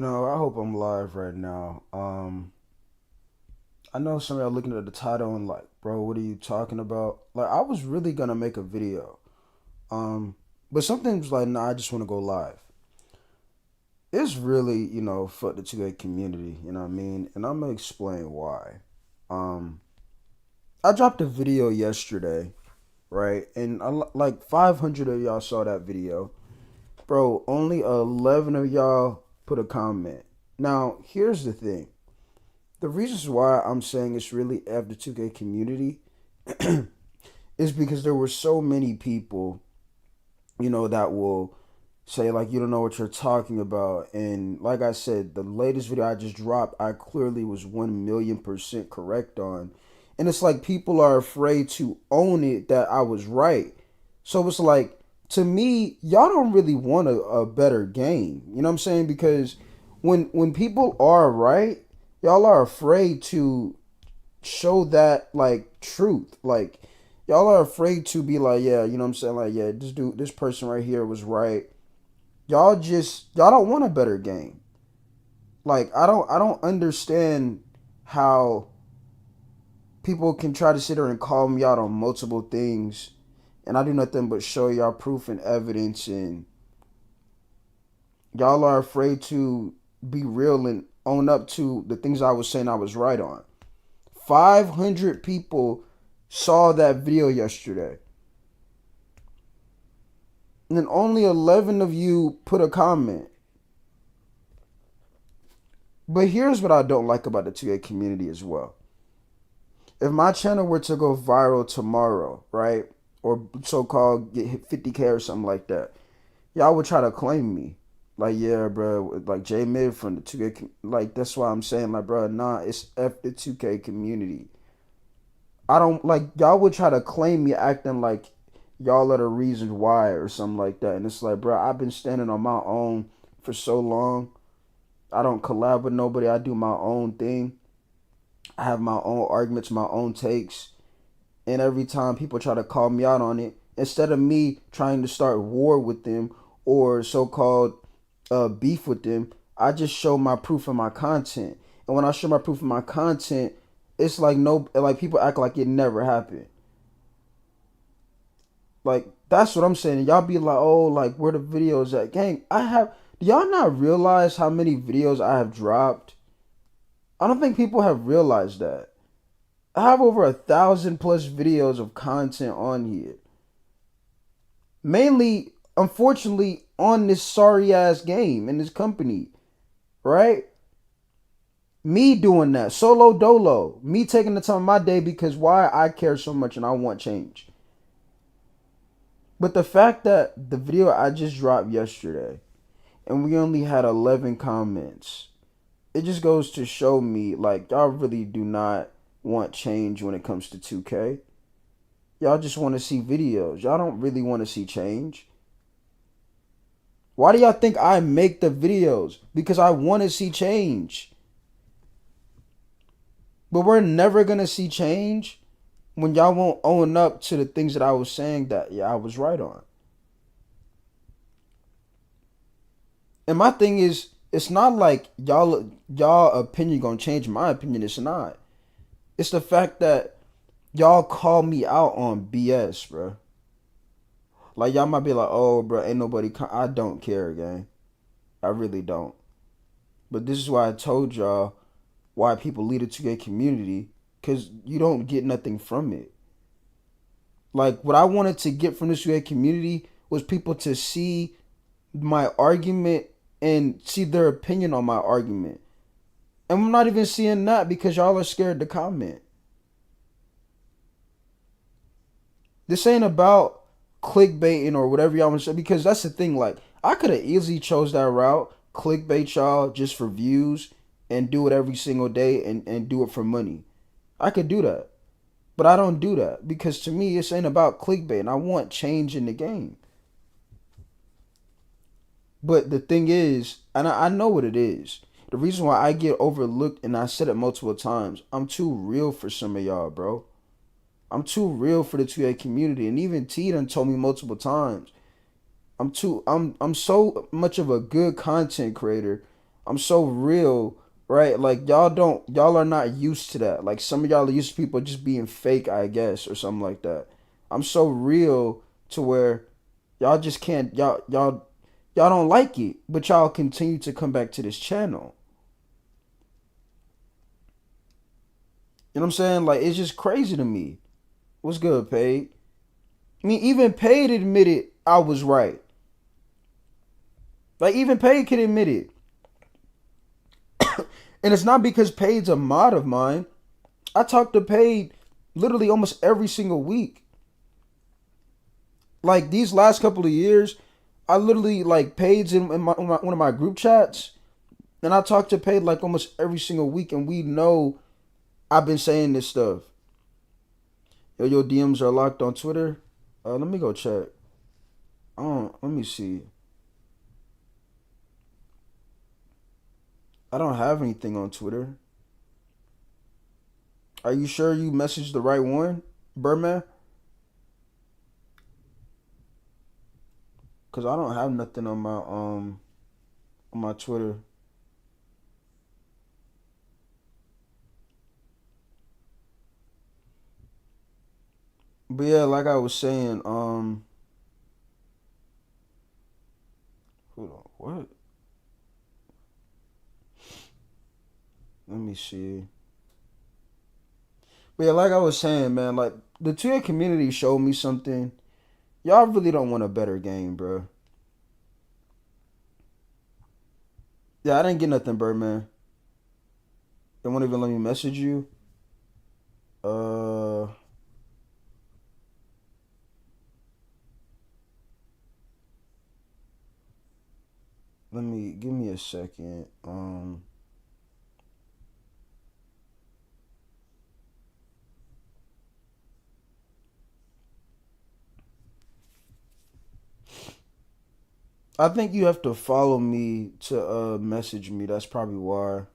I hope I'm live right now. I know some of y'all looking at the title and like, bro, what are you talking about? Like, I was really gonna make a video. Um, but something's like, nah, I just want to go live. It's really, for the 2A community, you know what I mean? And I'm gonna explain why. Um, I dropped a video yesterday, right? And like 500 of y'all saw that video. Bro, only 11 of y'all put a comment. Now, here's the thing. The reasons why I'm saying it's really F the 2K community is because there were so many people, that will say like you don't know what you're talking about. And like I said, the latest video I just dropped, I clearly was 1,000,000% correct on. And it's like people are afraid to own it that I was right. So it's like to me, y'all don't really want a better game. You know what I'm saying? Because when people are right, y'all are afraid to show that like truth. Like y'all are afraid to be like, yeah, you know what I'm saying? Like, yeah, this person right here was right. Y'all don't want a better game. Like I don't understand how people can try to sit there and call me out on multiple things and I do nothing but show y'all proof and evidence, and y'all are afraid to be real and own up to the things I was saying I was right on. 500 people saw that video yesterday. And then only 11 of you put a comment. But here's what I don't like about the 2A community as well. If my channel were to go viral tomorrow, right? Or so-called get hit 50K or something like that, y'all would try to claim me. Like, yeah, bro, like J Mid from the 2K, like, that's why I'm saying, like, bro, nah, it's F the 2K community. I don't, like, y'all would try to claim me acting like y'all are the reason why or something like that. And it's like, bro, I've been standing on my own for so long. I don't collab with nobody. I do my own thing. I have my own arguments, my own takes. And every time people try to call me out on it, instead of me trying to start war with them or so-called beef with them, I just show my proof of my content. And when I show my proof of my content, it's like no, like people act like it never happened. Like that's what I'm saying. Y'all be like, oh, like where the videos at? Gang, do y'all not realize how many videos I have dropped? I don't think people have realized that. I have over 1,000 plus videos of content on here. Mainly, unfortunately, on this sorry ass game in this company, right? Me doing that solo dolo, me taking the time of my day because why I care so much and I want change. But the fact that the video I just dropped yesterday and we only had 11 comments, it just goes to show me like y'all really do not want change when it comes to 2K. Y'all just want to see videos. Y'all don't really want to see change. Why do y'all think I make the videos? Because I want to see change. But we're never going to see change when y'all won't own up to the things that I was saying that, yeah, I was right on. And my thing is, it's not like y'all opinion gonna change my opinion. It's not. It's the fact that y'all call me out on BS, bro. Like y'all might be like, oh, bro, ain't nobody. I don't care, gang. I really don't. But this is why I told y'all why people lead a 2K community, because you don't get nothing from it. Like what I wanted to get from this 2K community was people to see my argument and see their opinion on my argument. And I'm not even seeing that because y'all are scared to comment. This ain't about clickbaiting or whatever y'all want to say, because that's the thing. Like I could have easily chose that route, clickbait y'all just for views and do it every single day and do it for money. I could do that. But I don't do that because to me this ain't about clickbait and I want change in the game. But the thing is, and I know what it is. The reason why I get overlooked, and I said it multiple times, I'm too real for some of y'all, bro. I'm too real for the 2A community. And even T done told me multiple times. I'm so much of a good content creator. I'm so real, right? Like y'all are not used to that. Like some of y'all are used to people just being fake, I guess, or something like that. I'm so real to where y'all just can't y'all don't like it, but y'all continue to come back to this channel. You know what I'm saying? Like it's just crazy to me. What's good, Paid? I mean, even Paid admitted I was right. Like even Paid can admit it. And it's not because Paid's a mod of mine. I talk to Paid literally almost every single week. Like these last couple of years, I literally like Paid's in one of my group chats, and I talk to Paid like almost every single week, and we know I've been saying this stuff. Yo, your DMs are locked on Twitter. Let me go check. Let me see. I don't have anything on Twitter. Are you sure you messaged the right one, Birdman? Cause I don't have nothing on my Twitter. But yeah, like I was saying, hold on, what? Let me see. But yeah, like I was saying, man, like the 2K community showed me something. Y'all really don't want a better game, bro. Yeah, I didn't get nothing, Birdman. They won't even let me message you. Uh, Let me give me a second. I think you have to follow me to message me. That's probably why.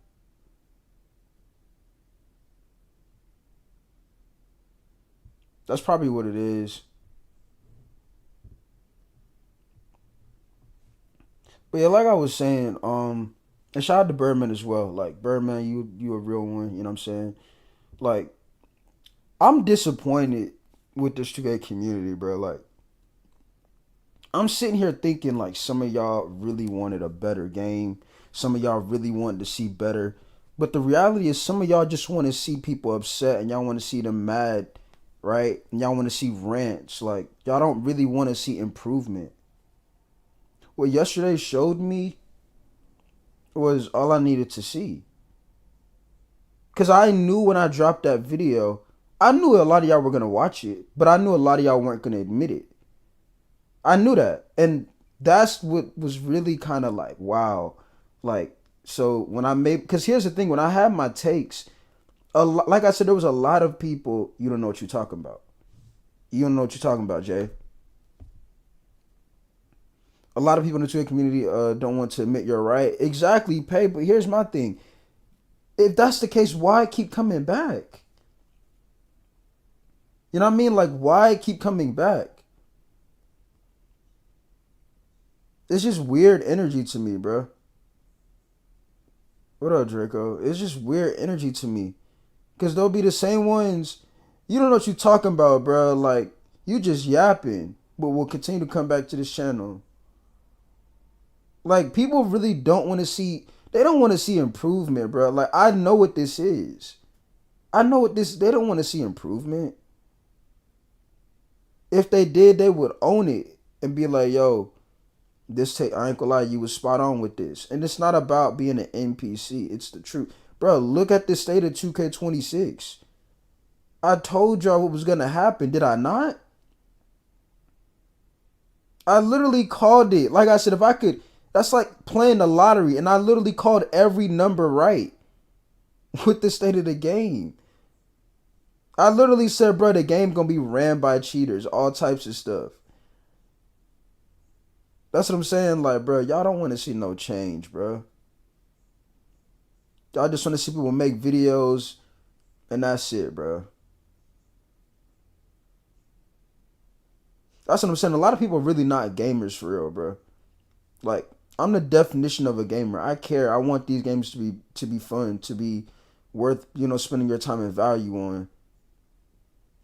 That's probably what it is. But yeah, like I was saying, and shout out to Birdman as well. Like Birdman, you a real one. You know what I'm saying? Like I'm disappointed with this 2K community, bro. Like I'm sitting here thinking like some of y'all really wanted a better game. Some of y'all really wanted to see better. But the reality is some of y'all just want to see people upset and y'all want to see them mad, right? And y'all want to see rants. Like y'all don't really want to see improvement. What yesterday showed me was all I needed to see. Cause I knew when I dropped that video, I knew a lot of y'all were gonna watch it, but I knew a lot of y'all weren't gonna admit it. I knew that, and that's what was really kind of like wow, like so when I made because here's the thing when I had my takes, like I said, there was a lot of people you don't know what you're talking about. You don't know what you're talking about, Jay. A lot of people in the Twitter community don't want to admit you're right. Exactly, Pay. But here's my thing: if that's the case, why keep coming back? You know what I mean? Like, why keep coming back? It's just weird energy to me, bro. What up, Draco? It's just weird energy to me. Because they'll be the same ones. You don't know what you're talking about, bro. Like, you just yapping. But we'll continue to come back to this channel. Like, people really don't want to see. They don't want to see improvement, bro. Like, I know what this is. I know what this. They don't want to see improvement. If they did, they would own it and be like, yo, this take I ain't gonna lie, you was spot on with this. And it's not about being an NPC. It's the truth. Bro, look at the state of 2K26. I told y'all what was gonna happen, did I not? I literally called it. Like I said, if I could that's like playing the lottery, and I literally called every number right with the state of the game. I literally said, bro, the game gonna be ran by cheaters, all types of stuff. That's what I'm saying. Like, bro, y'all don't want to see no change, bro. Y'all just want to see people make videos, and that's it, bro. That's what I'm saying. A lot of people are really not gamers for real, bro. Like, I'm the definition of a gamer. I care. I want these games to be fun, to be worth, spending your time and value on.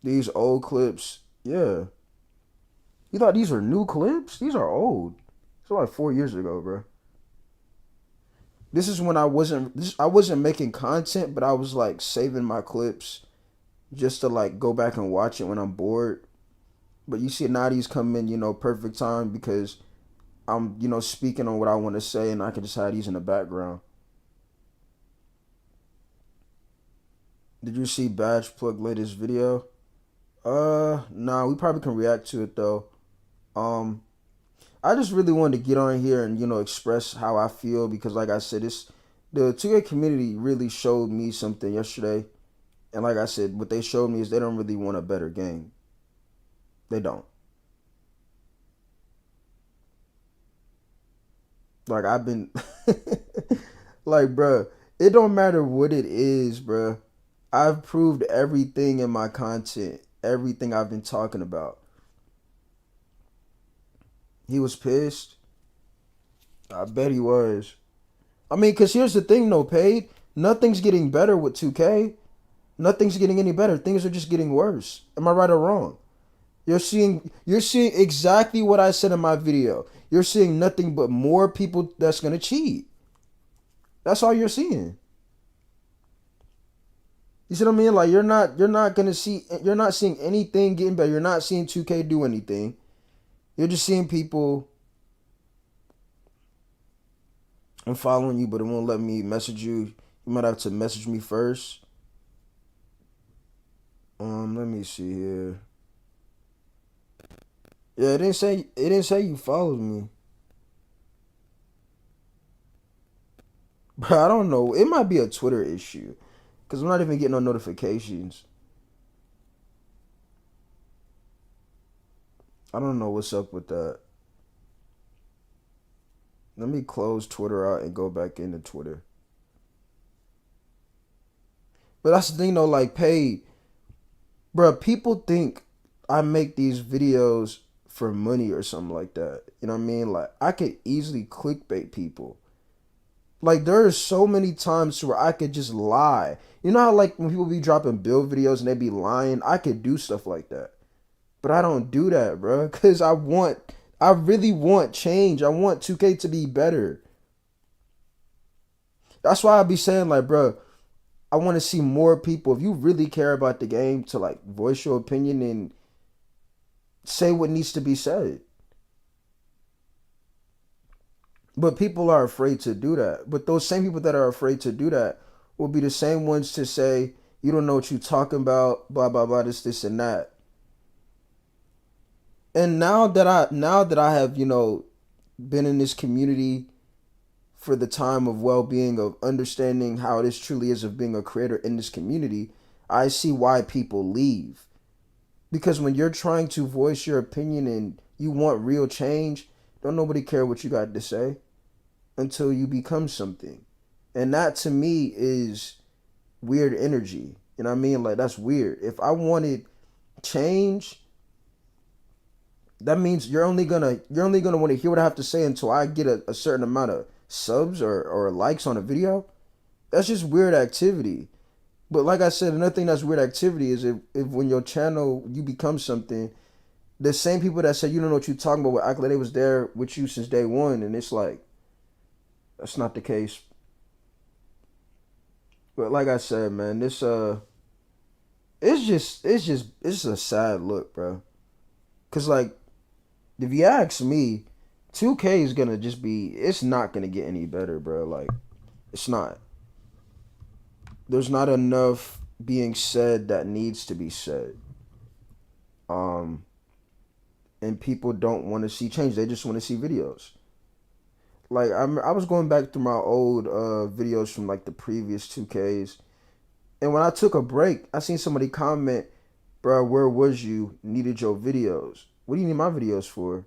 These old clips, yeah. You thought these were new clips? These are old. It's like 4 years ago, bro. This is when I wasn't making content, but I was like saving my clips just to like go back and watch it when I'm bored. But you see now these come in, perfect time because I'm, speaking on what I want to say and I can just have these in the background. Did you see Badge Plug latest video? Nah, we probably can react to it though. Um, I just really wanted to get on here and express how I feel because, like I said, it's the 2K community really showed me something yesterday, and like I said, what they showed me is they don't really want a better game. They don't. Like I've been, like, bruh, it don't matter what it is, bruh. I've proved everything in my content, everything I've been talking about. He was pissed. I bet he was. I mean, because here's the thing, though, Paid. Nothing's getting better with 2K. Nothing's getting any better. Things are just getting worse. Am I right or wrong? You're seeing exactly what I said in my video. You're seeing nothing but more people that's gonna cheat. That's all you're seeing. You see what I mean? Like you're not seeing anything getting better. You're not seeing 2K do anything. You're just seeing people. I'm following you, but it won't let me message you. You might have to message me first. Let me see here. Yeah, it didn't say you followed me. But I don't know. It might be a Twitter issue. Cause I'm not even getting no notifications. I don't know what's up with that. Let me close Twitter out and go back into Twitter. But that's the thing though, like Paid, bruh, people think I make these videos for money or something like that. You know what I mean? Like I could easily clickbait people. Like there are so many times where I could just lie. You know how like when people be dropping build videos and they be lying, I could do stuff like that. But I don't do that, bro, cuz I really want change. I want 2K to be better. That's why I be saying like, bro, I want to see more people. If you really care about the game, to like voice your opinion and say what needs to be said. But people are afraid to do that. But those same people that are afraid to do that will be the same ones to say, you don't know what you're talking about, blah blah blah, this and that. And now that I have, been in this community for the time of well-being, of understanding how this truly is, of being a creator in this community, I see why people leave. Because when you're trying to voice your opinion and you want real change, don't nobody care what you got to say until you become something. And that to me is weird energy. You know what I mean? Like that's weird. If I wanted change, that means you're only gonna want to hear what I have to say until I get a certain amount of subs or likes on a video. That's just weird activity. But like I said, another thing that's weird activity is if when your channel you become something, the same people that said you don't know what you're talking about will act like they was there with you since day one, and it's like that's not the case. But like I said, man, this it's just a sad look, bro. Cause like if you ask me, 2K is gonna just be, it's not gonna get any better, bro. Like it's not. There's not enough being said that needs to be said. Um, and people don't want to see change. They just want to see videos. Like I was going back through my old videos from like the previous 2Ks, and when I took a break, I seen somebody comment, "Bro, where was you? Needed your videos. What do you need my videos for?"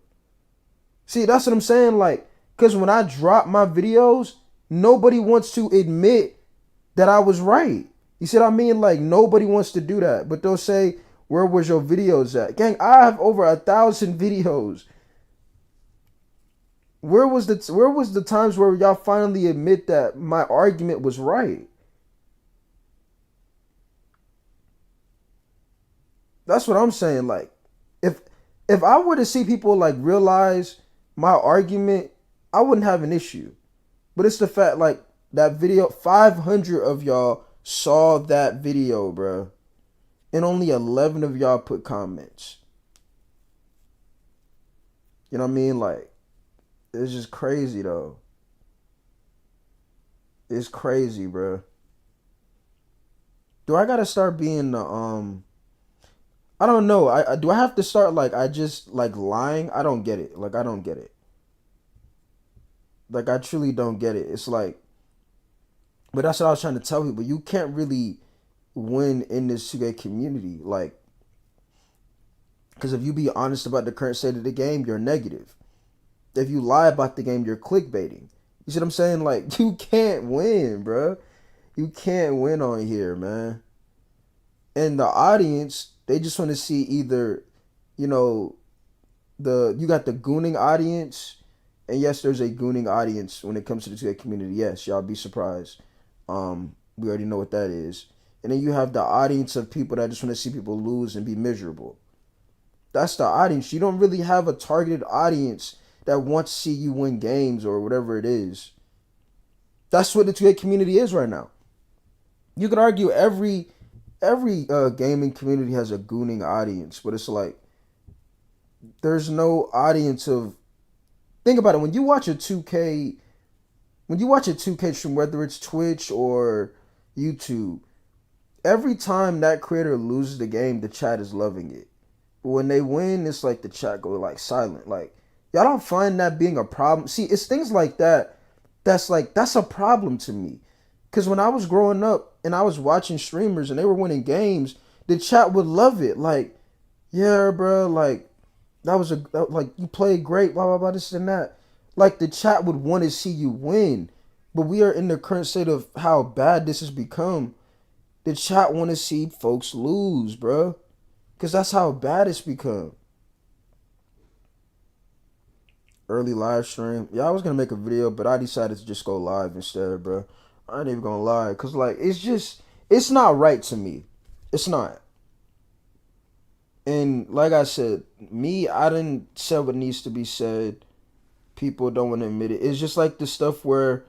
See, that's what I'm saying. Like, cause when I drop my videos, nobody wants to admit that I was right. You see what I mean? Like nobody wants to do that, but they'll say, "Where was your videos at?" Gang, I have over 1,000 videos. Where was the times where y'all finally admit that my argument was right? That's what I'm saying. Like, if if I were to see people like realize my argument, I wouldn't have an issue. But it's the fact like that video, 500 of y'all saw that video, bro, and only 11 of y'all put comments. You know what I mean? Like, it's just crazy though. It's crazy, bro. Do I gotta start being the I don't know. I do I have to start like I just like lying? I don't get it. Like I don't get it. Like I truly don't get it. It's like, but that's what I was trying to tell people. You can't really win in this 2K community, like, because if you be honest about the current state of the game, you're negative. If you lie about the game, you're clickbaiting. You see what I'm saying? Like you can't win, bro. You can't win on here, man. And the audience, they just want to see either, you know, you got the gooning audience, and yes, there's a gooning audience when it comes to the 2K community. Yes, y'all be surprised. We already know what that is. And then you have the audience of people that just want to see people lose and be miserable. That's the audience. You don't really have a targeted audience that wants to see you win games or whatever it is. That's what the 2K community is right now. You could argue every gaming community has a gooning audience, but it's like there's no audience of. Think about it. When you watch a 2K stream, whether it's Twitch or YouTube, every time that creator loses the game, the chat is loving it. But when they win, it's like the chat go like silent. Like y'all don't find that being a problem. See, it's things like that. That's a problem to me. Cause when I was growing up and I was watching streamers and they were winning games, the chat would love it. Like, yeah, bro, like like you played great, blah blah blah, this and that. Like the chat would want to see you win. But we are in the current state of how bad this has become. The chat want to see folks lose, bro. Cause that's how bad it's become. Early live stream. Yeah, I was gonna make a video, but I decided to just go live instead, bro. I ain't even gonna lie, cause like it's not right to me. It's not. And like I said, me, I didn't say what needs to be said. People don't want to admit it. It's just like the stuff where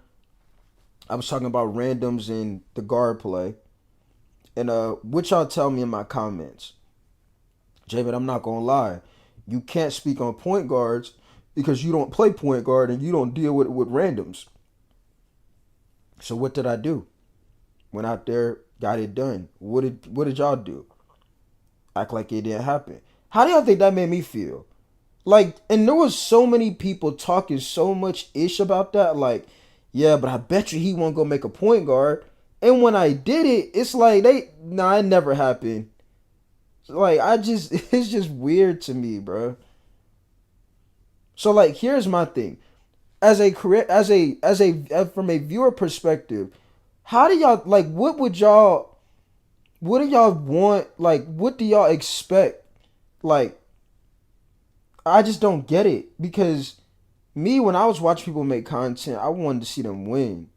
I was talking about randoms in the guard play, and what y'all tell me in my comments, Javid, I'm not gonna lie, you can't speak on point guards because you don't play point guard and you don't deal with randoms. So what did I do? Went out there, got it done. What did y'all do? Act like it didn't happen. How do y'all think that made me feel? Like, and there was so many people talking so much ish about that. Like, yeah, but I bet you he won't go make a point guard. And when I did it, it's like nah, it never happened. Like, it's just weird to me, bro. So like, here's my thing. As a career, from a viewer perspective, how do y'all like? What do y'all want? Like, what do y'all expect? Like, I just don't get it because me, when I was watching people make content, I wanted to see them win.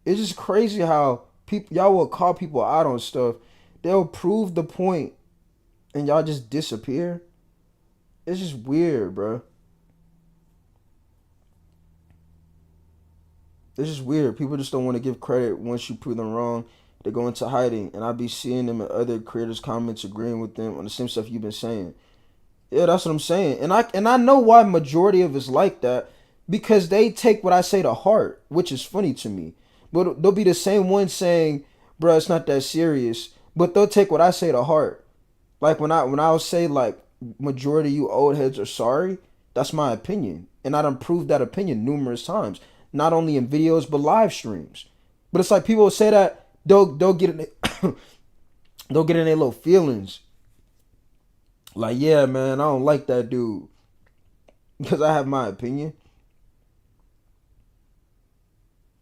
It's just crazy how people y'all will call people out on stuff. They'll prove the point and y'all just disappear. It's just weird, bro. It's just weird. People just don't want to give credit once you prove them wrong. They go into hiding, and I be seeing them in other creators' comments agreeing with them on the same stuff you've been saying. Yeah, that's what I'm saying. And I know why majority of it's like that because they take what I say to heart, which is funny to me. But they'll be the same ones saying, "Bro, it's not that serious." But they'll take what I say to heart. Like when I say like majority of you old heads are sorry, that's my opinion, and I done proved that opinion numerous times, not only in videos but live streams. But it's like people will say that they'll get in they'll get in their little feelings. Like, yeah, man, I don't like that dude because I have my opinion.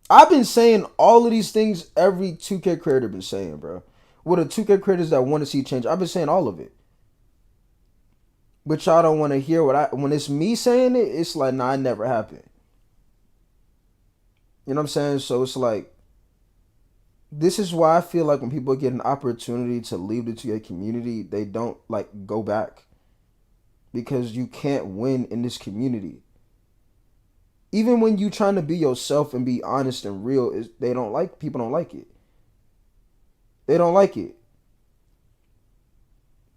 I've been saying all of these things every 2K creator been saying, bro. What the 2K creators that want to see change, I've been saying all of it. But y'all don't want to hear when it's me saying it, it's like, nah, it never happened. You know what I'm saying? So it's like, this is why I feel like when people get an opportunity to leave the 2K community, they don't like go back. Because you can't win in this community. Even when you trying to be yourself and be honest and real, people don't like it. They don't like it.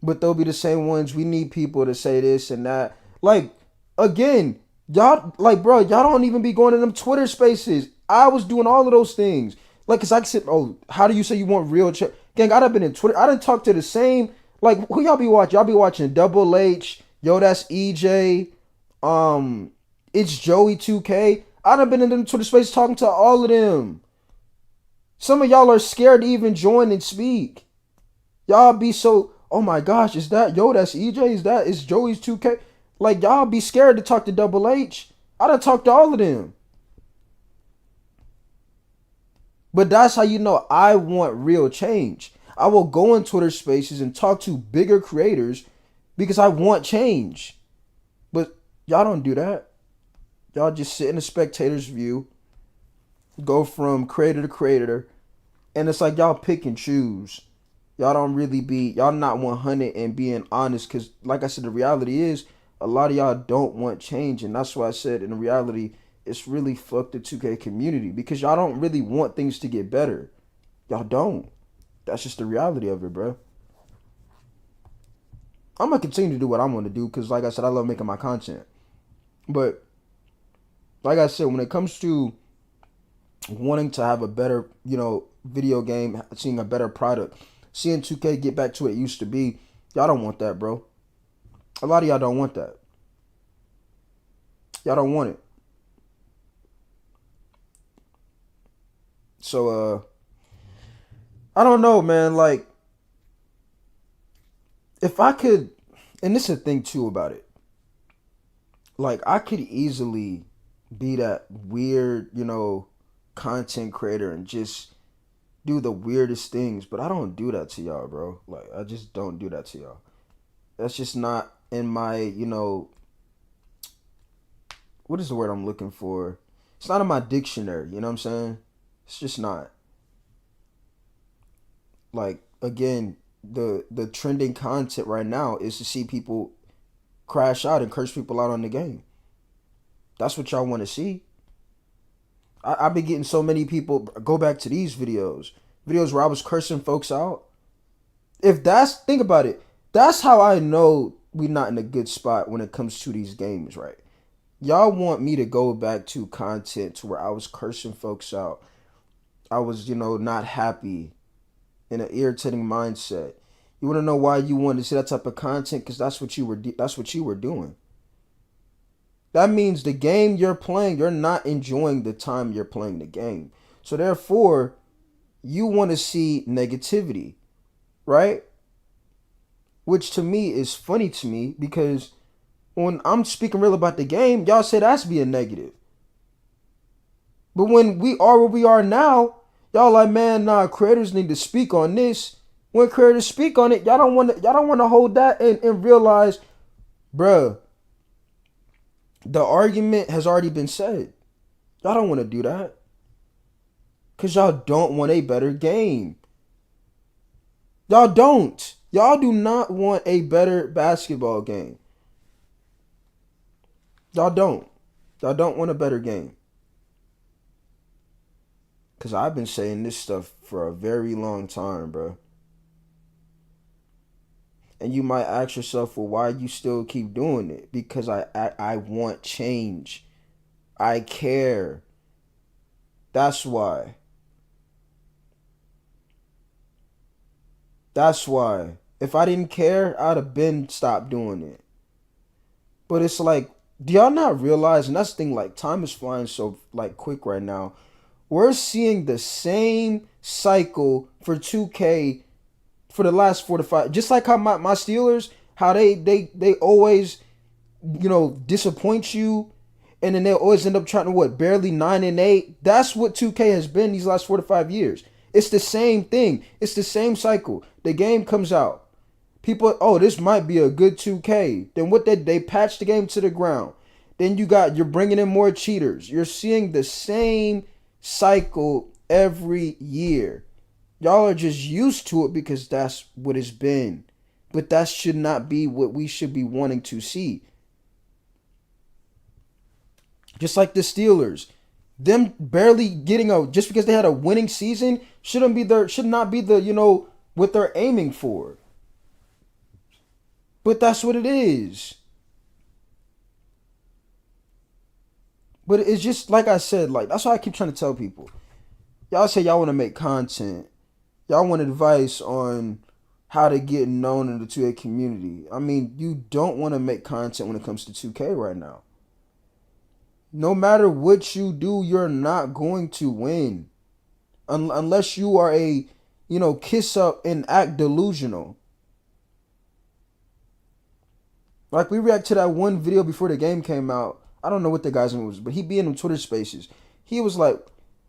But they'll be the same ones. We need people to say this and that. Like, again, y'all, like, bro, y'all don't even be going to them Twitter spaces. I was doing all of those things. Like, cause I said, oh, how do you say you want real gang? I done been in Twitter. I done talked to the same, like, who y'all be watching? Y'all be watching Double H. Yo, that's EJ. It's Joey 2K. I done been in them Twitter spaces talking to all of them. Some of y'all are scared to even join and speak. Y'all be so, oh my gosh, is that, yo, that's EJ? Is Joey's 2K? Like, y'all be scared to talk to Double H. I done talked to all of them. But that's how you know I want real change. I will go in Twitter spaces and talk to bigger creators because I want change. But y'all don't do that. Y'all just sit in the spectator's view, go from creator to creator, and it's like y'all pick and choose. Y'all don't really be, y'all not 100 and being honest, because like I said, the reality is a lot of y'all don't want change, and that's why I said in reality, it's really fucked the 2K community, because y'all don't really want things to get better. Y'all don't. That's just the reality of it, bro. I'm gonna continue to do what I want to do, because like I said, I love making my content. But like I said, when it comes to wanting to have a better, video game, seeing a better product, seeing 2K get back to what it used to be, y'all don't want that, bro. A lot of y'all don't want that. Y'all don't want it. So, I don't know, man. Like, if I could, and this is the thing too about it. Like, I could easily be that weird, content creator and just do the weirdest things, but I don't do that to y'all, bro. Like, I just don't do that to y'all. That's just not in my, what is the word I'm looking for? It's not in my dictionary, you know what I'm saying? It's just not. Like, again, the trending content right now is to see people crash out and curse people out on the game. That's what y'all want to see. I've been getting so many people go back to these videos where I was cursing folks out. Think about it. That's how I know we're not in a good spot when it comes to these games, right? Y'all want me to go back to content to where I was cursing folks out. I was, not happy, in an irritating mindset. You want to know why you want to see that type of content? Because that's what you were doing. That means the game you're playing, you're not enjoying the time you're playing the game. So therefore, you want to see negativity, right? Which to me is funny to me, because when I'm speaking real about the game, y'all say that's being negative. But when we are where we are now, y'all like, man, nah, creators need to speak on this. When creators speak on it, y'all don't want to hold that and realize, bruh, the argument has already been said. Y'all don't want to do that. Because y'all don't want a better game. Y'all don't. Y'all do not want a better basketball game. Y'all don't. Y'all don't want a better game. Because I've been saying this stuff for a very long time, bro. And you might ask yourself, well, why you still keep doing it? Because I want change. I care. That's why. That's why. If I didn't care, I'd have been stopped doing it. But it's like, do y'all not realize, and that's the thing, like, time is flying so, like, quick right now. We're seeing the same cycle for 2K for the last 4 to 5. Just like how my Steelers, how they always, disappoint you, and then they always end up trying to, barely 9-8. That's what 2K has been these last 4 to 5 years. It's the same thing. It's the same cycle. The game comes out. People, oh, this might be a good 2K. Then what they patch the game to the ground. Then you're bringing in more cheaters. You're seeing the same cycle every year. Y'all are just used to it because that's what it's been. But that should not be what we should be wanting to see. Just like the Steelers. Them barely getting just because they had a winning season should not be the what they're aiming for. But that's what it is. But it's just like I said, like that's why I keep trying to tell people. Y'all say y'all want to make content. Y'all want advice on how to get known in the 2K community. I mean, you don't want to make content when it comes to 2K right now. No matter what you do, you're not going to win. Unless you are kiss up and act delusional. Like we react to that one video before the game came out. I don't know what the guy's name was, but he be in them Twitter spaces. He was like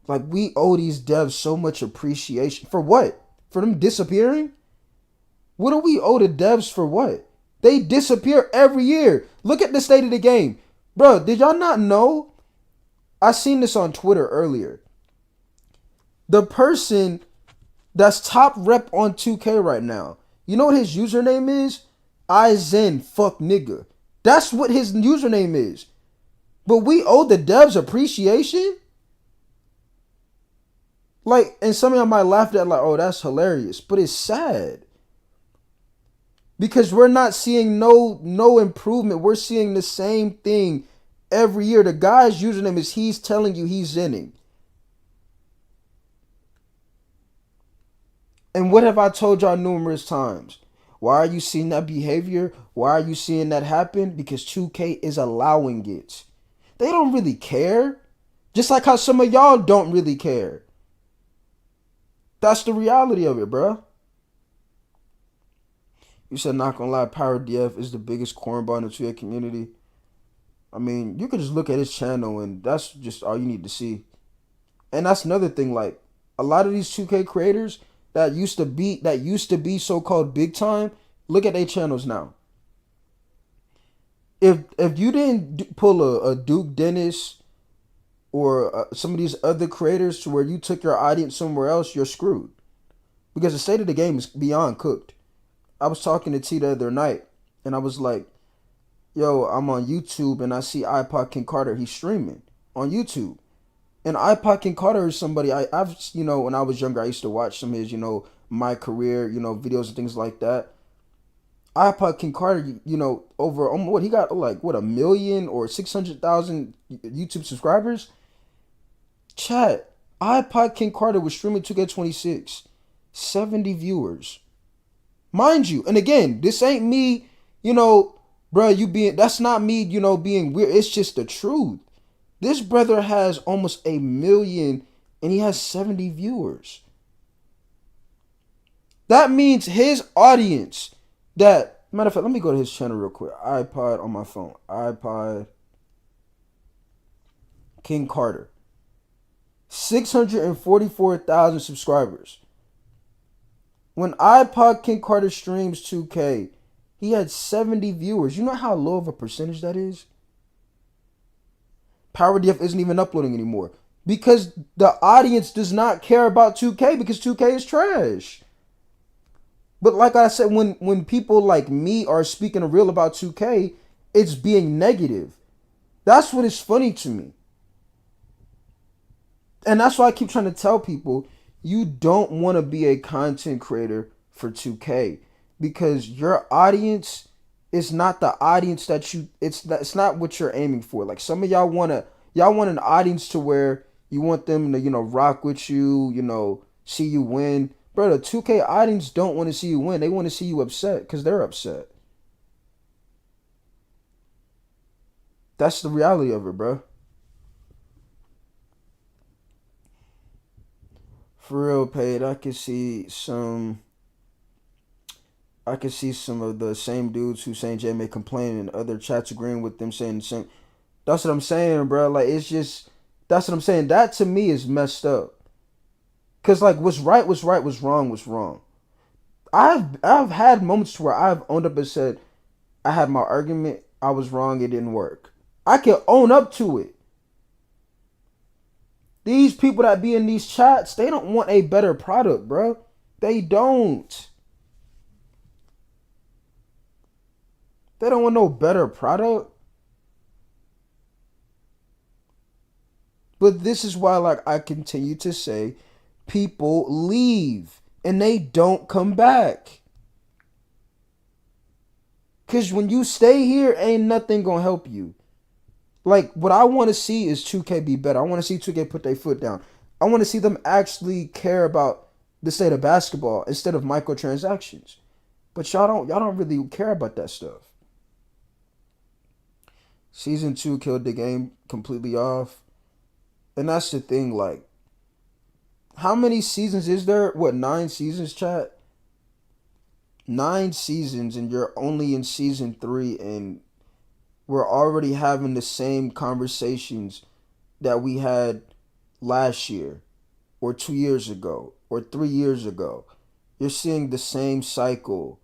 we owe these devs so much appreciation. For what? For them disappearing? What do we owe the devs for what? They disappear every year. Look at the state of the game. Bro, did y'all not know? I seen this on Twitter earlier. The person that's top rep on 2K right now, you know what his username is? Izen fuck nigga. That's what his username is. But we owe the devs appreciation? Like, and some of y'all might laugh at that like, oh, that's hilarious. But it's sad. Because we're not seeing no improvement. We're seeing the same thing every year. The guy's username is he's telling you he's zenning. And what have I told y'all numerous times? Why are you seeing that behavior? Why are you seeing that happen? Because 2K is allowing it. They don't really care. Just like how some of y'all don't really care. That's the reality of it, bro. You said, not gonna lie, PowerDF is the biggest cornball in the 2K community. I mean, you could just look at his channel and that's just all you need to see. And that's another thing, like, a lot of these 2K creators that used to be so-called big time, look at their channels now. If you didn't pull a Duke Dennis or some of these other creators to where you took your audience somewhere else, you're screwed. Because the state of the game is beyond cooked. I was talking to T the other night, and I was like, yo, I'm on YouTube, and I see iPod King Carter. He's streaming on YouTube. And iPod King Carter is somebody I've when I was younger, I used to watch some of his, my career, videos and things like that. iPod King Carter, over what he got, like, what, 1 million or 600,000 YouTube subscribers? Chat, iPod King Carter was streaming 2K26, 70 viewers. Mind you, and again, this ain't me, bro, that's not me, being weird. It's just the truth. This brother has almost 1 million and he has 70 viewers. That means his audience matter of fact, let me go to his channel real quick. iPod on my phone. iPod King Carter. 644,000 subscribers. When iPod King Carter streams 2K, he had 70 viewers. You know how low of a percentage that is? PowerDF isn't even uploading anymore. Because the audience does not care about 2K because 2K is trash. But like I said, when people like me are speaking real about 2K, it's being negative. That's what is funny to me. And that's why I keep trying to tell people, you don't want to be a content creator for 2K. Because your audience is not the audience that it's not what you're aiming for. Like some of y'all want an audience to where you want them to, rock with you, see you win. Bro, the 2K audience don't want to see you win. They want to see you upset because they're upset. That's the reality of it, bro. For real, Paid, I can see some of the same dudes who saying Jay may complain and other chats agreeing with them saying the same. That's what I'm saying, bro. Like, that's what I'm saying. That to me is messed up. Cause like what's right was right, what's wrong was wrong. I've had moments where I've owned up and said I had my argument, I was wrong, it didn't work. I can own up to it. These people that be in these chats, they don't want a better product, bro. They don't. They don't want no better product. But this is why, like, I continue to say people leave and they don't come back. Because when you stay here, ain't nothing gonna help you. Like, what I want to see is 2K be better. I want to see 2K put their foot down. I want to see them actually care about the state of basketball instead of microtransactions. But y'all don't really care about that stuff. Season 2 killed the game completely off. And that's the thing, like, how many seasons is there? What, 9 seasons, chat? 9 seasons, and you're only in season 3, and we're already having the same conversations that we had last year, or 2 years ago, or 3 years ago. You're seeing the same cycle.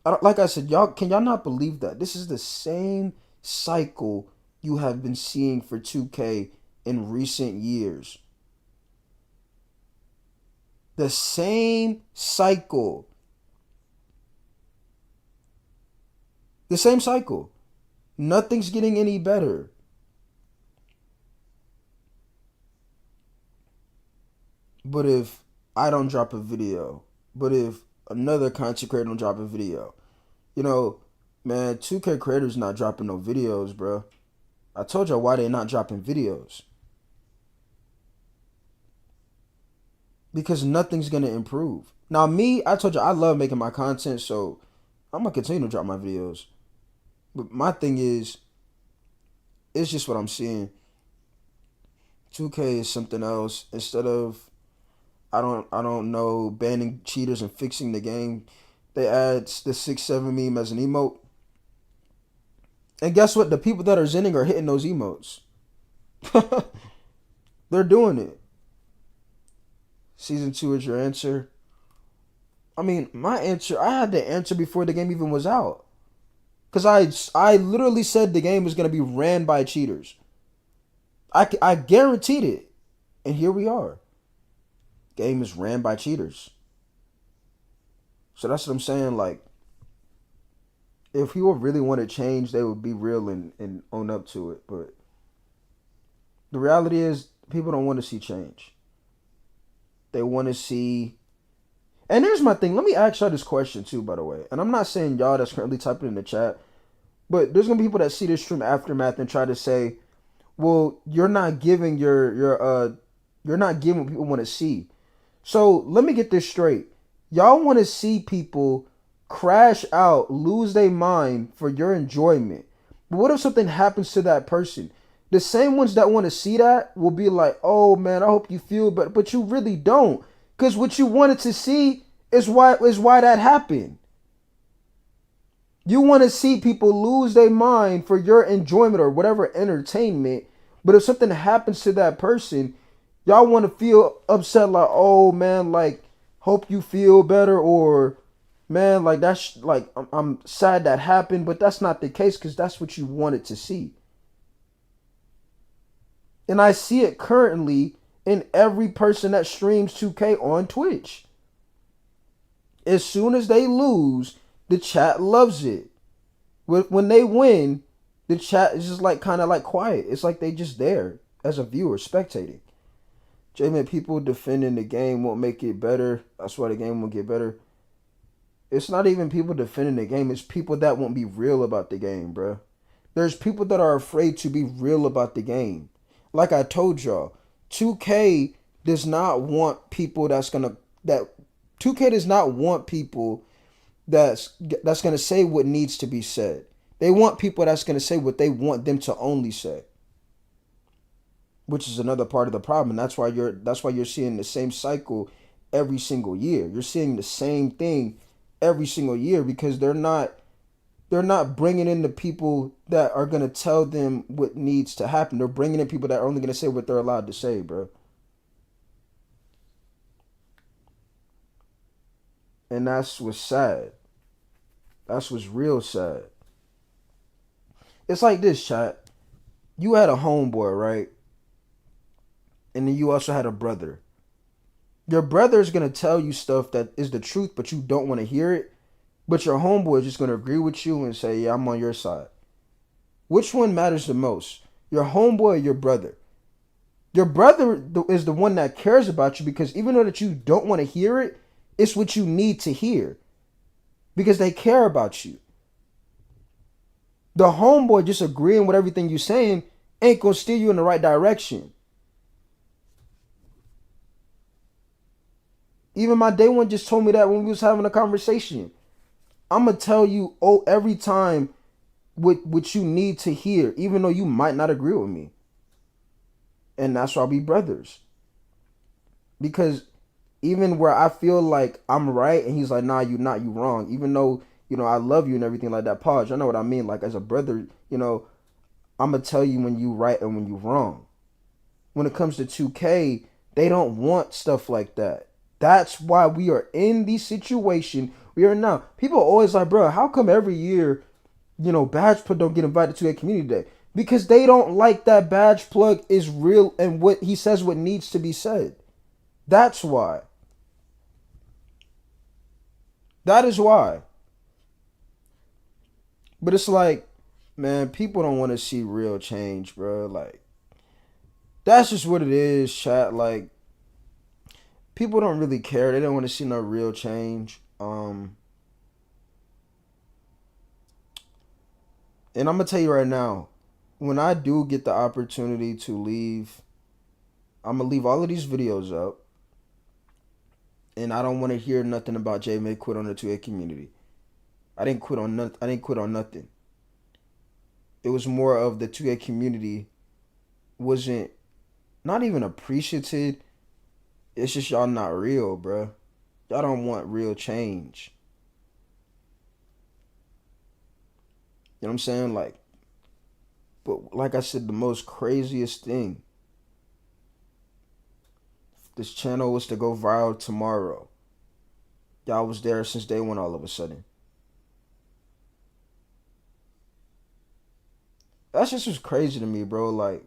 Like I said, y'all not believe that this is the same cycle you have been seeing for 2K in recent years. The same cycle. The same cycle. Nothing's getting any better. But if I don't drop a video, but if another content creator don't drop a video, you know, man, 2K creators not dropping no videos, bro. I told y'all why they not dropping videos. Because nothing's gonna improve. Now me, I told you I love making my content, so I'm gonna continue to drop my videos. But my thing is, it's just what I'm seeing. 2K is something else. Instead of I don't know banning cheaters and fixing the game, they add the 6-7 meme as an emote. And guess what? The people that are zenning are hitting those emotes. They're doing it. Season 2 is your answer. I mean, my answer, I had the answer before the game even was out. Because I literally said the game was going to be ran by cheaters. I guaranteed it. And here we are. Game is ran by cheaters. So that's what I'm saying. Like, if people really want to change, they would be real and own up to it. But the reality is, people don't want to see change. They want to see. And here's my thing. Let me ask y'all this question too, by the way. And I'm not saying y'all that's currently typing in the chat, but there's gonna be people that see this stream aftermath and try to say, "Well, you're not giving you're not giving what people want to see." So let me get this straight. Y'all want to see people crash out, lose their mind for your enjoyment. But what if something happens to that person? The same ones that want to see that will be like, "Oh man, I hope you feel better," but you really don't, because what you wanted to see is why that happened. You want to see people lose their mind for your enjoyment or whatever entertainment, but if something happens to that person, y'all want to feel upset, like, "Oh man, like, hope you feel better," or "Man, like, that's like, I'm sad that happened," but that's not the case because that's what you wanted to see. And I see it currently in every person that streams 2K on Twitch. As soon as they lose, the chat loves it. When they win, the chat is just like kind of like quiet. It's like they just there as a viewer, spectating. J-Man, people defending the game won't make it better. That's why the game won't get better. It's not even people defending the game. It's people that won't be real about the game, bro. There's people that are afraid to be real about the game. Like I told y'all, 2K does not want people that 2K does not want people that's gonna say what needs to be said. They want people that's gonna say what they want them to only say. Which is another part of the problem. And that's why you're seeing the same cycle every single year. You're seeing the same thing every single year because they're not bringing in the people that are going to tell them what needs to happen. They're bringing in people that are only going to say what they're allowed to say, bro. And that's what's sad. That's what's real sad. It's like this, chat. You had a homeboy, right? And then you also had a brother. Your brother is gonna tell you stuff that is the truth, but you don't want to hear it. But your homeboy is just gonna agree with you and say, "Yeah, I'm on your side." Which one matters the most? Your homeboy or your brother? Your brother is the one that cares about you because even though that you don't want to hear it, it's what you need to hear because they care about you. The homeboy just agreeing with everything you're saying ain't gonna steer you in the right direction. Even my day one just told me that when we was having a conversation. I'm gonna tell you every time what you need to hear, even though you might not agree with me. And that's why we brothers. Because even where I feel like I'm right and he's like, nah, you not, you wrong. Even though, I love you and everything like that. Pause. I know what I mean. Like as a brother, I'm gonna tell you when you right and when you wrong. When it comes to 2K, they don't want stuff like that. That's why we are in the situation we are now. People are always like, bro, how come every year, Badge Plug don't get invited to a community day? Because they don't like that Badge Plug is real and what he says what needs to be said. That's why. That is why. But it's like, man, people don't want to see real change, bro. Like, that's just what it is, chat. Like, people don't really care. They don't want to see no real change. And I'm gonna tell you right now, when I do get the opportunity to leave, I'm gonna leave all of these videos up. And I don't want to hear nothing about J May quit on the 2A community. I didn't quit on nothing. I didn't quit on nothing. It was more of the 2A community wasn't not even appreciated. It's just y'all not real, bro. Y'all don't want real change. You know what I'm saying? But like I said, the most craziest thing. This channel was to go viral tomorrow. Y'all was there since day one all of a sudden. That's just what's crazy to me, bro. Like,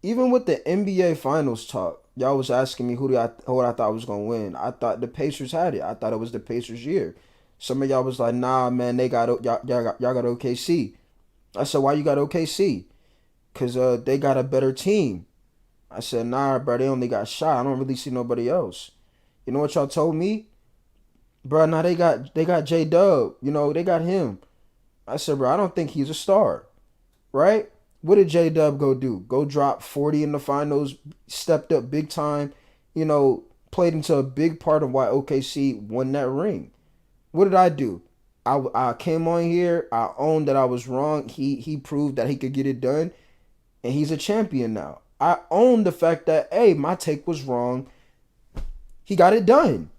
even with the NBA Finals talk, y'all was asking me who I thought was gonna win. I thought the Pacers had it. I thought it was the Pacers' year. Some of y'all was like, nah, man, they got y'all got OKC. I said, why you got OKC? Cause they got a better team. I said, nah, bro, they only got shot. I don't really see nobody else. You know what y'all told me? Bro, now they got J-Dub. They got him. I said, bro, I don't think he's a star. Right? What did J-Dub go do? Go drop 40 in the finals, stepped up big time, played into a big part of why OKC won that ring. What did I do? I came on here, I owned that I was wrong. He proved that he could get it done, and he's a champion now. I own the fact that, hey, my take was wrong. He got it done.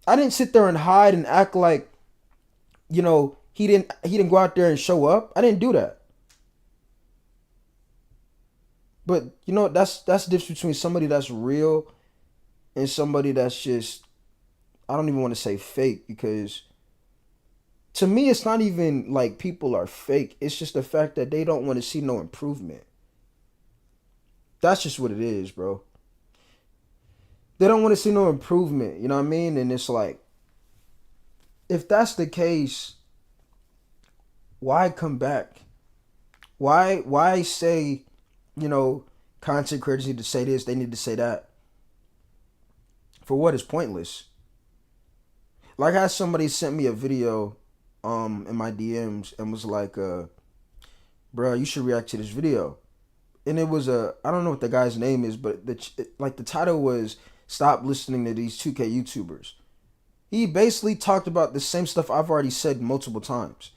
I didn't sit there and hide and act like, he didn't go out there and show up. I didn't do that. But that's the difference between somebody that's real and somebody that's just, I don't even want to say fake, because to me it's not even like people are fake. It's just the fact that they don't want to see no improvement. That's just what it is, bro. They don't want to see no improvement, you know what I mean? And it's like, if that's the case, why come back? Why say, content creators need to say this, they need to say that? For what is pointless. Like how somebody sent me a video in my DMs and was like, bro, you should react to this video. And it was I don't know what the guy's name is, but the title was "Stop Listening to These 2K YouTubers." He basically talked about the same stuff I've already said multiple times.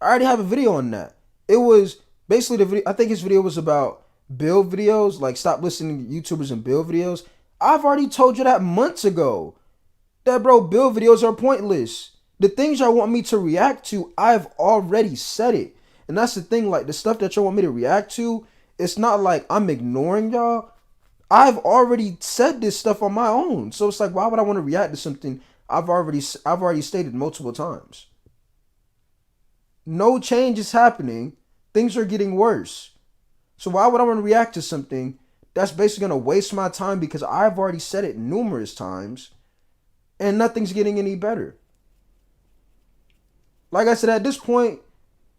I already have a video on that. It was basically the video. I think his video was about build videos, like stop listening to YouTubers and build videos. I've already told you that months ago. That, bro, build videos are pointless. The things y'all want me to react to, I've already said it. And that's the thing, like the stuff that y'all want me to react to, it's not like I'm ignoring y'all. I've already said this stuff on my own. So it's like, why would I want to react to something I've already stated multiple times. No change is happening. Things are getting worse. So why would I want to react to something that's basically going to waste my time because I've already said it numerous times and nothing's getting any better? Like I said, at this point,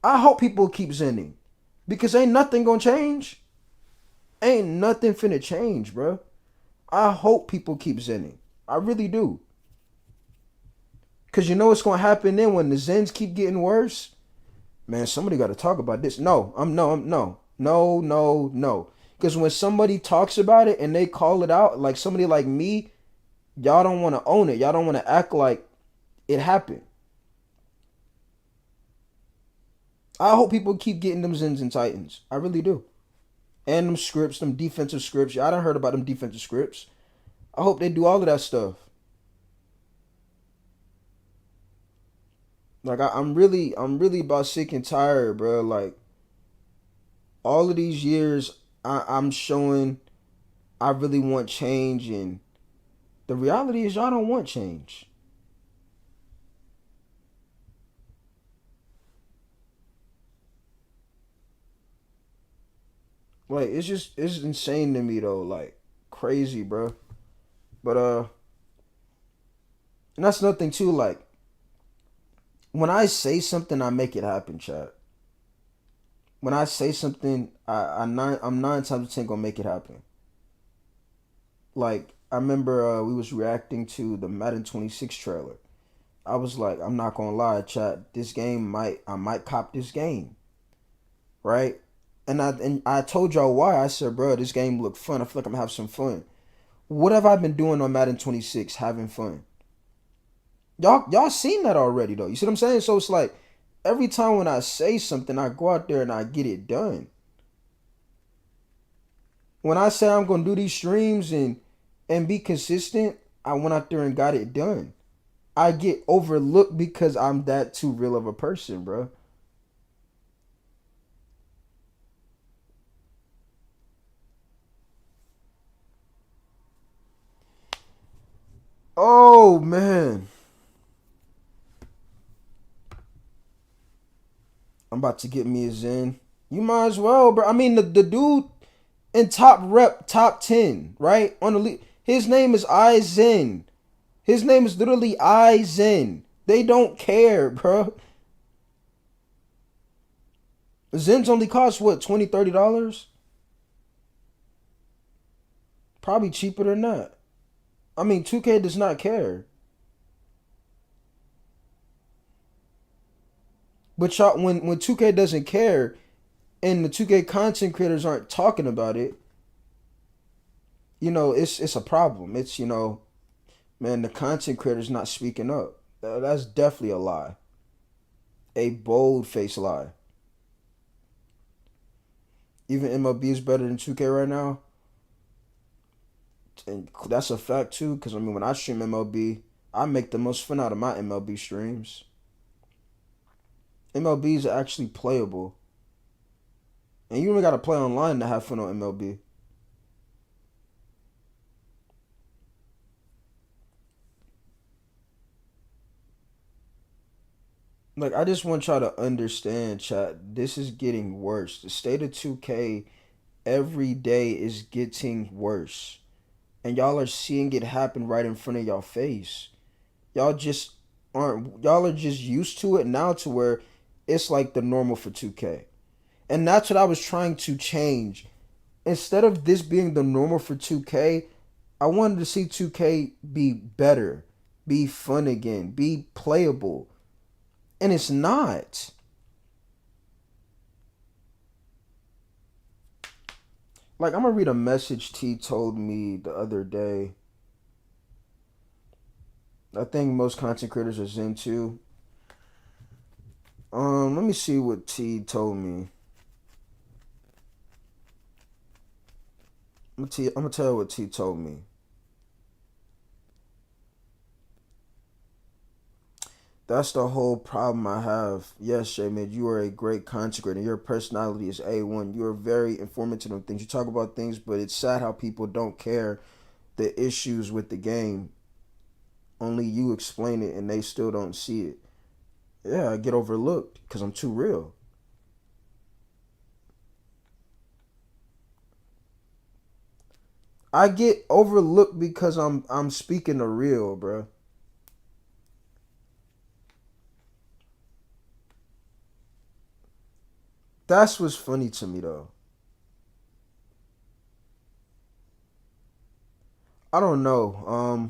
I hope people keep zenning because ain't nothing going to change. Ain't nothing finna change, bro. I hope people keep zenning. I really do. Because you know what's going to happen then when the zens keep getting worse? Man, somebody got to talk about this. No. Because when somebody talks about it and they call it out, like somebody like me, y'all don't want to own it. Y'all don't want to act like it happened. I hope people keep getting them Zens and Titans. I really do. And them scripts, them defensive scripts. I done heard about them defensive scripts. I hope they do all of that stuff. Like I'm really about sick and tired, bro. Like all of these years, I'm showing I really want change, and the reality is y'all don't want change. Like it's insane to me though, like crazy, bro. But and that's nothing too. Like when I say something, I make it happen, chat. When I say something, I'm nine times out of ten gonna make it happen. Like I remember we was reacting to the Madden 26 trailer. I was like, I'm not gonna lie, chat. This game I might cop this game, right? And I told y'all why. I said, bro, this game look fun. I feel like I'm gonna have some fun. What have I been doing on Madden 26? Having fun. Y'all seen that already though. You see what I'm saying? So it's like every time when I say something, I go out there and I get it done. When I say I'm gonna do these streams and be consistent, I went out there and got it done. I get overlooked because I'm that too real of a person, bro. Oh man, I'm about to get me a Zen. You might as well, bro. I mean, the dude in top rep, top 10, right? On the league. His name is Izen. His name is literally Izen. They don't care, bro. Zens only cost what, 20 $30? Probably cheaper than that. I mean, 2K does not care. But y'all, when 2K doesn't care and the 2K content creators aren't talking about it, it's a problem. It's man, the content creators not speaking up. That's definitely a lie, a bold faced lie. Even MLB is better than 2K right now, and that's a fact too. Because I mean, when I stream MLB, I make the most fun out of my MLB streams. MLB is actually playable, and you even got to play online to have fun on MLB. Like I just want y'all to understand, chat. This is getting worse. The state of 2K every day is getting worse, and y'all are seeing it happen right in front of y'all face. Y'all just aren't. Y'all are just used to it now to where it's like the normal for 2K, and that's what I was trying to change. Instead of this being the normal for 2K, I wanted to see 2K be better, be fun again, be playable, and it's not. Like I'm gonna read a message T told me the other day. I think most content creators are into. Let me see what T told me. I'm gonna tell you what T told me. That's the whole problem I have. Yes, Shaman, you are a great content creator. Your personality is A1. You are very informative on things. You talk about things, but it's sad how people don't care the issues with the game. Only you explain it and they still don't see it. Yeah, I get overlooked because I'm too real. I get overlooked because I'm speaking the real, bro. That's what's funny to me though. I don't know.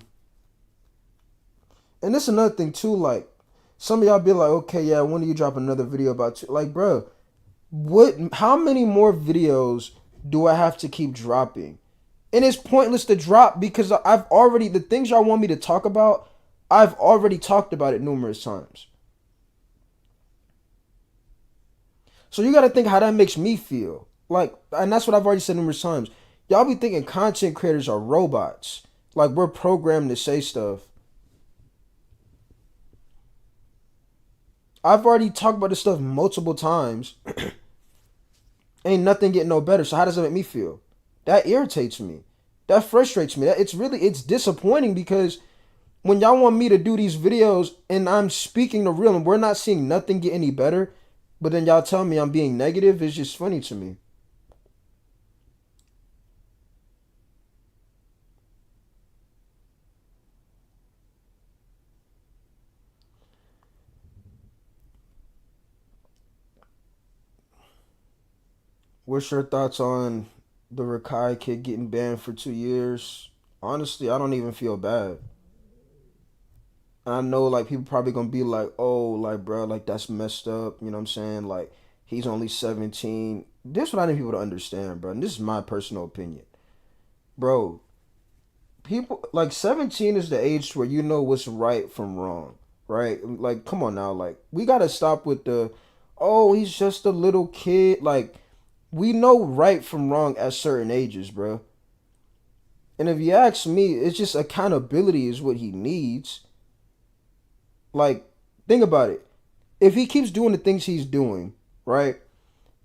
And this another thing too. Like, some of y'all be like, okay, yeah, when do you drop another video about you? Like, bro, what? How many more videos do I have to keep dropping? And it's pointless to drop because I've already the things y'all want me to talk about. I've already talked about it numerous times. So you got to think how that makes me feel. Like, and that's what I've already said numerous times. Y'all be thinking content creators are robots. Like, we're programmed to say stuff. I've already talked about this stuff multiple times. Ain't nothing getting no better. So how does that make me feel? That irritates me. That frustrates me. It's disappointing because when y'all want me to do these videos and I'm speaking the real and we're not seeing nothing get any better, but then y'all tell me I'm being negative, it's just funny to me. What's your thoughts on the Rakai kid getting banned for 2 years? Honestly, I don't even feel bad. I know like people probably gonna be like, oh, like bro, like that's messed up. You know what I'm saying? Like he's only 17. This is what I need people to understand, bro. And this is my personal opinion, bro. People like 17 is the age where you know what's right from wrong, right? Like, come on now, like we gotta stop with the, oh, he's just a little kid. Like we know right from wrong at certain ages, bro. And if you ask me, it's just accountability is what he needs. Like, think about it. If he keeps doing the things he's doing, right?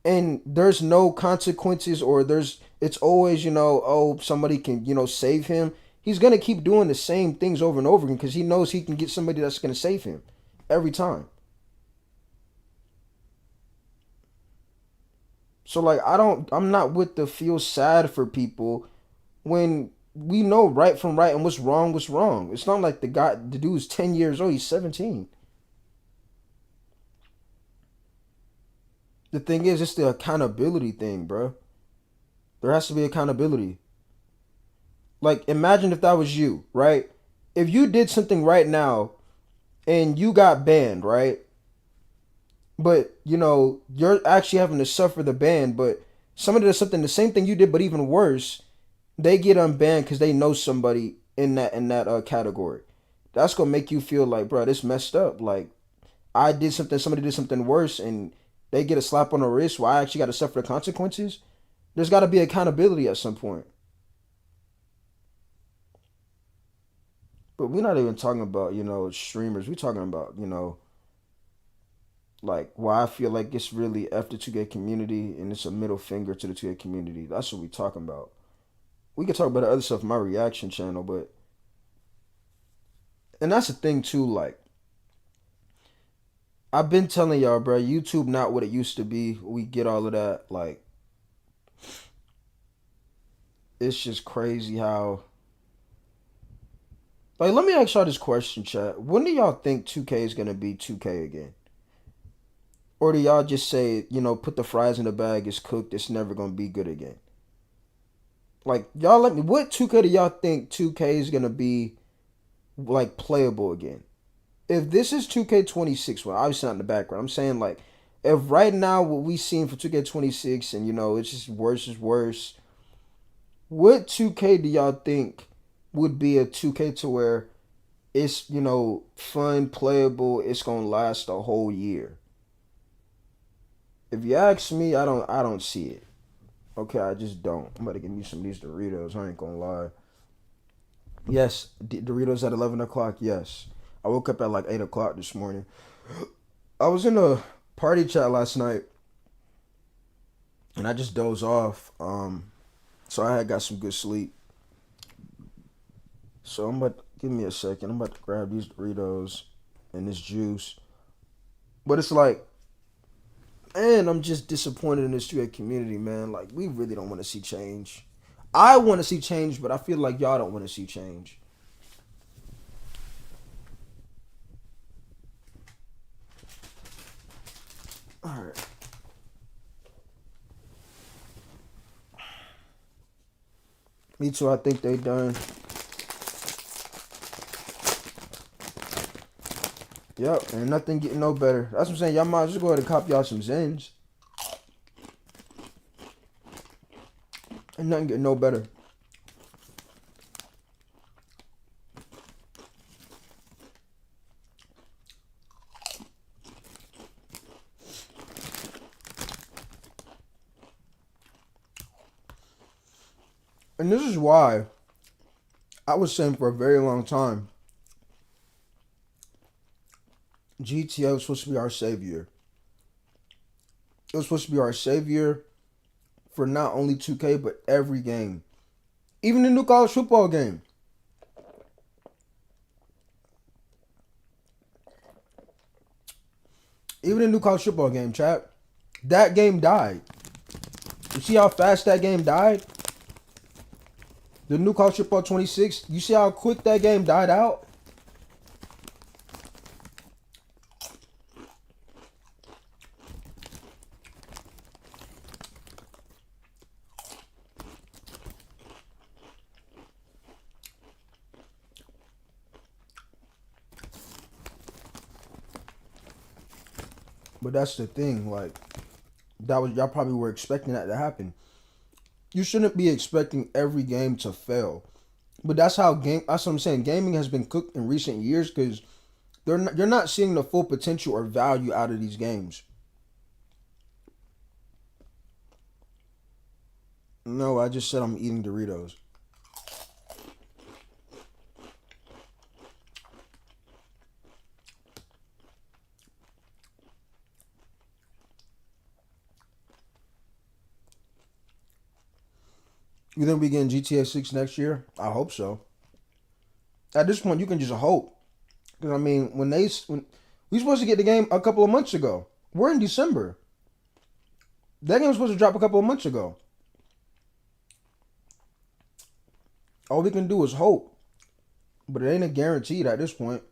And there's no consequences or there's it's always, oh, somebody can, save him. He's going to keep doing the same things over and over again because he knows he can get somebody that's going to save him every time. So like I'm not with the feel sad for people when we know right from right and what's wrong was wrong. It's not like the dude's 10 years old, he's 17. The thing is, it's the accountability thing, bro. There has to be accountability. Like, imagine if that was you, right? If you did something right now and you got banned, right? But, you're actually having to suffer the ban, but somebody does something, the same thing you did, but even worse, they get unbanned because they know somebody in that category. That's gonna make you feel like, bro, this messed up. Like, I did something, somebody did something worse, and they get a slap on the wrist where I actually got to suffer the consequences. There's got to be accountability at some point. But we're not even talking about, streamers. We're talking about, like why I feel like it's really F the 2K community and it's a middle finger to the 2K community. That's what we talking about. We could talk about the other stuff in my reaction channel, but and that's the thing too, like I've been telling y'all, bro, YouTube not what it used to be. We get all of that. Like it's just crazy how like let me ask y'all this question, chat. When do y'all think 2K is gonna be 2K again? Or do y'all just say, put the fries in the bag, it's cooked, it's never gonna be good again? Like y'all let me what 2K do y'all think 2K is gonna be like playable again? If this is 2K26, well obviously not in the background. I'm saying like if right now what we seen for 2K26 and it's just worse is worse, what 2K do y'all think would be a 2K to where it's, fun, playable, it's gonna last a whole year? If you ask me, I don't see it. Okay, I just don't. I'm about to give me some of these Doritos. I ain't gonna lie. Yes, Doritos at 11 o'clock. Yes, I woke up at like 8 o'clock this morning. I was in a party chat last night, and I just dozed off. So I had got some good sleep. So I'm about to, give me a second. I'm about to grab these Doritos and this juice. But it's like, man, I'm just disappointed in this 2K community, man. Like, we really don't want to see change. I want to see change, but I feel like y'all don't want to see change. All right. Me too. I think they done. Yep, and nothing getting no better. That's what I'm saying. Y'all might as well go ahead and cop y'all some Zens. And nothing getting no better. And this is why I was saying for a very long time, GTA was supposed to be our savior. It was supposed to be our savior for not only 2K, but every game. Even the new college football game. Even the new college football game, chat. That game died. You see how fast that game died? The new college football 26. You see how quick that game died out? But that's the thing, like, that was, y'all probably were expecting that to happen. You shouldn't be expecting every game to fail. But that's that's what I'm saying. Gaming has been cooked in recent years because you're not seeing the full potential or value out of these games. No, I just said I'm eating Doritos. You think we get GTA 6 next year? I hope so. At this point, you can just hope. Because, I mean, when we supposed to get the game a couple of months ago. We're in December. That game was supposed to drop a couple of months ago. All we can do is hope. But it ain't a guaranteed at this point.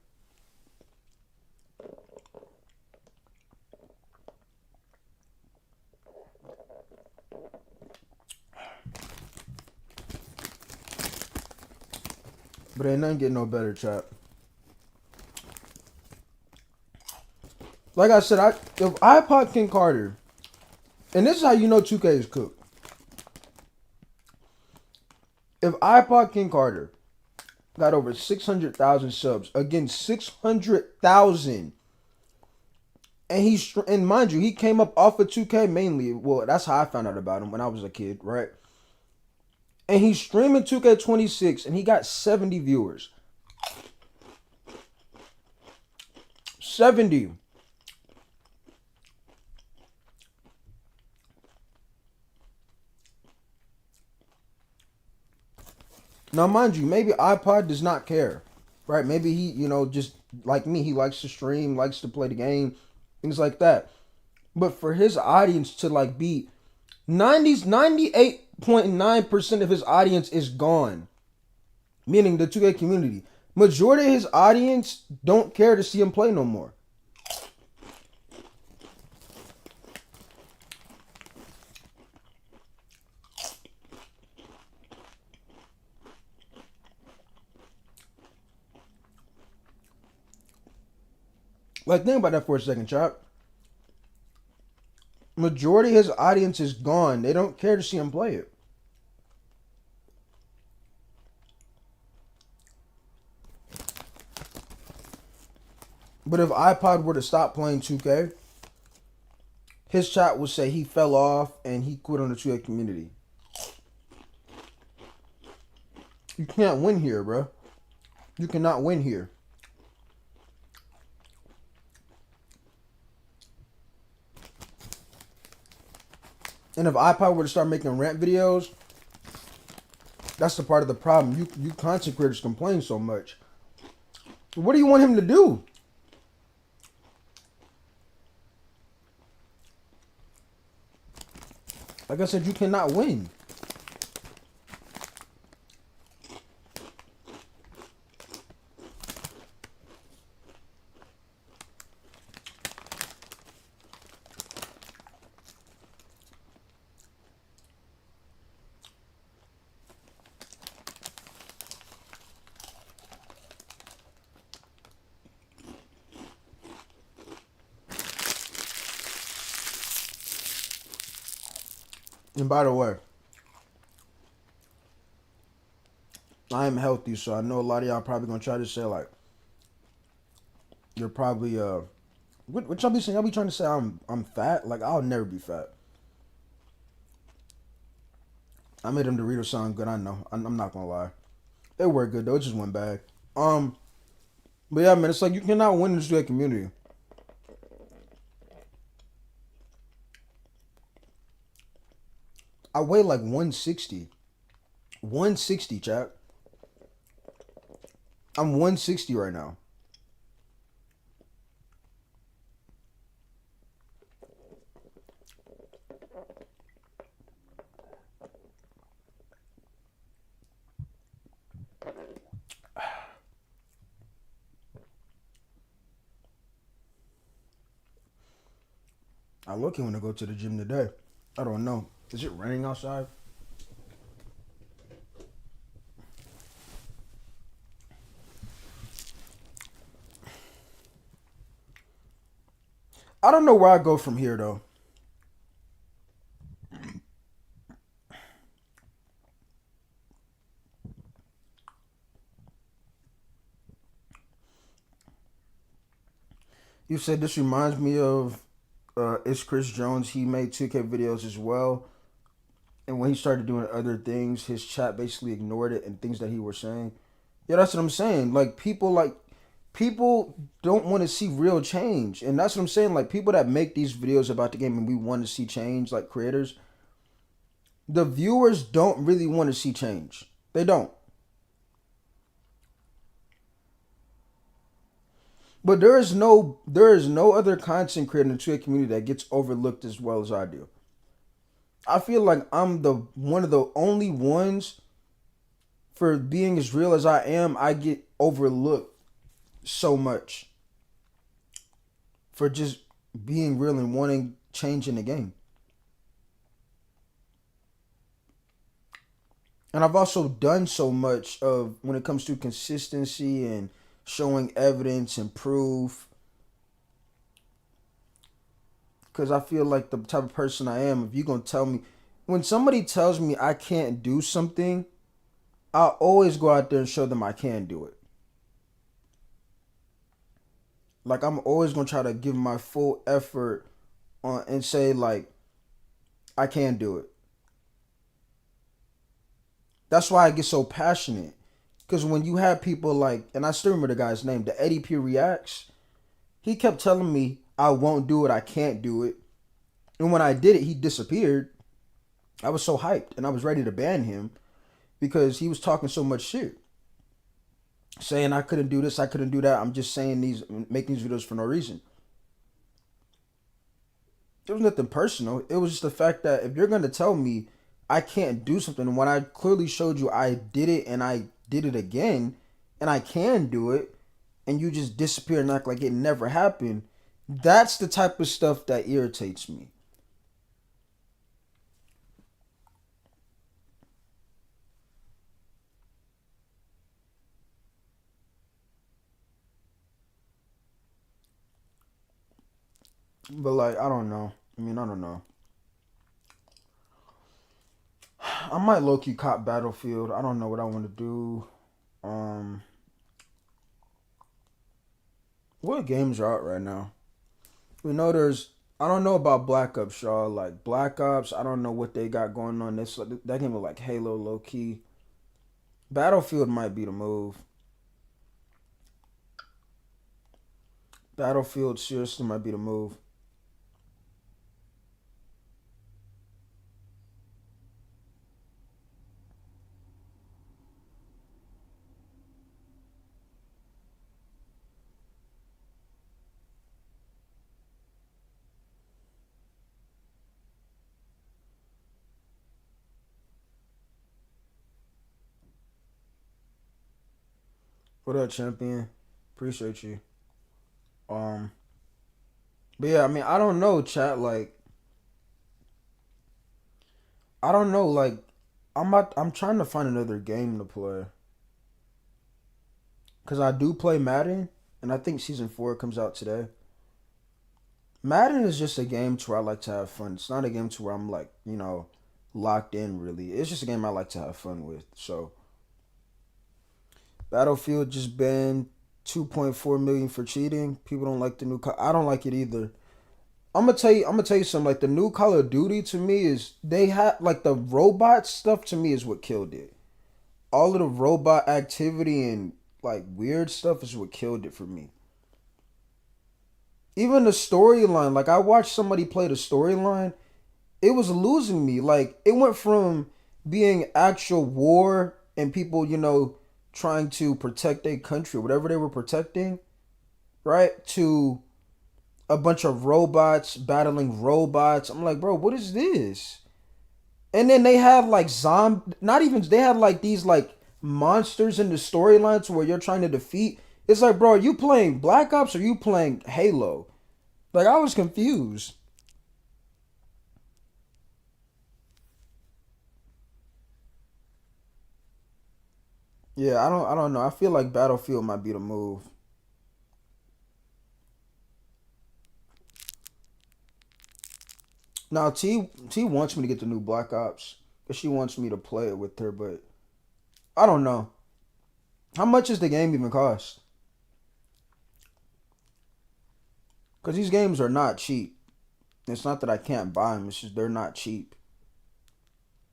But ain't nothing getting no better, chat. Like I said, if iPod King Carter, and this is how you know 2K is cooked. If iPod King Carter got over 600,000 subs, again 600,000, and mind you, he came up off of 2K mainly. Well, that's how I found out about him when I was a kid, right? And he's streaming 2K26, and he got 70 viewers. 70. Now, mind you, maybe iPod does not care, right? Maybe he, just like me, he likes to stream, likes to play the game, things like that. But for his audience to like be 98.9% of his audience is gone, meaning the 2K community. Majority of his audience don't care to see him play no more. Like, think about that for a second, chap. Majority of his audience is gone. They don't care to see him play it. But if iPod were to stop playing 2K, his chat would say he fell off and he quit on the 2K community. You can't win here, bro. You cannot win here. And if iPod were to start making rant videos, That's the part of the problem. You content creators complain so much. What do you want him to do? Like I said, you cannot win. And by the way, I am healthy, so I know a lot of y'all probably gonna try to say like you're probably what y'all be saying? Y'all be trying to say I'm fat? Like I'll never be fat. I made them Doritos sound good. I know. I'm not gonna lie. They were good though. It just went bad. Um, but yeah, man, it's like you cannot win in this straight community. I weigh like 160. 160, chat. I'm 160 right now. I lucky when I go to the gym today. I don't know. Is it raining outside? I don't know where I go from here though. You said this reminds me of it's Chris Jones. He made 2K videos as well. And when he started doing other things, his chat basically ignored it and things that he was saying. Yeah, that's what I'm saying. People don't want to see real change. And that's what I'm saying. Like people that make these videos about the game and we want to see change, like creators, the viewers don't really want to see change. They don't. But there is no other content creator in the Twitter community that gets overlooked as well as I do. I feel like I'm the one of the only ones for being as real as I am. I get overlooked so much for just being real and wanting change in the game. And I've also done so much of when it comes to consistency and showing evidence and proof. Because I feel like the type of person I am, if you're going to tell me, when somebody tells me I can't do something, I always go out there and show them I can do it. Like I'm always going to try to give my full effort on and say like I can do it. That's why I get so passionate. Because when you have people like, and I still remember the guy's name, the Eddie P Reacts, he kept telling me I won't do it, I can't do it. And when I did it, he disappeared. I was so hyped and I was ready to ban him because he was talking so much shit. Saying I couldn't do this, I couldn't do that. I'm just saying making these videos for no reason. It was nothing personal. It was just the fact that if you're going to tell me I can't do something when I clearly showed you I did it and I did it again and I can do it and you just disappear and act like it never happened, that's the type of stuff that irritates me. But like, I don't know. I don't know. I might low key cop Battlefield. I don't know what I want to do. Um, what games are out right now? We know there's. I don't know about Black Ops, y'all. Like Black Ops, I don't know what they got going on. This that game was like Halo low key. Battlefield might be the move. Battlefield seriously might be the move. What up, champion? Appreciate you. Um, but yeah, I mean, I don't know, chat. Like, I don't know. Like, I'm trying to find another game to play because I do play Madden, and I think season 4 comes out today. Madden is just a game to where I like to have fun. It's not a game to where I'm like, locked in really. It's just a game I like to have fun with. So Battlefield just banned 2.4 million for cheating. People don't like the new. I don't like it either. I'm gonna tell you. I'm gonna tell you something. Like the new Call of Duty to me is they have like the robot stuff to me is what killed it. All of the robot activity and like weird stuff is what killed it for me. Even the storyline, like I watched somebody play the storyline, it was losing me. Like it went from being actual war and people, trying to protect their country, whatever they were protecting, right? To a bunch of robots battling robots. I'm like, bro, what is this? And then they have like zombie, not even they have like these like monsters in the storylines where you're trying to defeat. It's like, bro, are you playing Black Ops or are you playing Halo? Like I was confused. Yeah, I don't know. I feel like Battlefield might be the move. Now T wants me to get the new Black Ops because she wants me to play it with her, but I don't know. How much does the game even cost? Because these games are not cheap. It's not that I can't buy them. It's just they're not cheap.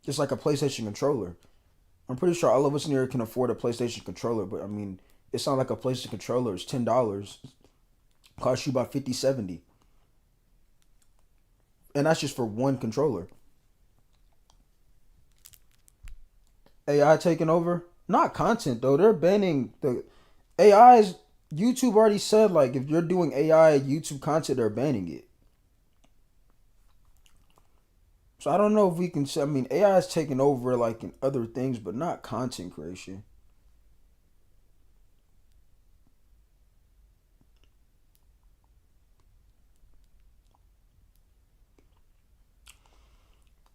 Just like a PlayStation controller. I'm pretty sure all of us in here can afford a PlayStation controller, but I mean, it's not like a PlayStation controller is $10. Costs you about 50, 70, and that's just for one controller. AI taking over? Not content though. They're banning the AI's. YouTube already said like if you're doing AI YouTube content, they're banning it. So I don't know if we can. I mean, AI is taking over like in other things, but not content creation.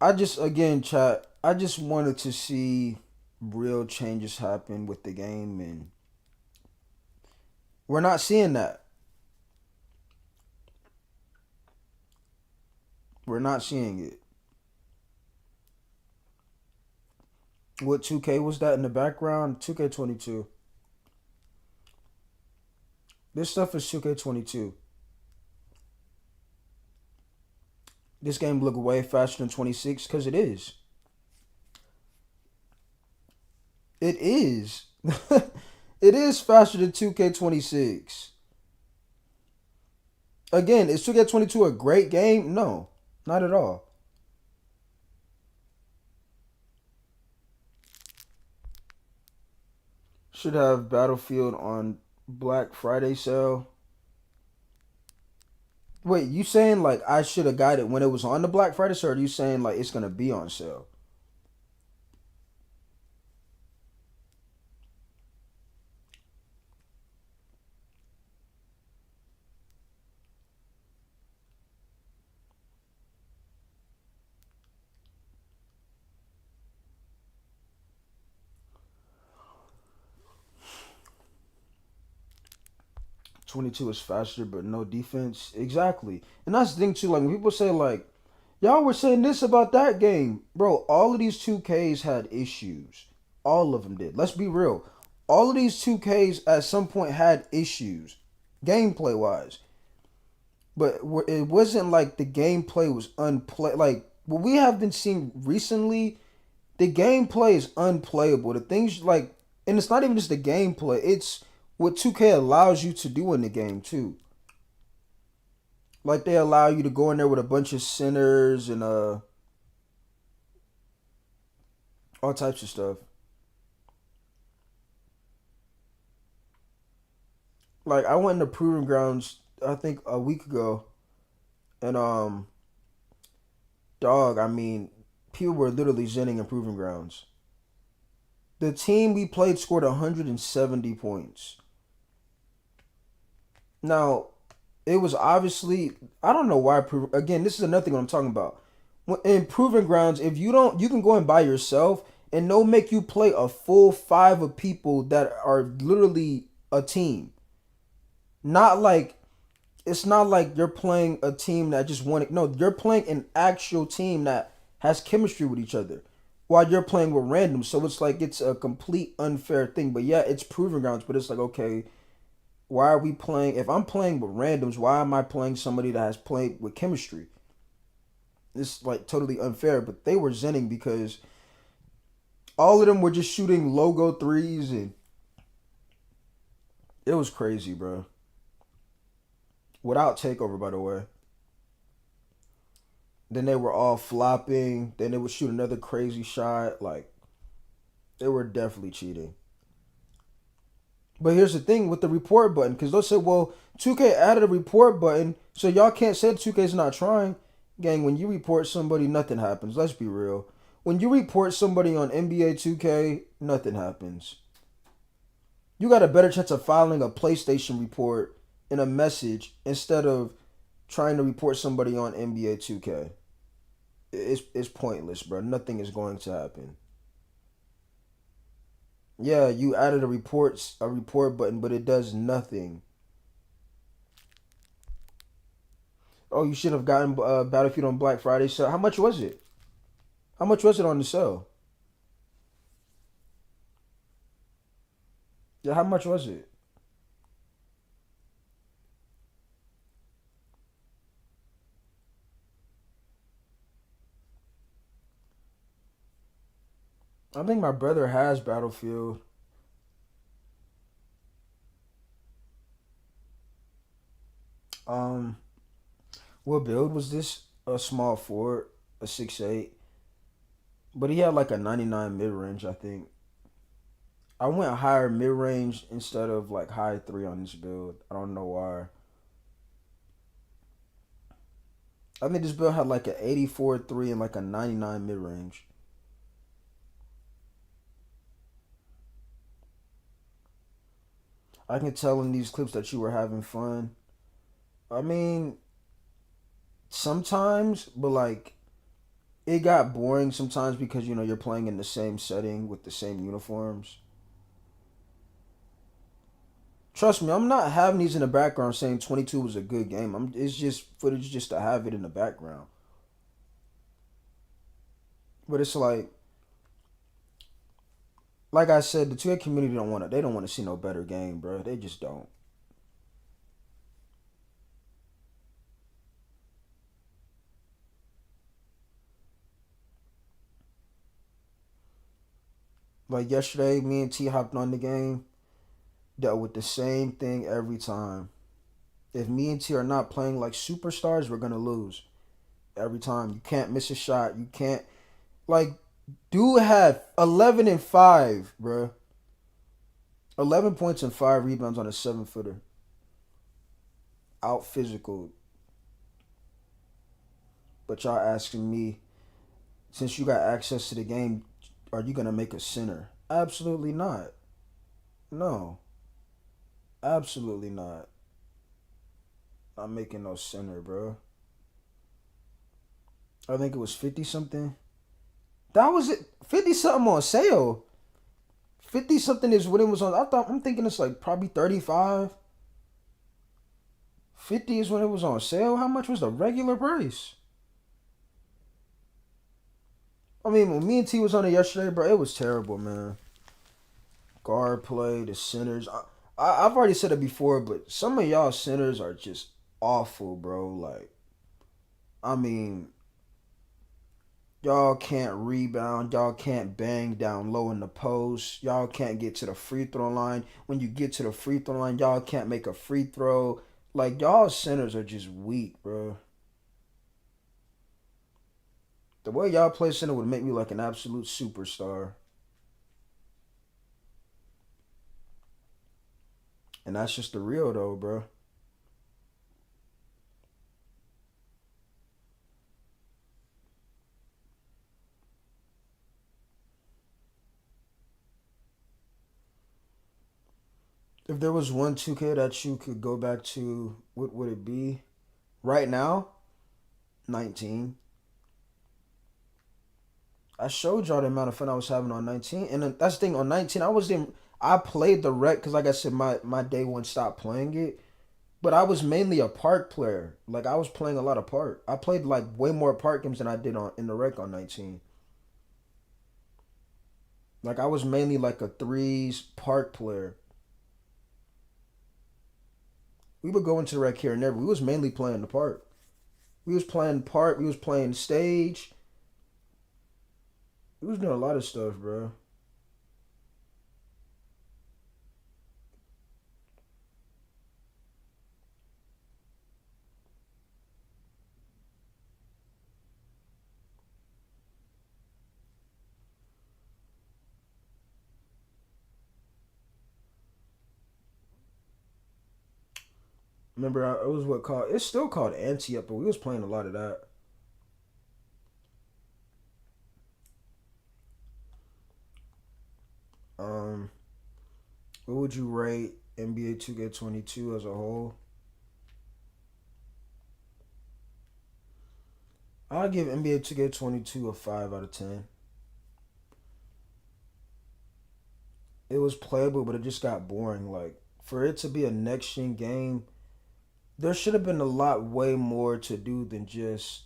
I just again, chat. I just wanted to see real changes happen with the game, and we're not seeing that. We're not seeing it. What 2K was that in the background? 2K22. This stuff is 2K22. This game look way faster than 26 because it is. It is. It is faster than 2K26. Again, is 2K22 a great game? No, not at all. Should have Battlefield on Black Friday sale. Wait, you saying like I should have got it when it was on the Black Friday sale, or are you saying like it's gonna be on sale? 22 is faster, but no defense. Exactly. And that's the thing too. Like when people say like, y'all were saying this about that game, bro. All of these 2Ks had issues. All of them did. Let's be real. All of these 2Ks at some point had issues, gameplay wise. But it wasn't like the gameplay was unplay. Like what we have been seeing recently, the gameplay is unplayable. The things like, and it's not even just the gameplay. It's what 2K allows you to do in the game too. Like they allow you to go in there with a bunch of sinners and all types of stuff. Like I went into Proving Grounds I think a week ago, and dog, I mean, people were literally zenning in Proving Grounds. The team we played scored 170 points. Now, it was obviously, I don't know why. Again, this is another thing I'm talking about. In proving grounds, if you don't, you can go in by yourself, and they'll make you play a full five of people that are literally a team. Not like it's not like you're playing a team that just won it. No, you're playing an actual team that has chemistry with each other, while you're playing with randoms. So it's like it's a complete unfair thing. But yeah, it's proving grounds. But it's like, okay, why are we playing? If I'm playing with randoms, why am I playing somebody that has played with chemistry? It's like totally unfair. But they were zenning because all of them were just shooting logo threes, and it was crazy, bro. Without takeover, by the way. Then they were all flopping. Then they would shoot another crazy shot. Like, they were definitely cheating. But here's the thing with the report button, because they'll say, well, 2K added a report button, so y'all can't say 2K's not trying. Gang, when you report somebody, nothing happens. Let's be real. When you report somebody on NBA 2K, nothing happens. You got a better chance of filing a PlayStation report in a message instead of trying to report somebody on NBA 2K. It's pointless, bro. Nothing is going to happen. Yeah, you added a report button, but it does nothing. Oh, you should have gotten Battlefield on Black Friday. So how much was it? How much was it on the sale? Yeah, how much was it? I think my brother has Battlefield. Um, what build was this? A small forward, a 6'8", but he had like a 99 mid range, I think. I went higher mid range instead of like high three on this build. I don't know why. I think this build had like an 84 three and like a 99 mid range. I can tell in these clips that you were having fun. I mean, sometimes, but like it got boring sometimes because you're playing in the same setting with the same uniforms. Trust me, I'm not having these in the background saying 22 was a good game. It's just footage just to have it in the background. But it's like I said, the 2K community they don't want to see no better game, bro. They just don't. Like yesterday, me and T hopped on the game, dealt with the same thing every time. If me and T are not playing like superstars, we're gonna lose every time. You can't miss a shot. You can't like dude had 11 and 5, bro. 11 points and 5 rebounds on a 7-footer. Out physical. But y'all asking me, since you got access to the game, are you gonna make a center? Absolutely not. No, absolutely not. I'm making no center, bro. I think it was 50 something. That was it. 50 something on sale. 50 something is what it was on. I'm thinking it's like probably 35. 50 is when it was on sale. How much was the regular price? I mean, when me and T was on it yesterday, bro, it was terrible, man. Guard play, the centers. I've already said it before, but some of y'all centers are just awful, bro. Like, I mean, y'all can't rebound. Y'all can't bang down low in the post. Y'all can't get to the free throw line. When you get to the free throw line, y'all can't make a free throw. Like, y'all centers are just weak, bro. The way y'all play center would make me like an absolute superstar. And that's just the real, though, bro. If there was one 2K that you could go back to, what would it be? Right now, 19. I showed y'all the amount of fun I was having on 19, and then that's the thing on 19. I was in. I played the rec because, like I said, my day one stopped playing it. But I was mainly a park player. Like I was playing a lot of park. I played like way more park games than I did on in the rec on 19. Like I was mainly like a threes park player. We would go into the rec here and there. But we was mainly playing the park. We was playing park. We was playing stage. We was doing a lot of stuff, bro. Remember, it was what called. It's still called Anti Up, but we was playing a lot of that. Um, what would you rate NBA 2K22 as a whole? I'll give NBA 2K22 a 5 out of 10. It was playable, but it just got boring. Like for it to be a next gen game, there should have been a lot way more to do than just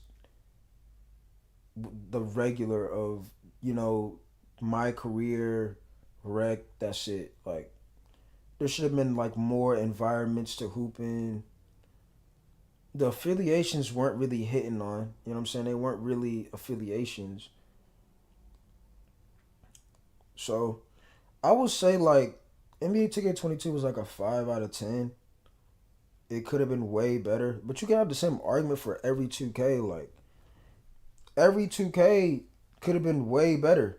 the regular of you know my career rec. That's it. Like there should have been like more environments to hoop in. The affiliations weren't really hitting on. You know what I'm saying? They weren't really affiliations. So I would say like NBA 2K22 was like a 5 out of 10. It could have been way better, but you can have the same argument for every 2K. Like every 2K could have been way better.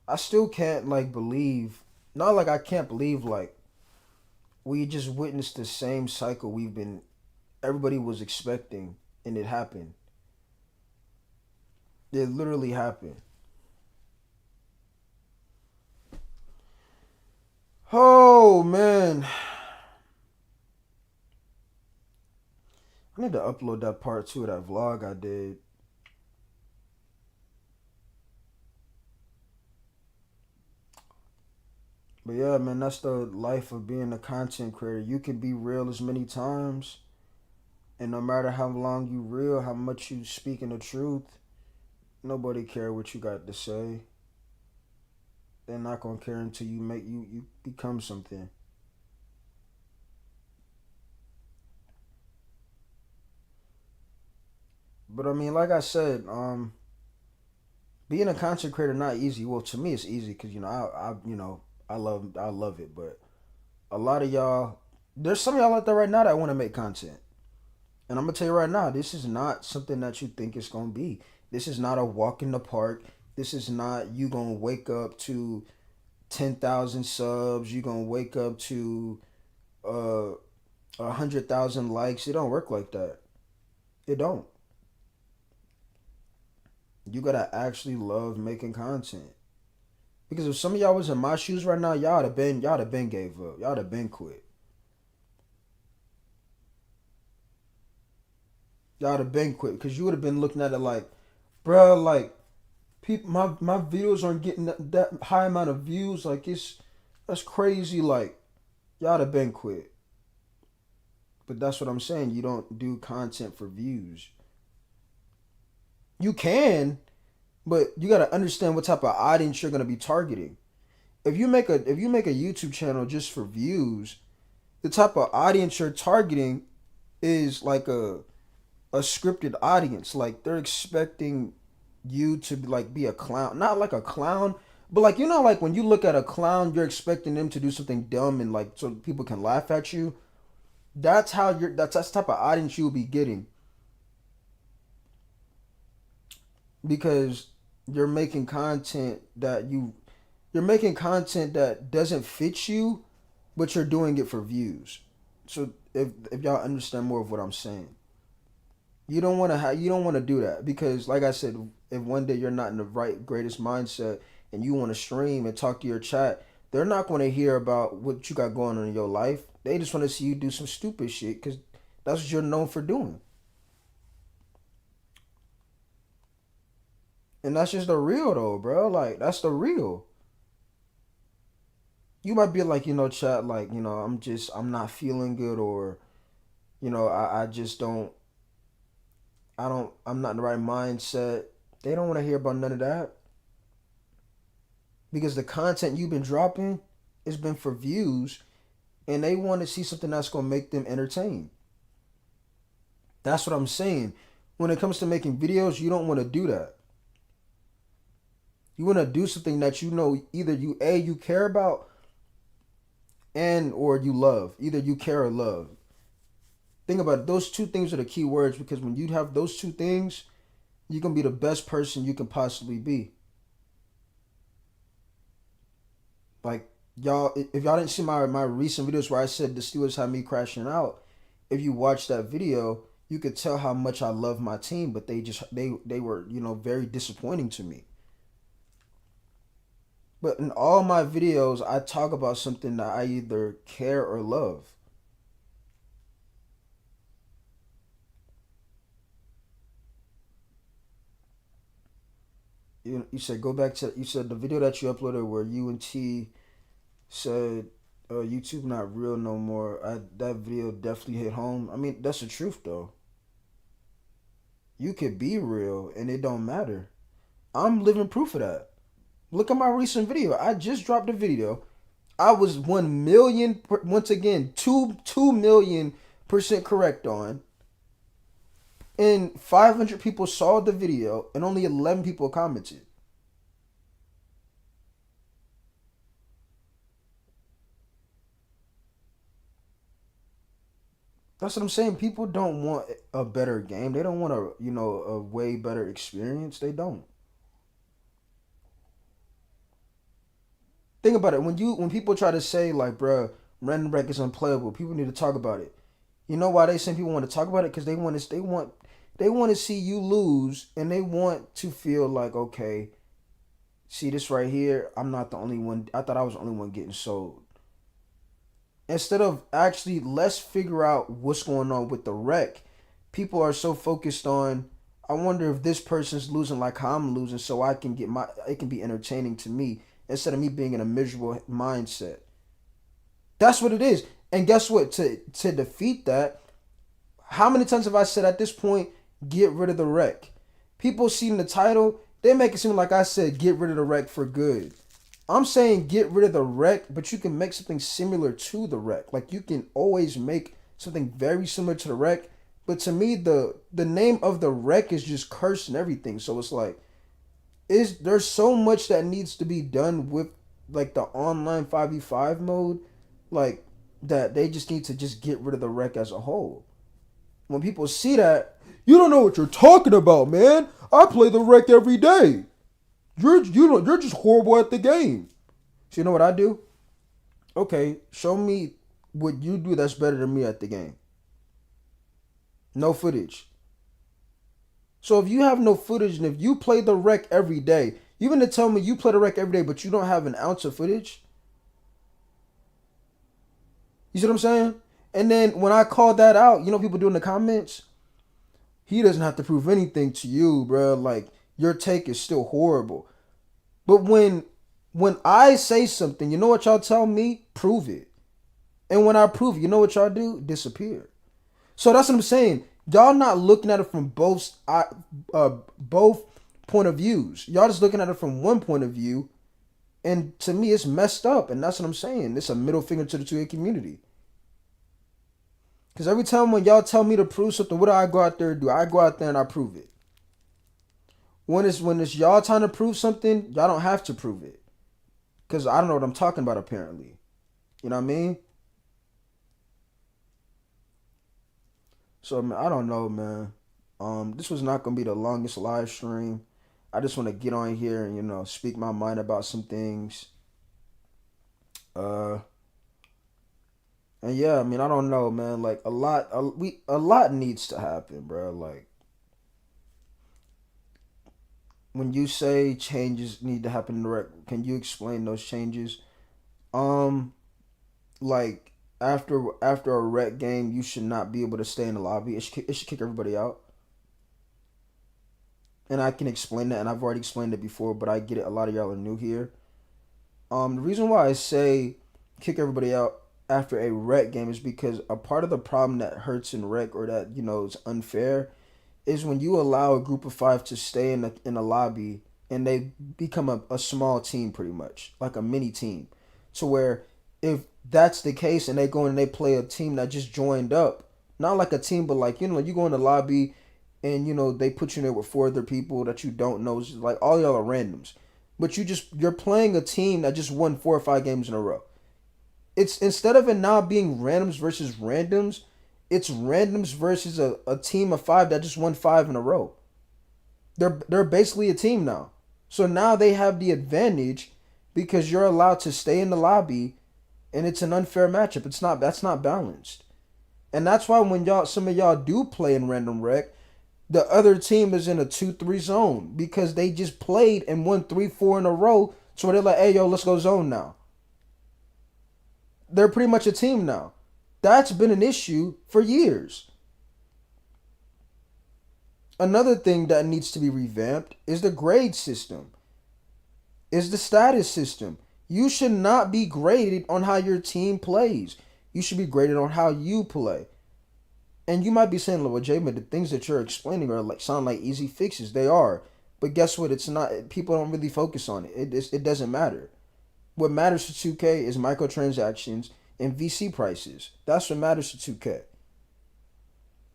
I still can't like believe. Not like I can't believe like we just witnessed the same cycle we've been. Everybody was expecting, and it happened. It literally happened. Oh man, I need to upload that part two of that vlog I did. But yeah, man, that's the life of being a content creator. You can be real as many times, and no matter how long you real, how much you speaking the truth, nobody care what you got to say. They're not gonna care until you become something. But I mean, like I said, being a content creator not easy. Well, to me, it's easy because I love it. But a lot of y'all, there's some of y'all out there right now that want to make content, and I'm gonna tell you right now, this is not something that you think it's gonna be. This is not a walk in the park. This is not you gonna wake up to 10,000 subs. You gonna wake up to 100,000 likes. It don't work like that. It don't. You gotta actually love making content. Because if some of y'all was in my shoes right now, y'all would have been gave up. Y'all would have been quit. Y'all would have been quit because you would have been looking at it like, bruh, like people, my videos aren't getting that high amount of views. Like that's crazy. Like y'all would have been quit. But that's what I'm saying. You don't do content for views. You can, but you gotta understand what type of audience you're gonna be targeting. If you make a YouTube channel just for views, the type of audience you're targeting is like a scripted audience. Like they're expecting you to like be a clown, not like a clown, but like like when you look at a clown, you're expecting them to do something dumb and like so people can laugh at you. That's the type of audience you'll be getting because you're making content that you're making content that doesn't fit you, but you're doing it for views. So if y'all understand more of what I'm saying. You don't want to do that because like I said, if one day you're not in the right greatest mindset and you want to stream and talk to your chat, they're not going to hear about what you got going on in your life. They just want to see you do some stupid shit because that's what you're known for doing. And that's just the real though, bro. Like that's the real. You might be like, chat, like, I'm not feeling good, or, I just I'm not in the right mindset. They don't want to hear about none of that. Because the content you've been dropping has been for views, and they want to see something that's going to make them entertained. That's what I'm saying. When it comes to making videos, you don't want to do that. You want to do something that either you care about, and or you love. Either you care or love. Think about it. Those two things are the key words, because when you have those two things, you can be the best person you can possibly be. Like, y'all, if y'all didn't see my recent videos where I said the Steelers had me crashing out, if you watch that video, you could tell how much I love my team, but they were, very disappointing to me. But in all my videos, I talk about something that I either care or love. You said go back to, you said the video that you uploaded where you and T said YouTube not real no more. That video definitely hit home. I mean, that's the truth though. You could be real and it don't matter. I'm living proof of that. Look at my recent video. I just dropped a video. I was 1 million, once again, 2 million% correct on. And 500 people saw the video and only 11 people commented. That's what I'm saying. People don't want a better game. They don't want a way better experience. They don't. Think about it. When people try to say like, bruh, Random Wreck is unplayable, people need to talk about it. You know why they say people want to talk about it? Because they want to see you lose, and they want to feel like, okay, see this right here. I'm not the only one. I thought I was the only one getting sold. Instead of actually, let's figure out what's going on with the wreck. People are so focused on, I wonder if this person's losing like how I'm losing, so it can be entertaining to me, instead of me being in a miserable mindset. That's what it is. And guess what? To defeat that, how many times have I said at this point, get rid of the wreck? People seeing the title, they make it seem like I said get rid of the wreck for good. I'm saying get rid of the wreck, but you can make something similar to the wreck. Like, you can always make something very similar to the wreck. But to me, the name of the wreck is just cursed and everything. So it's like, there's so much that needs to be done with like the online 5v5 mode, like that they just need to just get rid of the wreck as a whole. When people see that, you don't know what you're talking about, man. I play the wreck every day. You're just horrible at the game. So you know what I do? Okay, show me what you do that's better than me at the game. No footage. So if you have no footage, and if you play the wreck every day, you gonna tell me you play the wreck every day, but you don't have an ounce of footage? You see what I'm saying? And then when I call that out, people do in the comments, he doesn't have to prove anything to you, bro. Like, your take is still horrible. But when I say something, you know what y'all tell me? Prove it. And when I prove it, you know what y'all do? Disappear. So that's what I'm saying. Y'all not looking at it from both point of views. Y'all just looking at it from one point of view, and to me, it's messed up. And that's what I'm saying. It's a middle finger to the 2A community. Because every time when y'all tell me to prove something, what do I go out there and do? I go out there and I prove it. When it's y'all trying to prove something, y'all don't have to prove it. Because I don't know what I'm talking about, apparently. You know what I mean? So, man, I don't know, man. This was not gonna be the longest live stream. I just want to get on here and speak my mind about some things. Uh, and yeah, I mean, I don't know, man. Like a lot needs to happen, bro. Like, when you say changes need to happen in the rec, can you explain those changes? Um, like after a rec game, you should not be able to stay in the lobby. It should kick everybody out. And I can explain that, and I've already explained it before, but I get it. A lot of y'all are new here. The reason why I say kick everybody out after a rec game is because a part of the problem that hurts in rec, or that is unfair, is when you allow a group of five to stay in a lobby and they become a small team, pretty much like a mini team, to where if that's the case and they go in and they play a team that just joined up, not like a team, but like you go in the lobby and they put you in there with four other people that you don't know. It's just like all y'all are randoms, but you're playing a team that just won 4 or 5 games in a row. It's, instead of it now being randoms versus randoms, it's randoms versus a team of five that just won 5 in a row. They're basically a team now. So now they have the advantage because you're allowed to stay in the lobby, and it's an unfair matchup. That's not balanced. And that's why when some of y'all do play in random rec, the other team is in a 2-3 zone because they just played and won 3-4 in a row. So they're like, hey yo, let's go zone now. They're pretty much a team now. That's been an issue for years. Another thing that needs to be revamped is the grade system, is the status system. You should not be graded on how your team plays. You should be graded on how you play. And you might be saying, well, Jay, the things that you're explaining sound like easy fixes. They are. But guess what? It's not. People don't really focus on it. It doesn't matter. What matters for 2K is microtransactions and VC prices. That's what matters for 2K.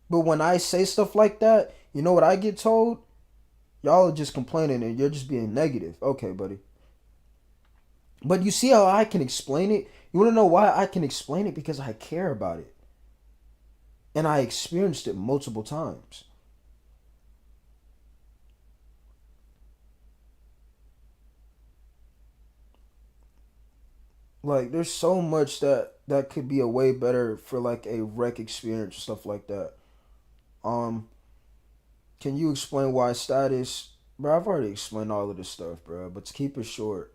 But when I say stuff like that, you know what I get told? Y'all are just complaining and you're just being negative. Okay, buddy. But you see how I can explain it? You want to know why I can explain it? Because I care about it. And I experienced it multiple times. Like, there's so much that could be a way better for like a rec experience, stuff like that. Um, can you explain why status? Bro, I've already explained all of this stuff, bro. But to keep it short,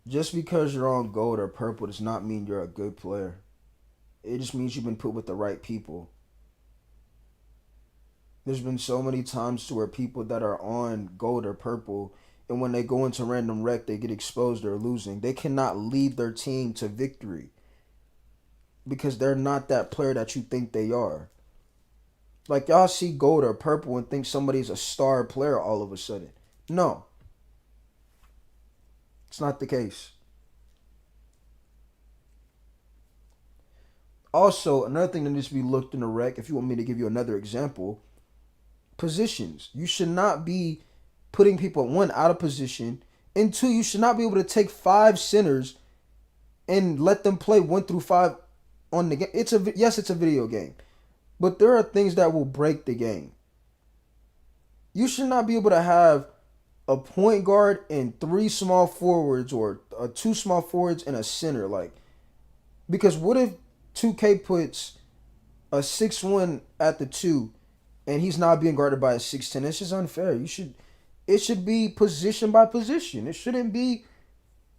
just because you're on gold or purple does not mean you're a good player. It just means you've been put with the right people. There's been so many times to where people that are on gold or purple, and when they go into random rec, they get exposed or losing. They cannot lead their team to victory because they're not that player that you think they are. Like, y'all see gold or purple and think somebody's a star player all of a sudden. No, it's not the case. Also, another thing that needs to be looked in the rec, if you want me to give you another example, positions. You should not be putting people, one, out of position, and two, you should not be able to take 5 centers and let them play 1 through 5 on the game. It's a video game, but there are things that will break the game. You should not be able to have a point guard and 3 small forwards, or 2 small forwards and a center. Like, because what if 2K puts a 6'1" at the 2 and he's not being guarded by a 6'10"? It's just unfair. It should be position by position. It shouldn't be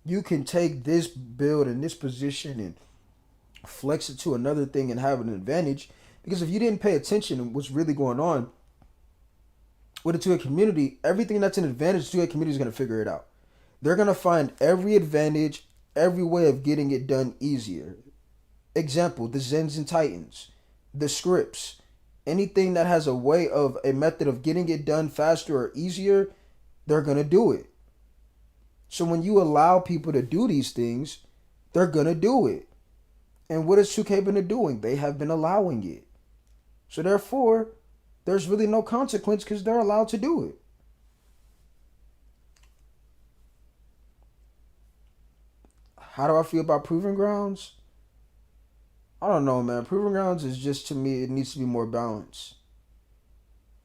you can take this build in this position and flex it to another thing and have an advantage. Because if you didn't pay attention to what's really going on with the 2A community, everything that's an advantage to the 2A community is going to figure it out. They're going to find every advantage, every way of getting it done easier. Example, the Zens and Titans, the scripts, anything that has a method of getting it done faster or easier, they're going to do it. So when you allow people to do these things, they're going to do it. And what has 2K been doing? They have been allowing it. So therefore, there's really no consequence because they're allowed to do it. How do I feel about Proving Grounds? I don't know, man. Proving Grounds is just, to me, it needs to be more balanced.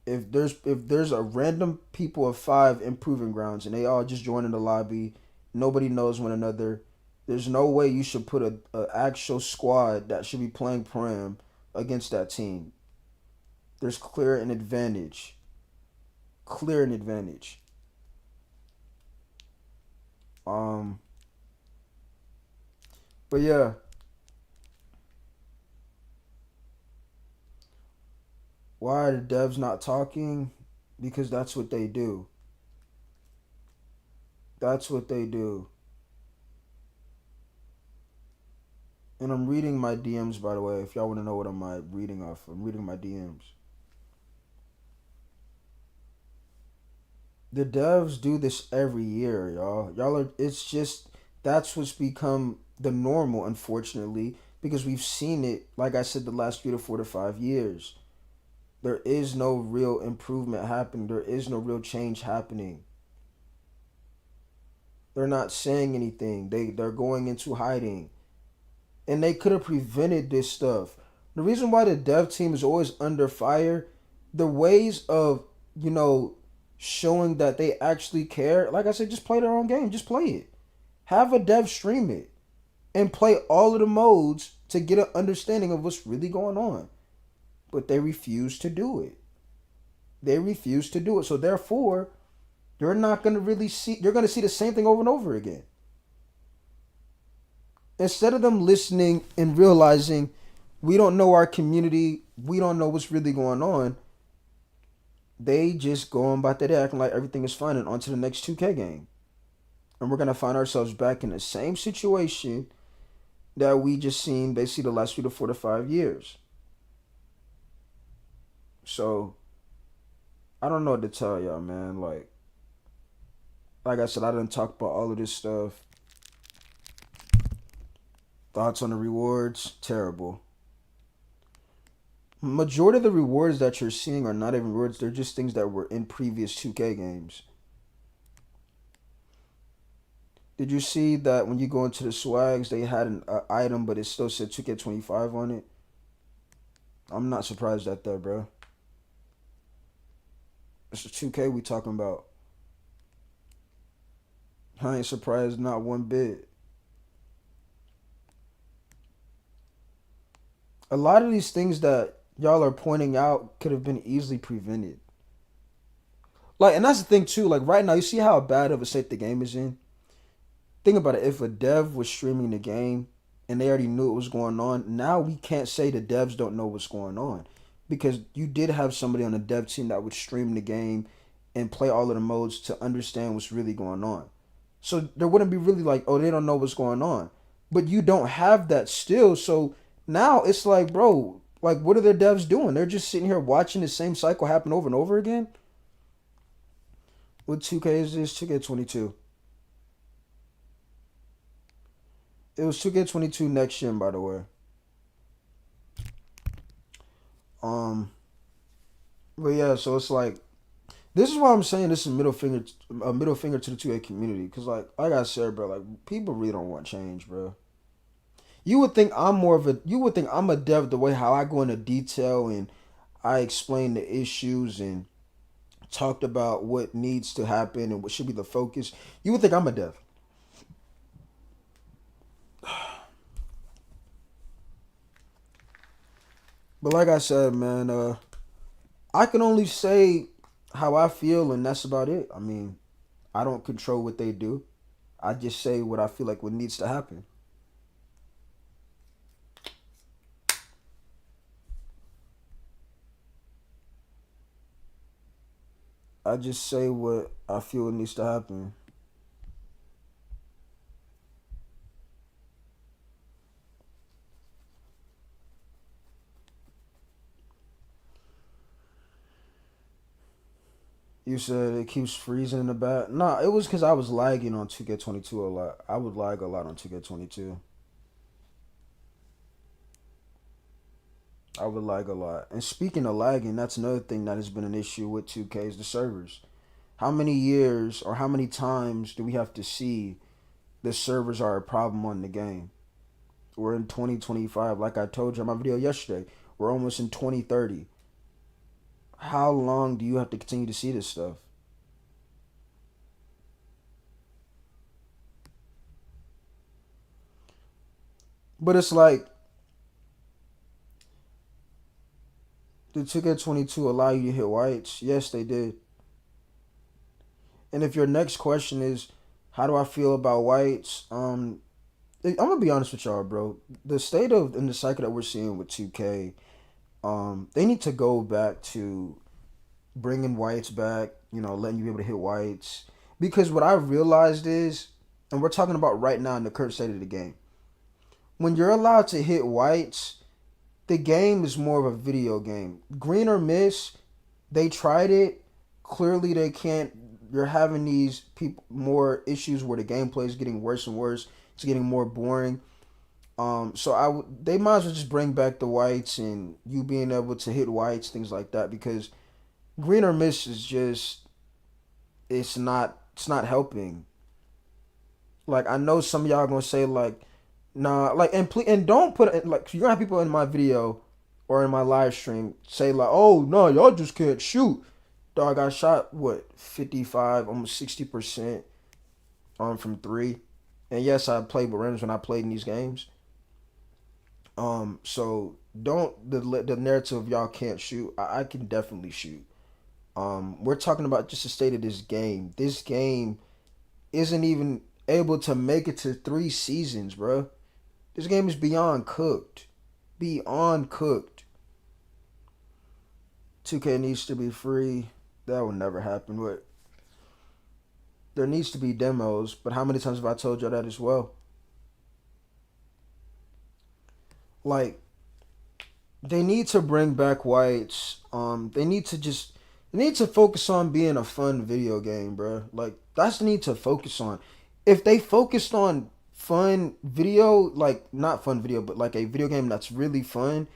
If there's a random people of 5 in Proving Grounds and they all just join in the lobby, nobody knows one another, there's no way you should put a actual squad that should be playing Prem against that team. There's clear an advantage. Clear an advantage. Um, but yeah, why are the devs not talking? Because that's what they do. That's what they do. And I'm reading my DMs, by the way. If y'all want to know what I'm reading off, I'm reading my DMs. The devs do this every year, y'all. Y'all are. It's just that's what's become the normal, unfortunately, because we've seen it. Like I said, the last 3 to 4 to 5 years, there is no real improvement happening. There is no real change happening. They're not saying anything. They're going into hiding, and they could have prevented this stuff. The reason why the dev team is always under fire, the ways of you know showing that they actually care. Like I said, just play their own game. Just play it. Have a dev stream it and play all of the modes to get an understanding of what's really going on. But they refuse to do it. They refuse to do it. So therefore, you're not gonna really see. You're gonna see the same thing over and over again. Instead of them listening and realizing we don't know our community, we don't know what's really going on, they just go on about that acting like everything is fine and on to the next 2K game. And we're gonna find ourselves back in the same situation that we just seen basically the last 3 to 4 to 5 years. So I don't know what to tell y'all, man. Like I said, I didn't talk about all of this stuff. Thoughts on the rewards? Terrible. Majority of the rewards that you're seeing are not even rewards. They're just things that were in previous 2K games. Did you see that when you go into the swags, they had an item, but it still said 2K25 on it? I'm not surprised at that, bro. It's a 2K we talking about. I ain't surprised not one bit. A lot of these things that y'all are pointing out could have been easily prevented. Like, and that's the thing too. Like right now, you see how bad of a state the game is in. Think about it. If a dev was streaming the game and they already knew what was going on, now we can't say the devs don't know what's going on, because you did have somebody on the dev team that would stream the game and play all of the modes to understand what's really going on. So there wouldn't be really like, oh, they don't know what's going on. But you don't have that still. So now it's like, bro, like, what are the devs doing? They're just sitting here watching the same cycle happen over and over again. What 2K is this? 2K22. It was 2K22 next gen, by the way. Um, but yeah, so it's like this is why I'm saying this is a middle finger to the 2A community. Cause like I said, bro, like people really don't want change, bro. You would think I'm more of a you would think I'm a dev the way how I go into detail and I explain the issues and talked about what needs to happen and what should be the focus. You would think I'm a dev. But like I said, man, I can only say how I feel and that's about it. I mean, I don't control what they do. I just say what I feel like what needs to happen. I just say what I feel needs to happen. You said it keeps freezing in the back. Nah, it was because I was lagging on 2K22 a lot. I would lag a lot on 2K22. I would lag a lot. And speaking of lagging, that's another thing that has been an issue with 2K is the servers. How many years or how many times do we have to see the servers are a problem on the game? We're in 2025. Like I told you in my video yesterday, we're almost in 2030. How long do you have to continue to see this stuff? But it's like, did 2K22 allow you to hit whites? Yes, they did. And if your next question is, How do I feel about whites? I'm gonna be honest with y'all, bro. The state of and the cycle that we're seeing with 2K, they need to go back to bringing whites back. You know, letting you be able to hit whites. Because what I realized is, and we're talking about right now in the current state of the game, when you're allowed to hit whites, the game is more of a video game. Green or miss, they tried it. Clearly, they can't. You're having these people more issues where the gameplay is getting worse and worse. It's getting more boring. So they might as well just bring back the whites and you being able to hit whites, things like that. Because green or miss is just it's not helping. Like I know some of y'all gonna say like, nah, like and please and don't put it like you're gonna have people in my video or in my live stream say like, oh no, y'all just can't shoot. Dog, I shot what 55, almost 60% from three, and yes, I played with randoms when I played in these games. So don't the narrative of y'all can't shoot. I can definitely shoot. We're talking about just the state of this game. This game isn't even able to make it to 3 seasons, bro. This game is beyond cooked. Beyond cooked. 2K needs to be free. That will never happen. But there needs to be demos. But how many times have I told y'all that as well? Like, they need to bring back whites. They need to focus on being a fun video game, bro. Like that's the need to focus on. If they focused on fun video, like not fun video, but like a video game that's really fun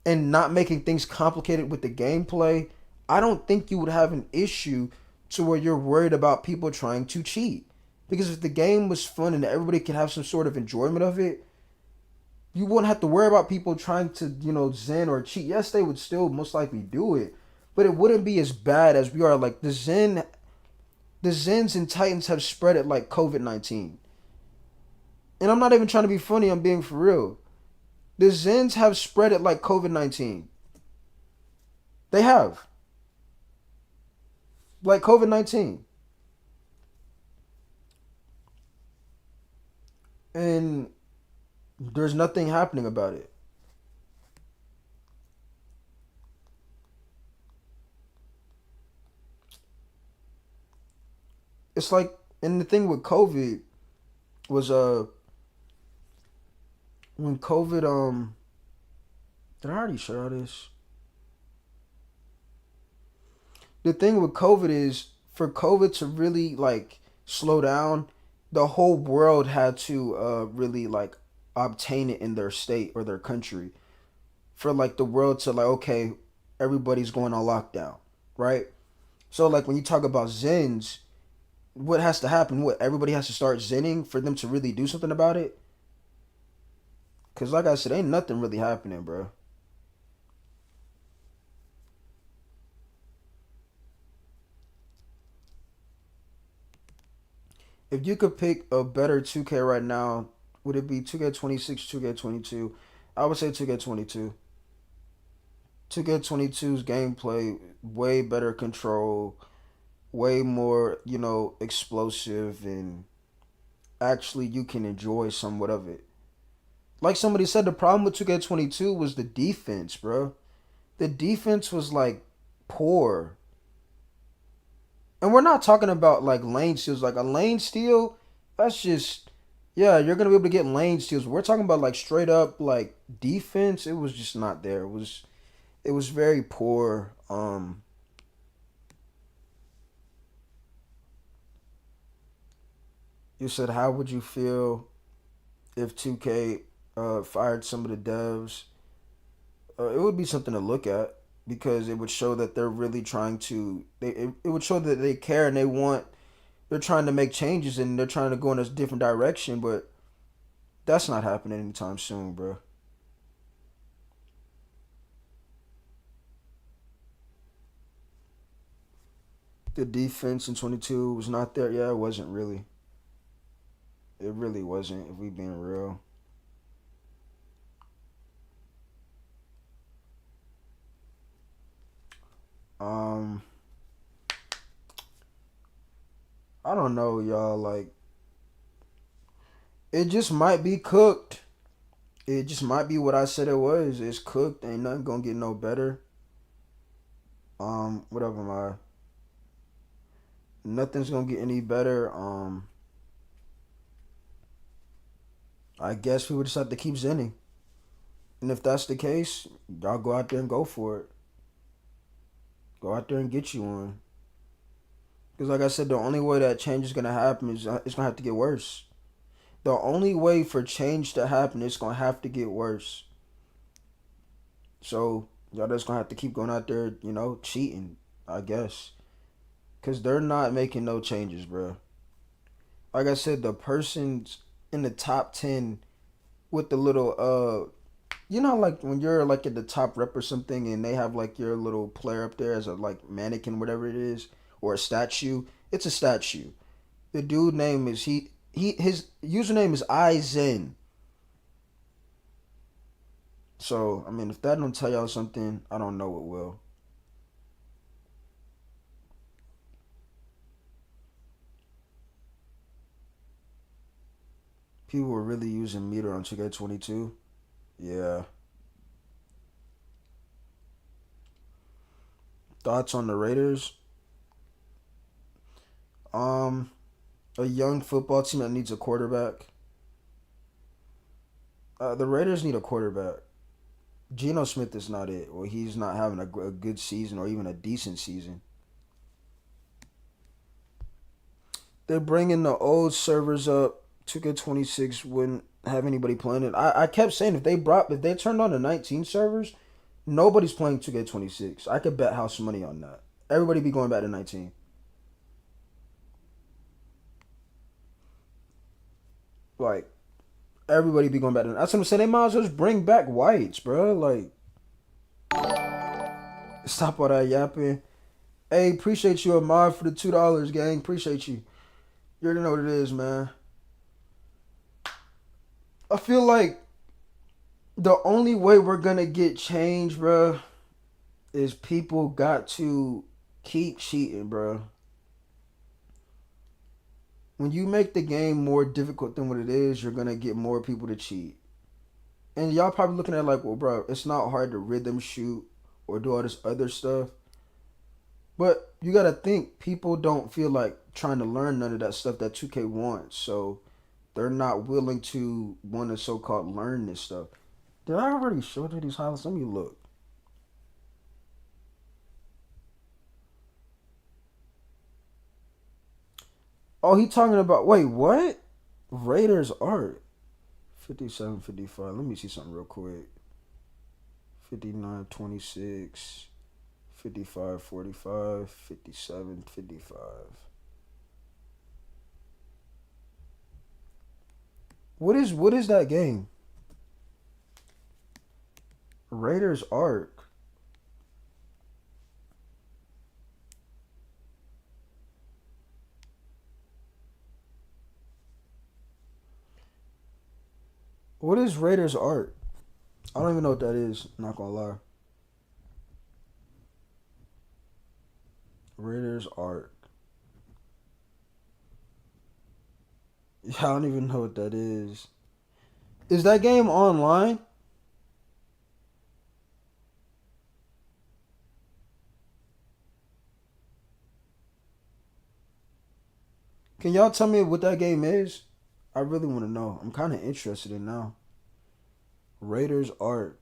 and not making things complicated with the gameplay, I don't think you would have an issue to where you're worried about people trying to cheat. Because if the game was fun and everybody could have some sort of enjoyment of it, you wouldn't have to worry about people trying to, zen or cheat. Yes, they would still most likely do it, but it wouldn't be as bad as we are. Like the Zens and Titans have spread it like COVID-19. And I'm not even trying to be funny, I'm being for real. The Zens have spread it like COVID-19. They have. Like COVID-19. And there's nothing happening about it. It's like, and the thing with COVID was when COVID did I already share this? The thing with COVID is for COVID to really like slow down, the whole world had to really like obtain it in their state or their country for like the world to like okay, everybody's going on lockdown, right? So like when you talk about Zens, what has to happen? What everybody has to start zenning for them to really do something about it? Cause like I said, ain't nothing really happening, bro. If you could pick a better 2K right now, would it be 2K26, 2K22? I would say 2K22. 2K22's gameplay way better control, way more, explosive, and actually you can enjoy somewhat of it. Like somebody said, the problem with 2K22 was the defense, bro. The defense was like poor. And we're not talking about like lane steals. Like a lane steal, that's just yeah, you're gonna be able to get lane steals. We're talking about like straight up like defense. It was just not there. It was very poor. You said how would you feel if 2K fired some of the devs? It would be something to look at because it would show that they're really trying to. It would show that they care and they're trying to make changes and they're trying to go in a different direction, but that's not happening anytime soon, bro. The defense in 22 was not there. Yeah, it wasn't really. It really wasn't, if we being real. Um, I don't know, y'all. Like, it just might be cooked. It just might be what I said it was. It's cooked. Ain't nothing gonna get no better. Whatever my nothing's gonna get any better. I guess people just have to keep zenning. And if that's the case, y'all go out there and go for it. Go out there and get you one. Because like I said, the only way that change is gonna happen is it's gonna have to get worse. The only way for change to happen is gonna have to get worse. So y'all just gonna have to keep going out there, cheating, I guess. Cause they're not making no changes, bro. Like I said, the person's in the top 10 with the little like when you're like at the top rep or something and they have like your little player up there as a like mannequin, whatever it is, or a statue. It's a statue. The dude name is his username is iZen. So I mean, if that don't tell y'all something, I don't know what will. People were really using meter on 2K22. Yeah. Thoughts on the Raiders? Um, a young football team that needs a quarterback. The Raiders need a quarterback. Geno Smith is not it. Well, he's not having a good season or even a decent season. They're bringing the old servers up. 2K26 wouldn't have anybody playing it. I kept saying if they turned on the 19 servers, nobody's playing 2K26. I could bet house money on that. Everybody be going back to 19. Like everybody be going back to. That's what I'm saying. They might as well just bring back whites, bro. Like stop all that yapping. Hey, appreciate you, Ahmad, for the $2, gang. Appreciate you. You already know what it is, man. I feel like the only way we're gonna get change, bro, is people got to keep cheating, bro. When you make the game more difficult than what it is, you're gonna get more people to cheat. And y'all probably looking at it like, well, bro, it's not hard to rhythm shoot or do all this other stuff. But you gotta think people don't feel like trying to learn none of that stuff that 2K wants, so they're not willing to want to so-called learn this stuff. Did I already show you these highlights? Let me look. Oh, he talking about wait, what? Raiders art. 57, 55. Let me see something real quick. 59, 26, 55, 45, 57, 55. What is that game? Raiders Arc. What is Raiders Arc? I don't even know what that is. I'm not gonna lie. Raiders Arc. Yeah, I don't even know what that is. Is that game online? Can y'all tell me what that game is? I really want to know. I'm kind of interested in now. Raiders Arc.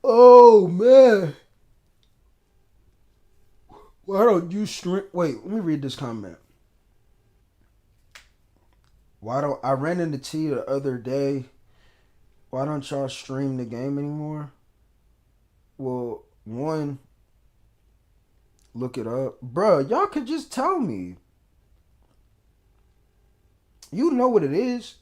Oh man. Why don't you stream? Wait, let me read this comment. Why don't I ran into T the other day? Why don't y'all stream the game anymore? Well, one, look it up, bruh. Y'all could just tell me. You know what it is.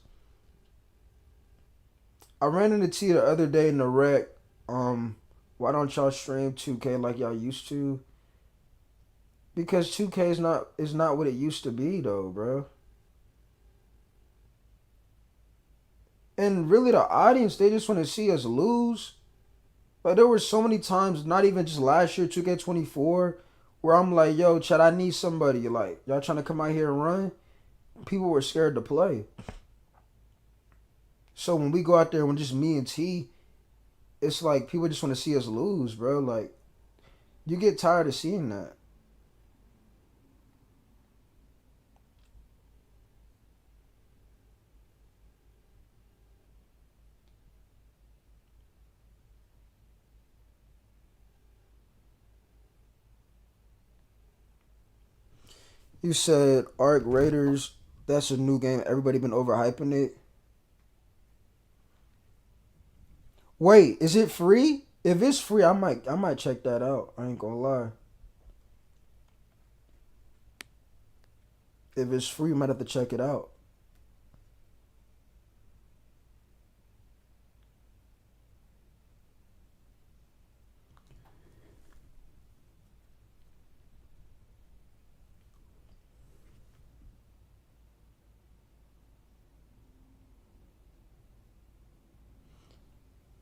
I ran into T the other day in the rec. Why don't y'all stream 2K like y'all used to? Because 2K is not what it used to be though, bro. And really, the audience, they just want to see us lose. Like there were so many times, not even just last year, 2K24, where I'm like, yo, Chad, I need somebody. Like, y'all trying to come out here and run? People were scared to play. So when we go out there, when just me and T, it's like people just want to see us lose, bro. Like, you get tired of seeing that. You said Arc Raiders, that's a new game. Everybody been overhyping it. Wait, is it free? If it's free, I might check that out. I ain't gonna lie. If it's free, you might have to check it out.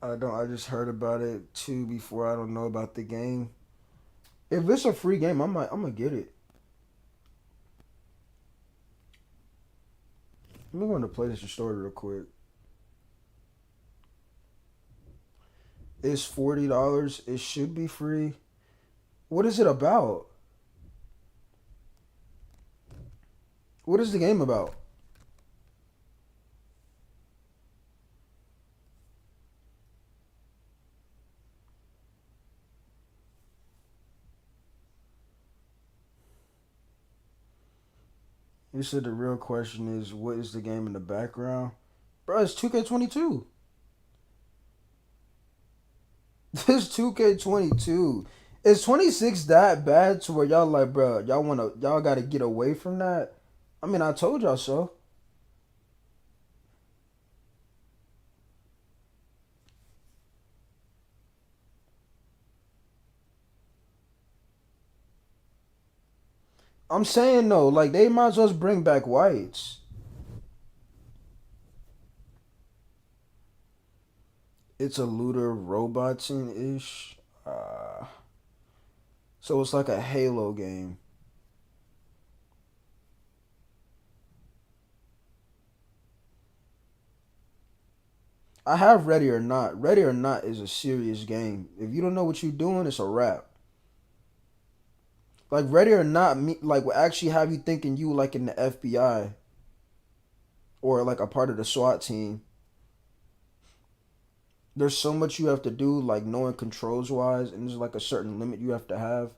I don't. I just heard about it too before. I don't know about the game. If it's a free game, I'm gonna get it. Let me go into PlayStation Store real quick. It's $40. It should be free. What is it about? What is the game about? You said the real question is what is the game in the background? Bro, it's 2K22. This 2K22. Is 26 that bad to where y'all like, bro, y'all gotta get away from that? I mean, I told y'all so. I'm saying though, like they might as well bring back whites. It's a looter roboting ish. So it's like a Halo game. I have Ready or Not. Ready or Not is a serious game. If you don't know what you're doing, it's a wrap. Like Ready or Not, like will actually have you thinking you like in the FBI or like a part of the SWAT team. There's so much you have to do, like knowing controls wise, and there's like a certain limit you have to have.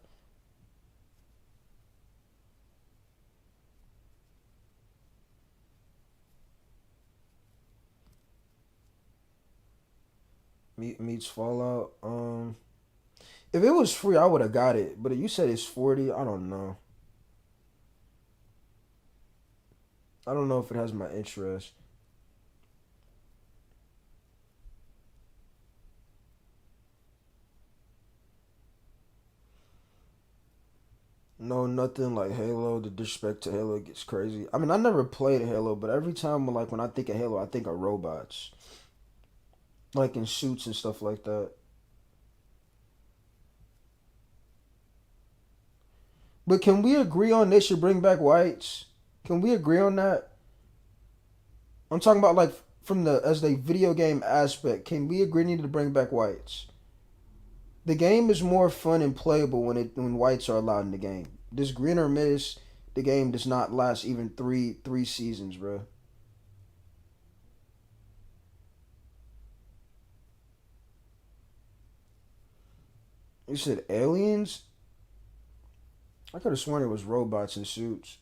Meets Fallout. If it was free, I would have got it. But if you said it's 40, I don't know. I don't know if it has my interest. No, nothing like Halo. The disrespect to Halo gets crazy. I mean, I never played Halo, but every time like when I think of Halo, I think of robots, like in suits and stuff like that. But can we agree on they should bring back whites? Can we agree on that? I'm talking about like from the as the video game aspect. Can we agree need to bring back whites? The game is more fun and playable when whites are allowed in the game. This green or miss, the game does not last even three seasons, bro. You said aliens? I could have sworn it was robots in suits.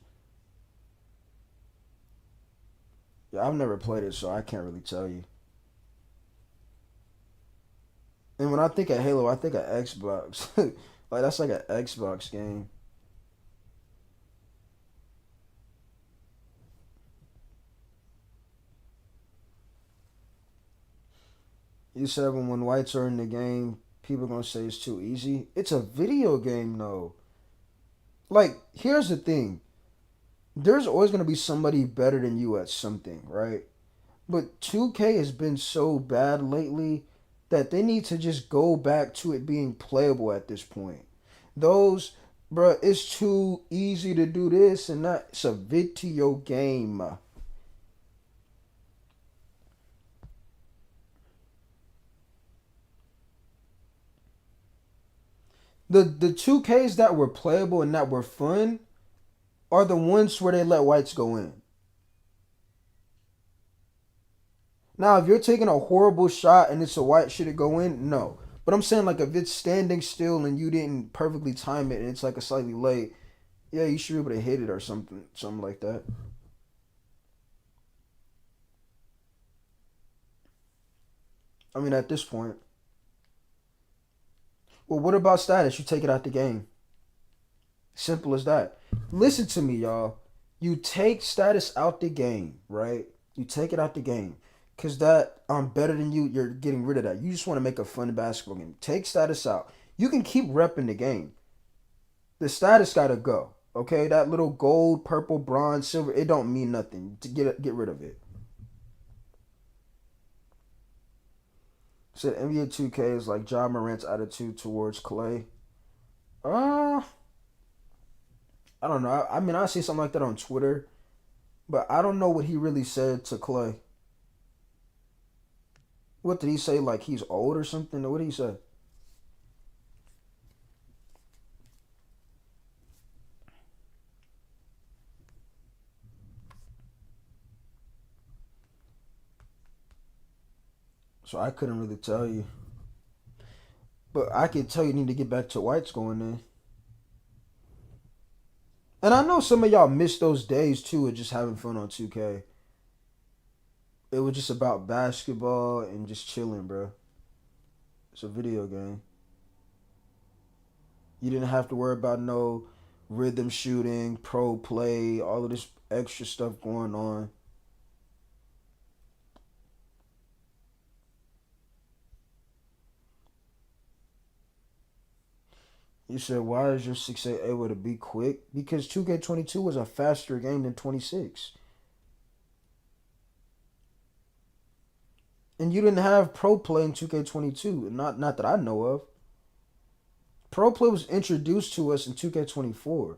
Yeah, I've never played it, so I can't really tell you. And when I think of Halo, I think of Xbox. Like that's like an Xbox game. You said when whites are in the game, people are gonna say it's too easy. It's a video game though. Like, here's the thing. There's always gonna be somebody better than you at something, right? But 2K has been so bad lately that they need to just go back to it being playable at this point. Those, bruh, it's too easy to do this and that. It's a video game. The 2Ks that were playable and that were fun are the ones where they let whites go in. Now, if you're taking a horrible shot and it's a white, should it go in? No. But I'm saying, like, if it's standing still and you didn't perfectly time it and it's like a slightly late, yeah, you should be able to hit it or something like that. I mean, at this point. Well, what about status? You take it out the game. Simple as that. Listen to me, y'all. You take status out the game, right? You take it out the game. Cause that I'm better than you, you're getting rid of that. You just want to make a fun basketball game. Take status out. You can keep repping the game. The status gotta go. Okay? That little gold, purple, bronze, silver, it don't mean nothing. To get rid of it. Said NBA 2K is like John Morant's attitude towards Clay. Uh I don't know. I mean, I see something like that on Twitter, but I don't know what he really said to Clay. What did he say? Like he's old or something? Or what did he say? So I couldn't really tell you, but I could tell you need to get back to White's going in. And I know some of y'all miss those days too of just having fun on 2K. It was just about basketball and just chilling, bro. It's a video game. You didn't have to worry about no rhythm shooting, pro play, all of this extra stuff going on. You said, why is your 6-8 able to be quick? Because 2K22 was a faster game than 26. And you didn't have pro play in 2K22. Not that I know of. Pro play was introduced to us in 2K24.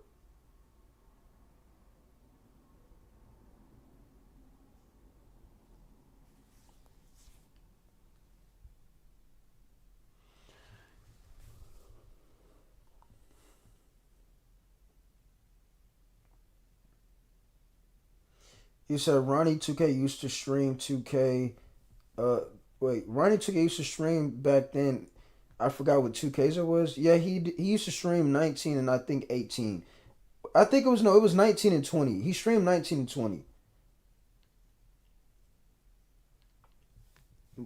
You said Ronnie 2K used to stream 2K. Uh, wait, Ronnie 2K used to stream back then. I forgot what 2Ks it was. Yeah, he used to stream 19 and I think 18. I think it was no, it was 19 and 20. He streamed 19 and 20.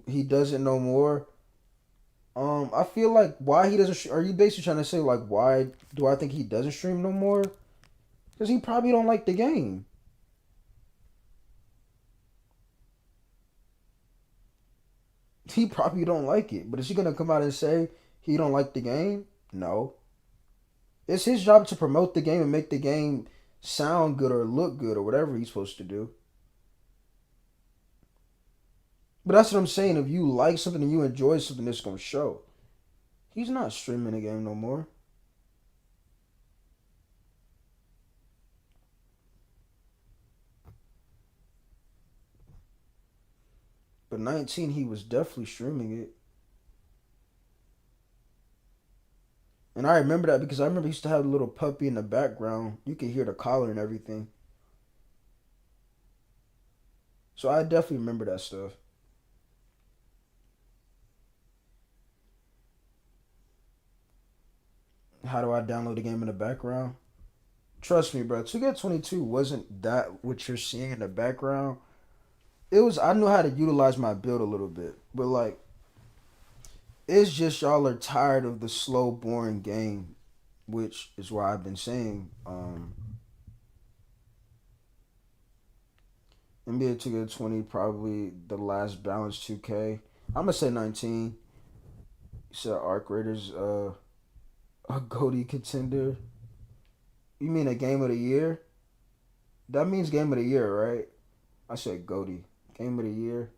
He doesn't know more. I feel like why he doesn't. Are you basically trying to say like why do I think he doesn't stream no more? Because he probably don't like the game. He probably don't like it. But is he gonna come out and say he don't like the game? No. It's his job to promote the game and make the game sound good or look good or whatever he's supposed to do. But that's what I'm saying. If you like something and you enjoy something, it's gonna show. He's not streaming the game no more. But 19, he was definitely streaming it. And I remember that because I remember he used to have a little puppy in the background. You could hear the collar and everything. So I definitely remember that stuff. How do I download the game in the background? Trust me, bro. 2K22 wasn't that what you're seeing in the background. It was I knew how to utilize my build a little bit, but like it's just y'all are tired of the slow, boring game, which is why I've been saying NBA 2K20 probably the last balanced 2K. I'm gonna say 19. You said Arc Raiders a GOATY contender. You mean a game of the year? That means game of the year, right? I said Goaty. Game of the year.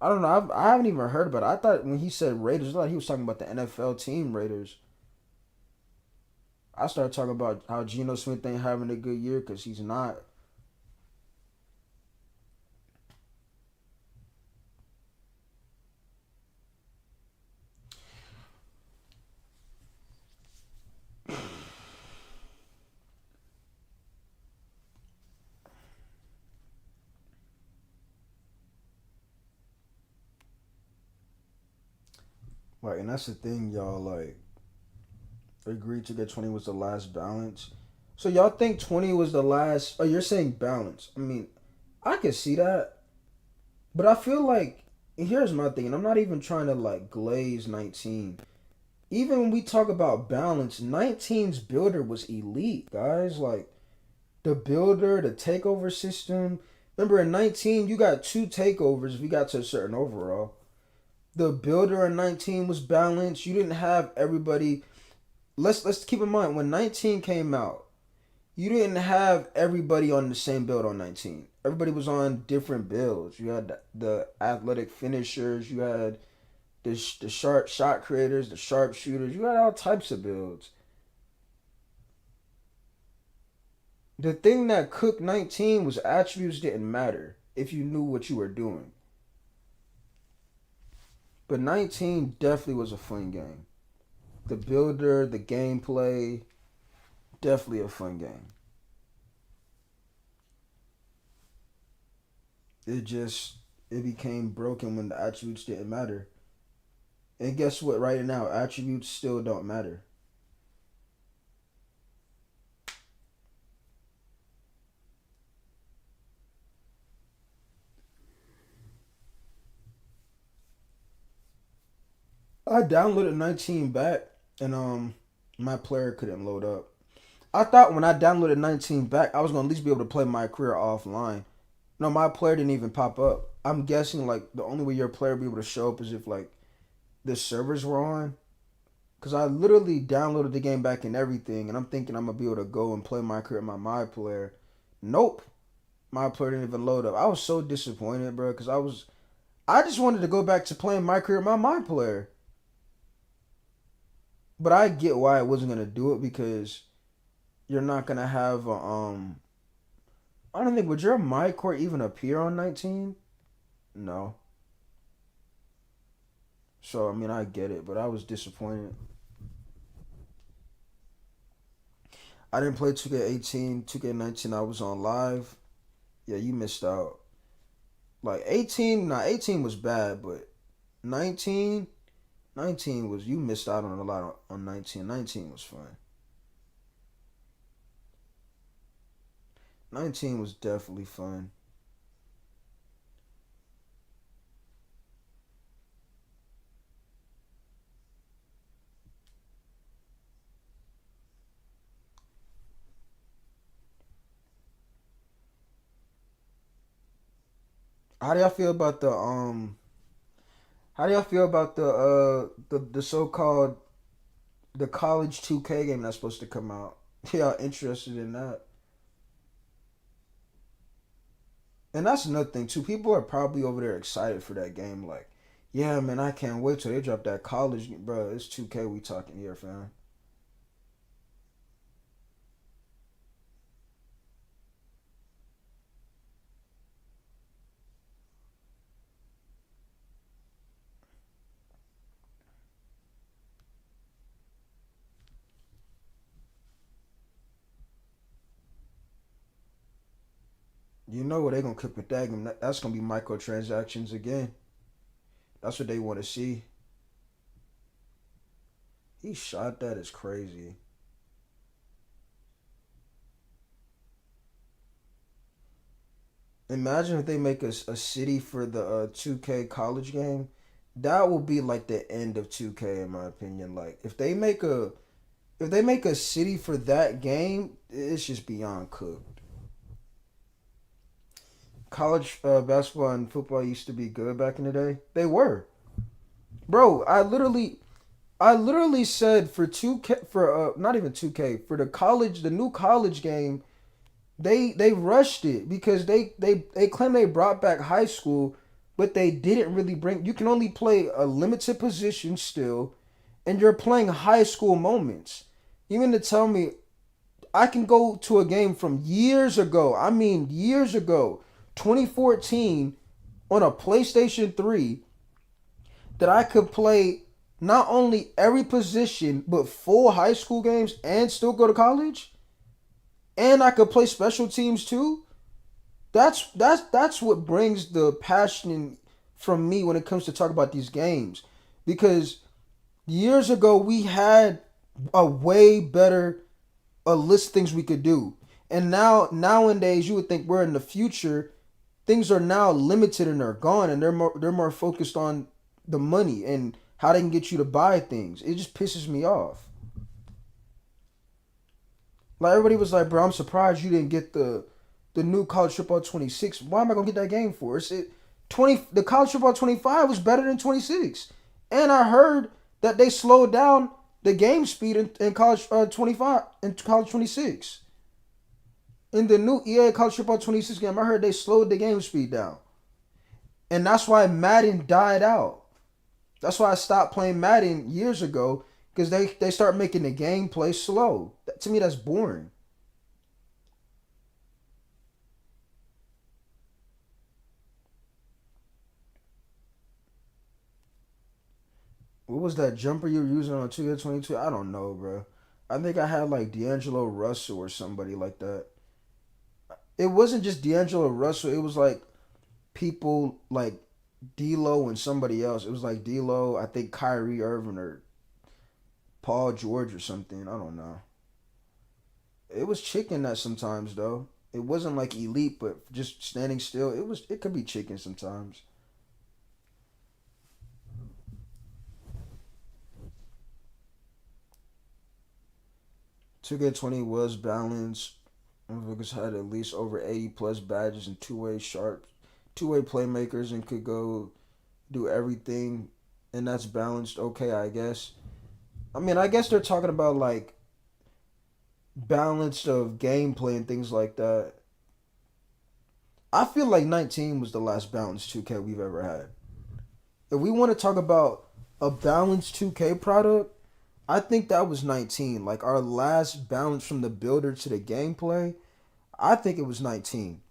I don't know. I haven't even heard about it. I thought when he said Raiders, I thought he was talking about the NFL team Raiders. I started talking about how Geno Smith ain't having a good year because he's not. Like, and that's the thing, y'all. Like, agreed to get 20 was the last balance. So y'all think 20 was the last? Oh, you're saying balance. I mean, I can see that, but I feel like here's my thing. And I'm not even trying to like glaze 19. Even when we talk about balance, 19's builder was elite, guys. Like the builder, the takeover system. Remember in 19, you got two takeovers. We got to a certain overall. The builder in 19 was balanced. You didn't have everybody. Let's keep in mind when 19 came out, you didn't have everybody on the same build on 19. Everybody was on different builds. You had the athletic finishers. You had the sharp shot creators, the sharpshooters. You had all types of builds. The thing that cooked 19 was attributes didn't matter if you knew what you were doing. But 19 definitely was a fun game. The builder, the gameplay, definitely a fun game. It just it became broken when the attributes didn't matter. And guess what? Right now, attributes still don't matter. I downloaded 19 back, and my player couldn't load up. I thought when I downloaded 19 back, I was gonna at least be able to play my career offline. No, my player didn't even pop up. I'm guessing like the only way your player would be able to show up is if like the servers were on. Cause I literally downloaded the game back and everything, and I'm thinking I'm gonna be able to go and play my career my player. Nope, my player didn't even load up. I was so disappointed, bro. Cause I just wanted to go back to playing my career my player. But I get why I wasn't gonna do it because you're not gonna have I don't think would your my court even appear on 19? No. So I mean I get it, but I was disappointed. I didn't play 2K18, 2K19. I was on live. Yeah, you missed out. Like 18, nah, 18 was bad, but 19, 19 was you missed out on a lot on 19. 19 was fun. 19 was definitely fun. How do y'all feel about the how do y'all feel about the so called the college 2K game that's supposed to come out? Y'all interested in that? And that's another thing too. People are probably over there excited for that game. Like, yeah, man, I can't wait till they drop that college, bro. It's 2K we talking here, fam. You know what they gonna cook with that game? That's gonna be microtransactions again. That's what they want to see. He shot that is crazy. Imagine if they make a city for the 2K college game. That will be like the end of 2K in my opinion. Like if they make a city for that game, it's just beyond cooked. College basketball and football used to be good back in the day. They were, bro. I literally I literally said for 2K, for not even 2K, for the new college game, they rushed it because they claim they brought back high school, but they didn't really bring. You can only play a limited position still, and you're playing high school moments. You mean to tell me I can go to a game from years ago? I mean years ago, 2014, on a PlayStation 3, that I could play not only every position but full high school games and still go to college, and I could play special teams too. That's what brings the passion from me when it comes to talk about these games, because years ago we had a way better a list of things we could do, and nowadays you would think we're in the future. Things are now limited and they're gone, and they're more focused on the money and how they can get you to buy things. It just pisses me off. Like everybody was like, bro, I'm surprised you didn't get the new College Football 26. Why am I gonna get that game for? It's it 20 the College Football 25 was better than 26. And I heard that they slowed down the game speed in College 25 and College 26. In the new EA College Football 26 game, I heard they slowed the game speed down. And that's why Madden died out. That's why I stopped playing Madden years ago, because they start making the gameplay slow. To me, that's boring. What was that jumper you were using on 2K22? I don't know, bro. I think I had like D'Angelo Russell or somebody like that. It wasn't just D'Angelo Russell. It was like people like D'Lo and somebody else. It was like D'Lo, I think Kyrie Irving or Paul George or something. I don't know. It was chicken that sometimes though. It wasn't like elite, but just standing still. It could be chicken sometimes. 2K20 was balanced. Motherfuckers had at least over 80 plus badges and two way playmakers and could go do everything, and that's balanced. Okay, I guess. I mean, I guess they're talking about like balance of gameplay and things like that. I feel like 19 was the last balanced 2K we've ever had. If we want to talk about a balanced 2K product, I think that was 19. Like our last balance from the builder to the gameplay, I think it was 19.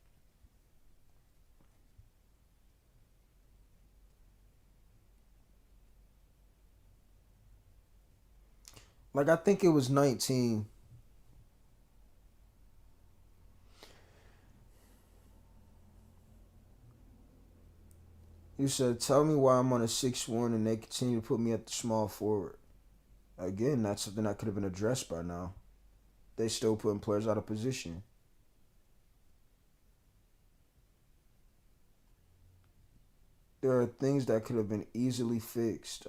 Like I think it was 19. You said, "Tell me why I'm on a 6-1 and they continue to put me at the small forward." Again, that's something that could have been addressed by now. They still putting players out of position. There are things that could have been easily fixed.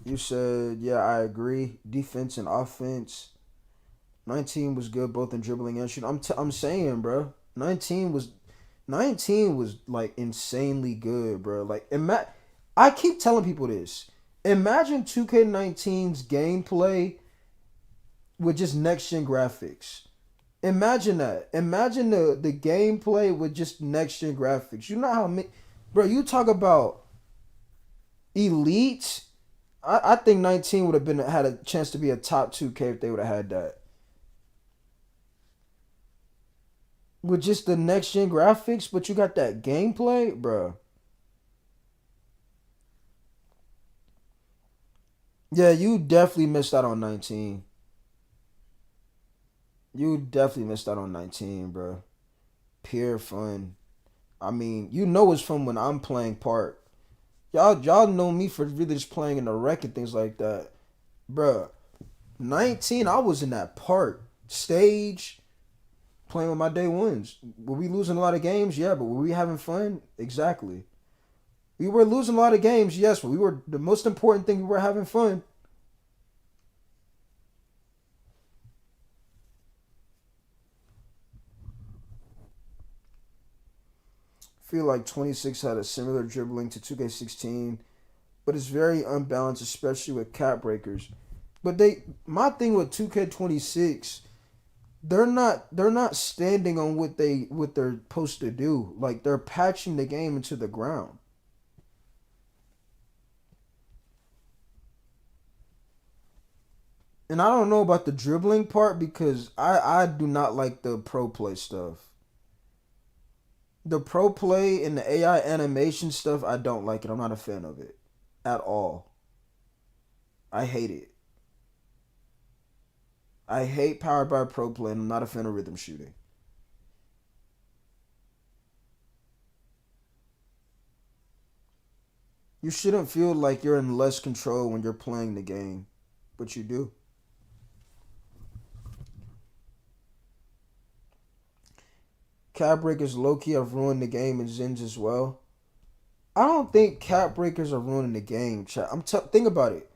You said, yeah, I agree. Defense and offense. 19 was good both in dribbling and shooting. I'm saying, bro. 19 was like insanely good, bro. I keep telling people this. Imagine 2K19's gameplay with just next gen graphics. Imagine that. Imagine the gameplay with just next gen graphics. You know how many, bro? You talk about elite. I think 19 would have been had a chance to be a top 2K if they would have had that with just the next gen graphics. But you got that gameplay, bro. Yeah, you definitely missed out on 19. You definitely missed out on 19, bro. Pure fun. I mean, you know it's fun when I'm playing part. Y'all know me for really just playing in the wreck and things like that. Bruh, 19, I was in that part. Stage, playing with my day ones. Were we losing a lot of games? Yeah, but were we having fun? Exactly. We were losing a lot of games, yes, but we were the most important thing, we were having fun. feel like 26 had a similar dribbling to 2K16, but it's very unbalanced, especially with cap breakers. But my thing with 2K26, they're not standing on what they're supposed to do. Like they're patching the game into the ground. And I don't know about the dribbling part because I do not like the pro play stuff. The pro play and the AI animation stuff, I don't like it. I'm not a fan of it at all. I hate it. I hate Powered by Pro Play and I'm not a fan of rhythm shooting. You shouldn't feel like you're in less control when you're playing the game, but you do. Cap breakers low key have ruined the game in Zins as well. I don't think cap breakers are ruining the game. Chat. Think about it.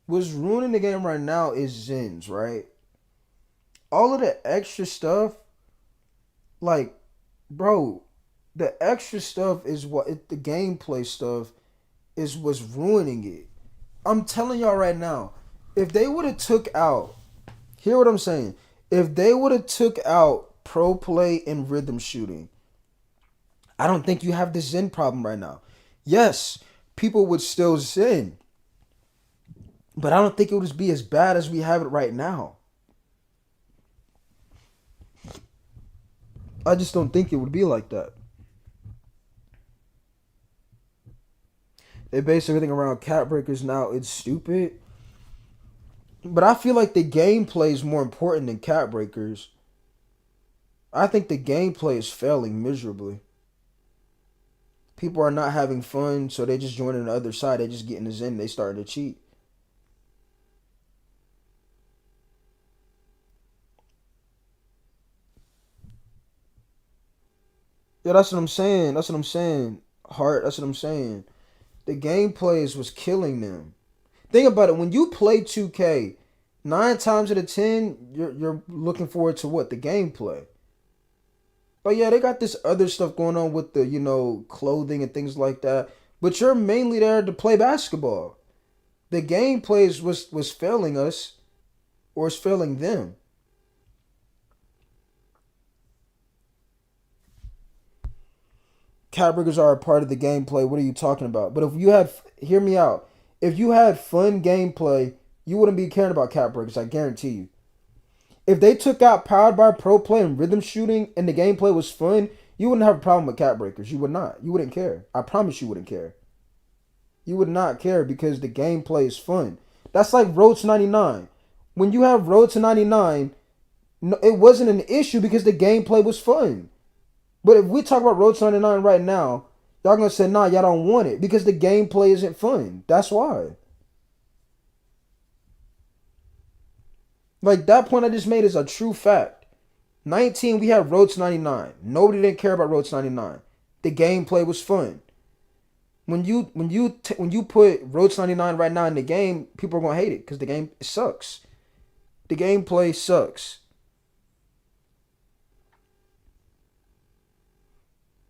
What's ruining the game right now is Zins, right? All of the extra stuff, like, bro, the extra stuff is the gameplay stuff is what's ruining it. I'm telling y'all right now, if they would have took out, hear what I'm saying. If they would have took out pro play and rhythm shooting, I don't think you have the Zen problem right now. Yes, people would still Zen, but I don't think it would be as bad as we have it right now. I just don't think it would be like that. They base everything around cat breakers now. It's stupid. But I feel like the gameplay is more important than cat breakers. I think the gameplay is failing miserably. People are not having fun, so they just joining the other side. They just getting the Zen. They starting to cheat. Yeah, that's what I'm saying. That's what I'm saying. Heart, that's what I'm saying. The gameplays was killing them. Think about it. When you play 2K, 9 times out of 10, you're looking forward to what? The gameplay. But yeah, they got this other stuff going on with the, clothing and things like that. But you're mainly there to play basketball. The gameplays was failing us, or it's failing them. Catbreakers are a part of the gameplay. What are you talking about? But if you had, hear me out. If you had fun gameplay, you wouldn't be caring about catbreakers. I guarantee you. If they took out Powered by Pro Play and rhythm shooting and the gameplay was fun, you wouldn't have a problem with catbreakers. You would not. You wouldn't care. I promise you wouldn't care. You would not care because the gameplay is fun. That's like Road to 99. When you have Road to 99, no, it wasn't an issue because the gameplay was fun. But if we talk about Road to 99 right now, y'all gonna say, nah, y'all don't want it because the gameplay isn't fun. That's why. Like that point I just made is a true fact. 19, we had Road to 99. Nobody didn't care about Road to 99. The gameplay was fun. When you put Road to 99 right now in the game, people are gonna hate it because the game sucks. The gameplay sucks.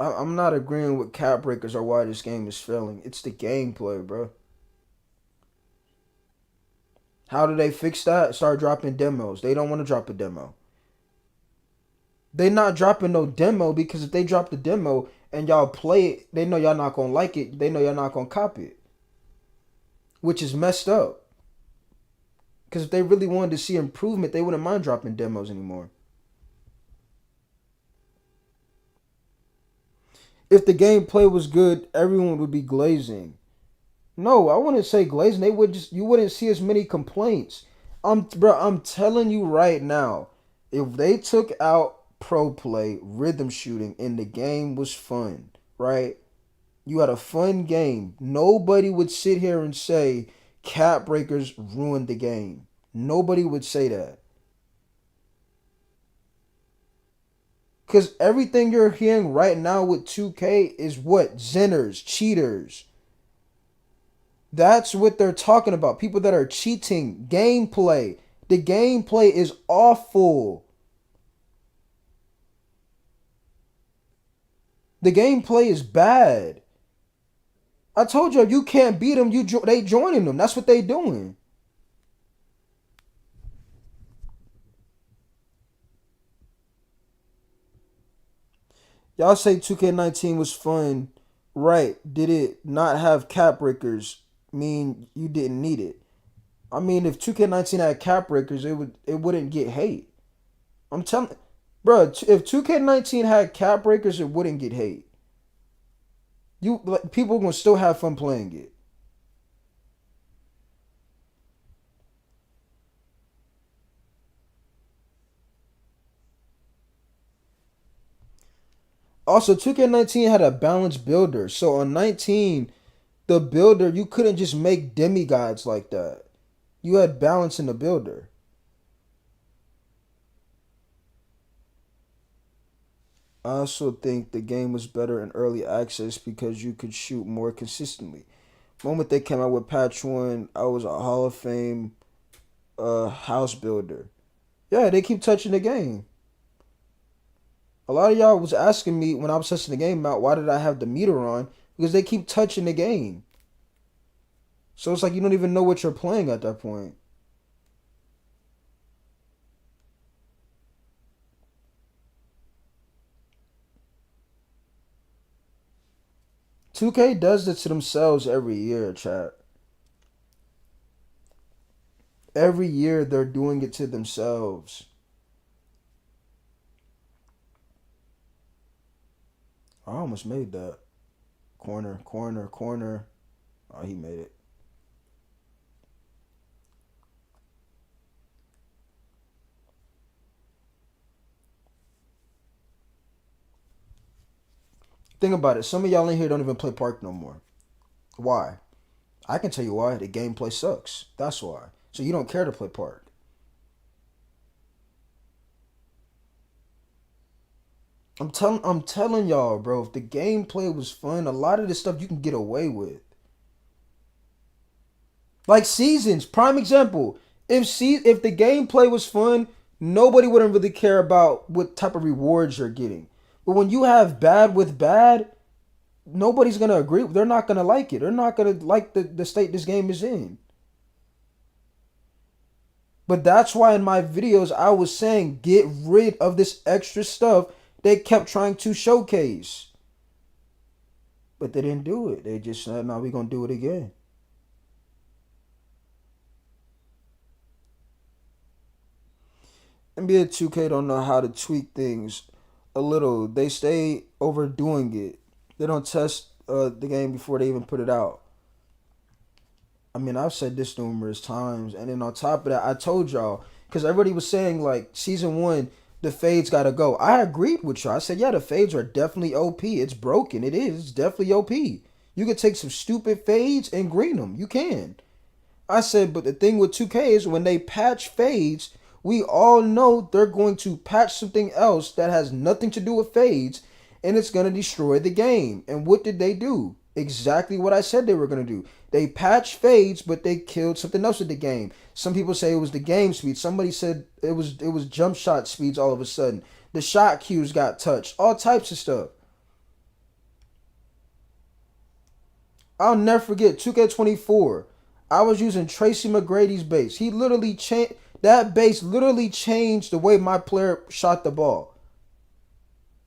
I'm not agreeing with cap breakers or why this game is failing. It's the gameplay, bro. How do they fix that? Start dropping demos. They don't want to drop a demo. They not dropping no demo because if they drop the demo and y'all play it, they know y'all not gonna like it. They know y'all not gonna copy it, which is messed up. Because if they really wanted to see improvement, they wouldn't mind dropping demos anymore. If the gameplay was good, everyone would be glazing. No, I wouldn't say glazing. You wouldn't see as many complaints. I'm telling you right now, if they took out pro play, rhythm shooting, and the game was fun, right? You had a fun game. Nobody would sit here and say cap breakers ruined the game. Nobody would say that. Because everything you're hearing right now with 2K is what? Zenners, cheaters. That's what they're talking about. People that are cheating. Gameplay. The gameplay is awful. The gameplay is bad. I told you, if you can't beat them, they joining them. That's what they doing. Y'all say 2K19 was fun, right? Did it not have cap breakers? Mean you didn't need it? I mean, if 2K19 had cap breakers, it wouldn't get hate. I'm telling, bro, if 2K19 had cap breakers, it wouldn't get hate. You like, people gonna still have fun playing it. Also, 2K19 had a balanced builder. So on 19, the builder, you couldn't just make demigods like that. You had balance in the builder. I also think the game was better in early access because you could shoot more consistently. The moment they came out with patch one, I was a Hall of Fame house builder. Yeah, they keep touching the game. A lot of y'all was asking me when I was testing the game out, why did I have the meter on? Because they keep touching the game. So it's like you don't even know what you're playing at that point. 2K does this to themselves every year, chat. Every year they're doing it to themselves. I almost made that. Corner, corner, corner. Oh, he made it. Think about it. Some of y'all in here don't even play Park no more. Why? I can tell you why. The gameplay sucks. That's why. So you don't care to play Park. I'm telling y'all, bro, if the gameplay was fun, a lot of this stuff you can get away with. Like seasons, prime example. If the gameplay was fun, nobody wouldn't really care about what type of rewards you're getting. But when you have bad with bad, nobody's gonna agree. They're not gonna like it. They're not gonna like the state this game is in. But that's why in my videos I was saying get rid of this extra stuff they kept trying to showcase. But they didn't do it. They just said, no, we're gonna do it again. NBA 2K don't know how to tweak things a little. They stay overdoing it. They don't test the game before they even put it out. I mean, I've said this numerous times, and then on top of that, I told y'all because everybody was saying like season one, the fades gotta go. I agreed with y'all. I said, yeah, the fades are definitely OP. It's broken. It is. It's definitely OP. You can take some stupid fades and green them. You can. I said, but the thing with 2K is when they patch fades, we all know they're going to patch something else that has nothing to do with fades, and it's going to destroy the game. And what did they do? Exactly what I said they were going to do. They patched fades, but they killed something else with the game. Some people say it was the game speed. Somebody said it was jump shot speeds all of a sudden. The shot cues got touched. All types of stuff. I'll never forget 2K24. I was using Tracy McGrady's base. He literally changed that base. Literally changed the way my player shot the ball.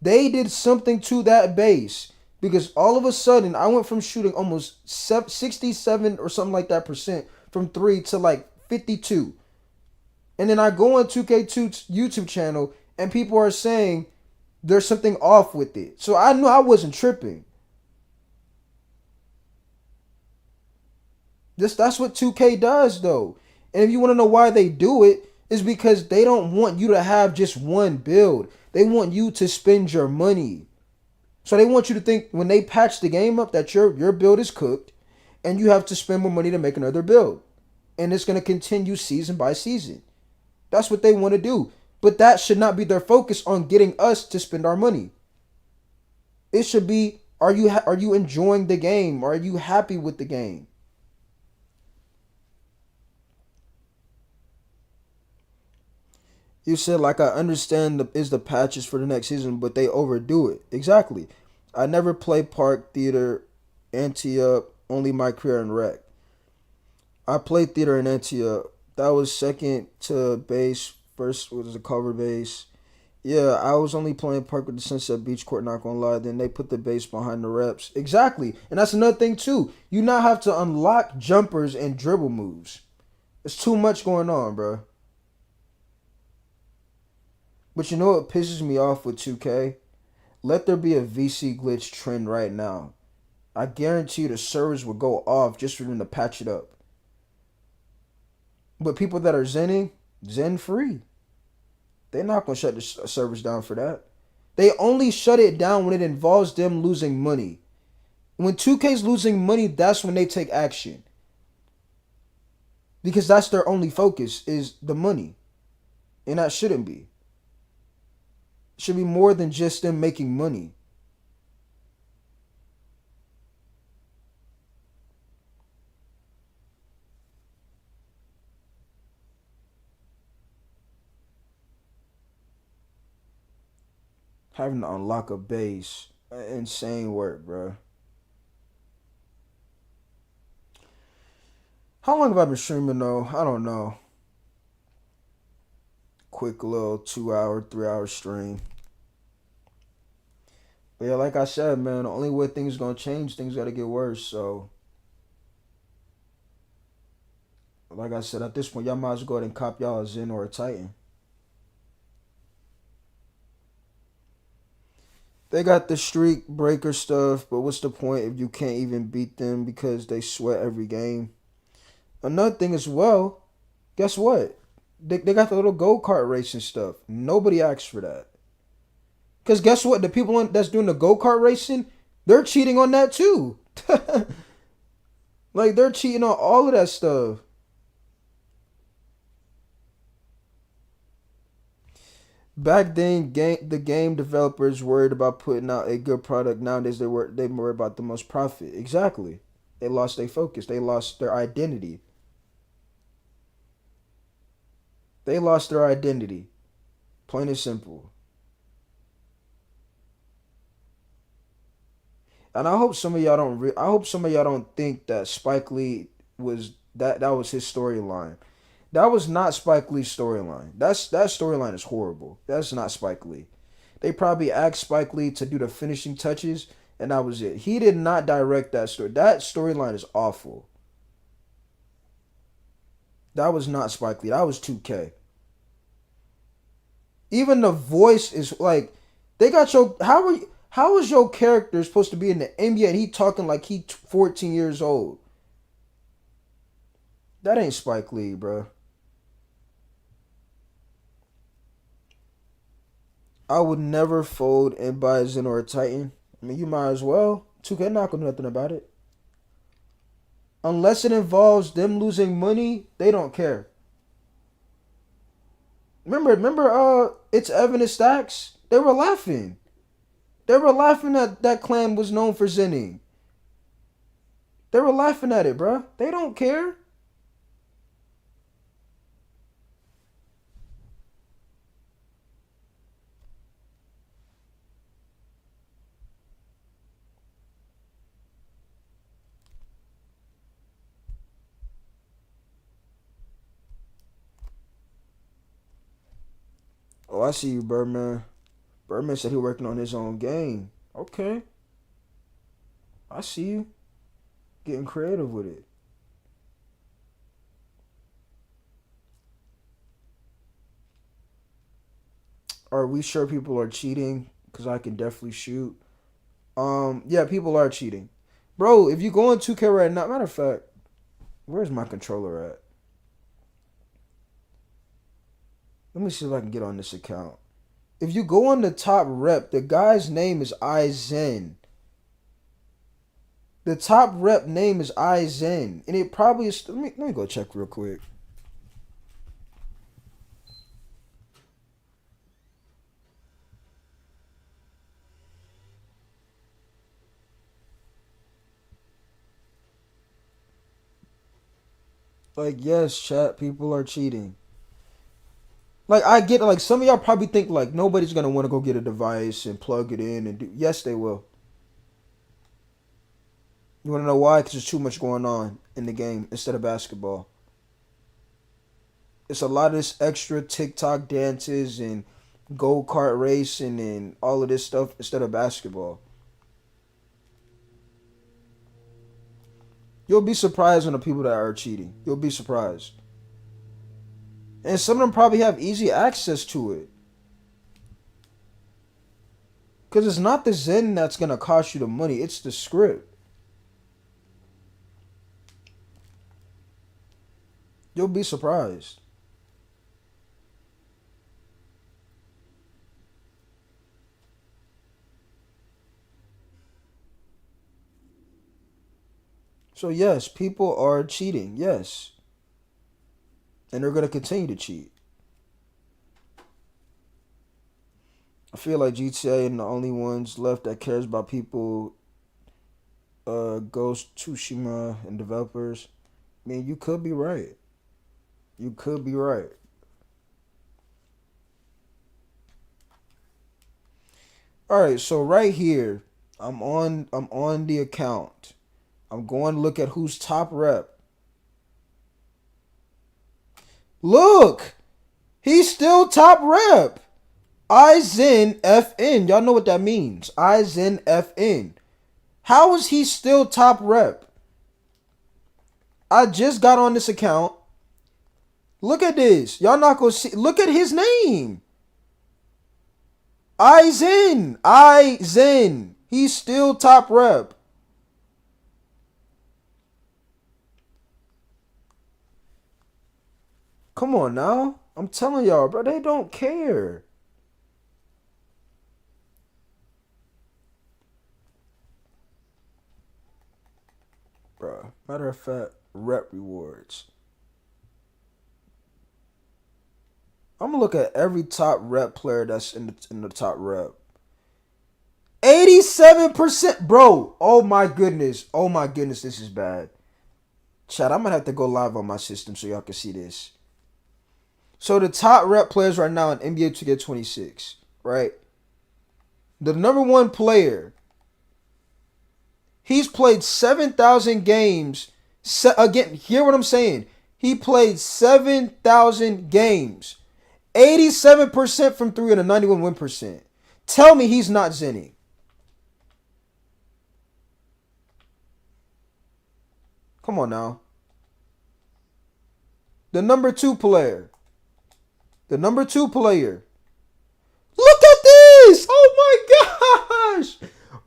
They did something to that base because all of a sudden I went from shooting almost 67 or something like that percent from three to like 52. And then I go on 2K2's YouTube channel and people are saying there's something off with it. So I knew I wasn't tripping. That's what 2K does though. And if you want to know why they do it, is because they don't want you to have just one build. They want you to spend your money. So they want you to think when they patch the game up that your build is cooked and you have to spend more money to make another build. And it's going to continue season by season. That's what they want to do. But that should not be their focus on getting us to spend our money. It should be, are you enjoying the game? Are you happy with the game? You said like I understand is the patches for the next season, but they overdo it. Exactly. I never played Park Theater, Antioch, only my career in rec. I played theater in Antioch. That was second to bass. First was a cover bass. Yeah, I was only playing Park with the Sunset Beach Court, not gonna lie. Then they put the bass behind the reps. Exactly. And that's another thing too. You now have to unlock jumpers and dribble moves. It's too much going on, bro. But you know what pisses me off with 2K? Let there be a VC glitch trend right now. I guarantee you the servers will go off just for them to patch it up. But people that are zenning, zen free. They're not gonna shut the servers down for that. They only shut it down when it involves them losing money. When 2K's losing money, that's when they take action. Because that's their only focus is the money. And that shouldn't be. It should be more than just them making money. Having to unlock a base. Insane work, bro. How long have I been streaming though? I don't know. Quick little 2 hour, 3 hour stream. But yeah, like I said, man, the only way things gonna change, things gotta get worse. So, like I said, at this point, y'all might as well go ahead and cop y'all a Zen or a Titan. They got the streak breaker stuff, but what's the point if you can't even beat them because they sweat every game? Another thing as well, guess what? They got the little go kart racing stuff. Nobody asked for that. Because guess what? The people that's doing the go kart racing, they're cheating on that too. Like they're cheating on all of that stuff. Back then, the game developers worried about putting out a good product. Nowadays, they worry about the most profit. Exactly. They lost their focus. They lost their identity. They lost their identity. Plain and simple. And I hope some of y'all don't. I hope some of y'all don't think that Spike Lee was that was his storyline. That was not Spike Lee's storyline. That storyline is horrible. That's not Spike Lee. They probably asked Spike Lee to do the finishing touches, and that was it. He did not direct that story. That storyline is awful. That was not Spike Lee. That was 2K. Even the voice is like they got your how is your character supposed to be in the NBA and he talking like he 14 years old? That ain't Spike Lee, bro. I would never fold and buy a Zen or a Titan. I mean, you might as well. 2K not gonna do nothing about it. Unless it involves them losing money, they don't care. It's Evan and Stacks. They were laughing. They were laughing that that clan was known for zenning. They were laughing at it, bro. They don't care. Oh, I see you, Birdman. Birdman said he working on his own game. Okay, I see you getting creative with it. Are we sure people are cheating? Cause I can definitely shoot. Yeah, people are cheating, bro. If you go on 2K right now, matter of fact, where's my controller at? Let me see if I can get on this account. If you go on the top rep, the guy's name is Izen. The top rep name is Izen, and it probably is. Let me go check real quick. Like, yes, chat, people are cheating. Like, I get some of y'all probably think like nobody's gonna want to go get a device and plug it in and do. Yes, they will. You want to know why? Because there's too much going on in the game instead of basketball. It's a lot of this extra TikTok dances and go-kart racing and all of this stuff instead of basketball. You'll be surprised on the people that are cheating. You'll be surprised. And some of them probably have easy access to it. Because it's not the Zen that's going to cost you the money. It's the script. You'll be surprised. So yes, people are cheating. Yes. And they're going to continue to cheat. I feel like GTA and the only ones left that cares about people, Ghost Tsushima and developers. I mean, you could be right. You could be right. All right, so right here, I'm on the account. I'm going to look at who's top rep. Look, he's still top rep. Izen FN. Y'all know what that means. Izen FN. How is he still top rep? I just got on this account. Look at this. Y'all not gonna see. Look at his name. Izen. Izen. He's still top rep. Come on now. I'm telling y'all, bro. They don't care. Bro. Matter of fact, rep rewards. I'm gonna look at every top rep player that's in the top rep. 87%, bro. Oh my goodness. Oh my goodness, this is bad. Chat, I'm gonna have to go live on my system so y'all can see this. So the top rep players right now in NBA 2K26, right? The number one player, he's played 7,000 games. Again, hear what I'm saying. He played 7,000 games. 87% from three and a 91 win percent. Tell me he's not Zenny. Come on now. The number two player. The number two player. Look at this! Oh my gosh!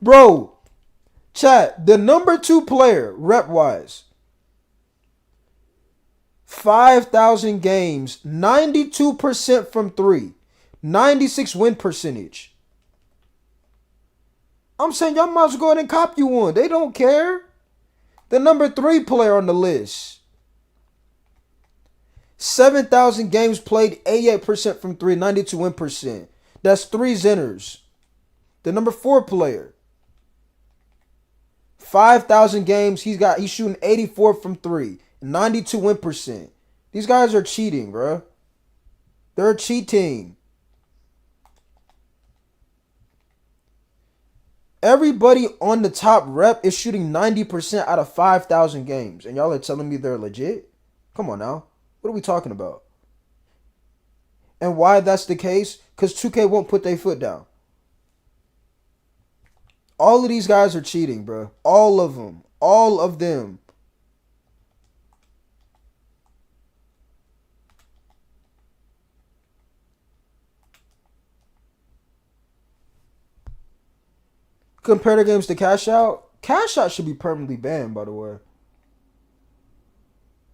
Bro, chat, the number two player, rep-wise. 5,000 games, 92% from three, 96 win percentage. I'm saying y'all might as well go ahead and cop you one. They don't care. The number three player on the list. 7,000 games played, 88% from three, 92 win percent. That's three Zenners. The number four player. 5,000 games, he's shooting 84 from three, 92 win percent. These guys are cheating, bro. They're cheating. Everybody on the top rep is shooting 90% out of 5,000 games. And y'all are telling me they're legit? Come on now. What are we talking about? And why that's the case? Because 2K won't put their foot down. All of these guys are cheating, bro. All of them. All of them. Compare the games to Cash Out. Cash Out should be permanently banned, by the way.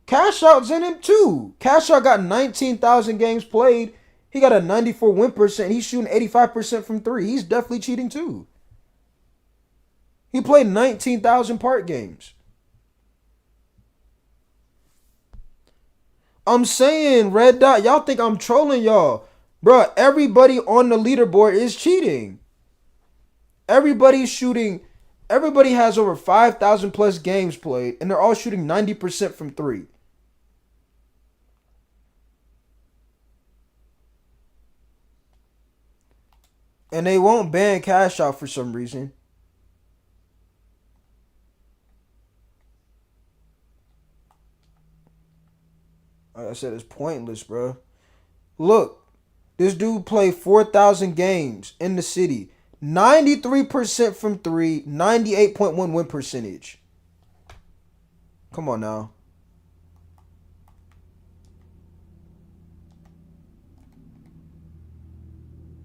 Cash Out's in him too. Cash Out got 19,000 games played. He got a 94 win percent. He's shooting 85% from three. He's definitely cheating too. He played 19,000 part games. I'm saying, Red Dot, y'all think I'm trolling y'all. Bruh, everybody on the leaderboard is cheating. Everybody's shooting. Everybody has over 5,000 plus games played, and they're all shooting 90% from three. And they won't ban Cash Out for some reason. said it's pointless, bro. Look, this dude played 4,000 games in the city. 93% from three, 98.1 win percentage. Come on now.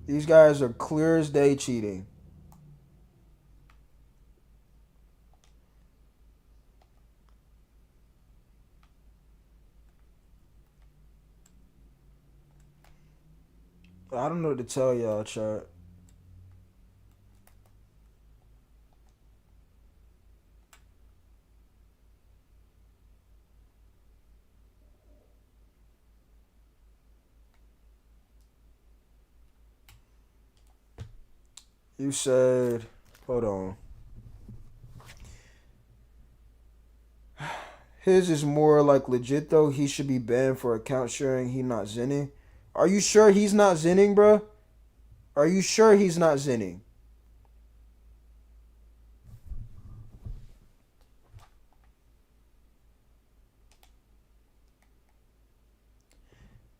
These guys are clear as day cheating. I don't know what to tell y'all, chat. You said, hold on. His is more like legit though. He should be banned for account sharing. He not zinning. Are you sure he's not zinning, bro? Are you sure he's not zinning?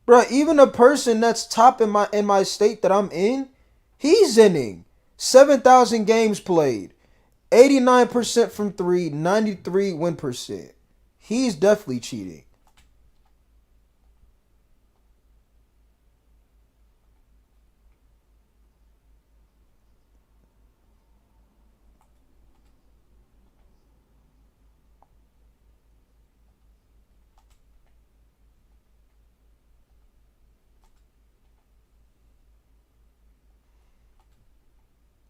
Bro, even a person that's top in my state that I'm in, he's zinning. 7,000 games played. 89% from three, 93 win percent. He's definitely cheating.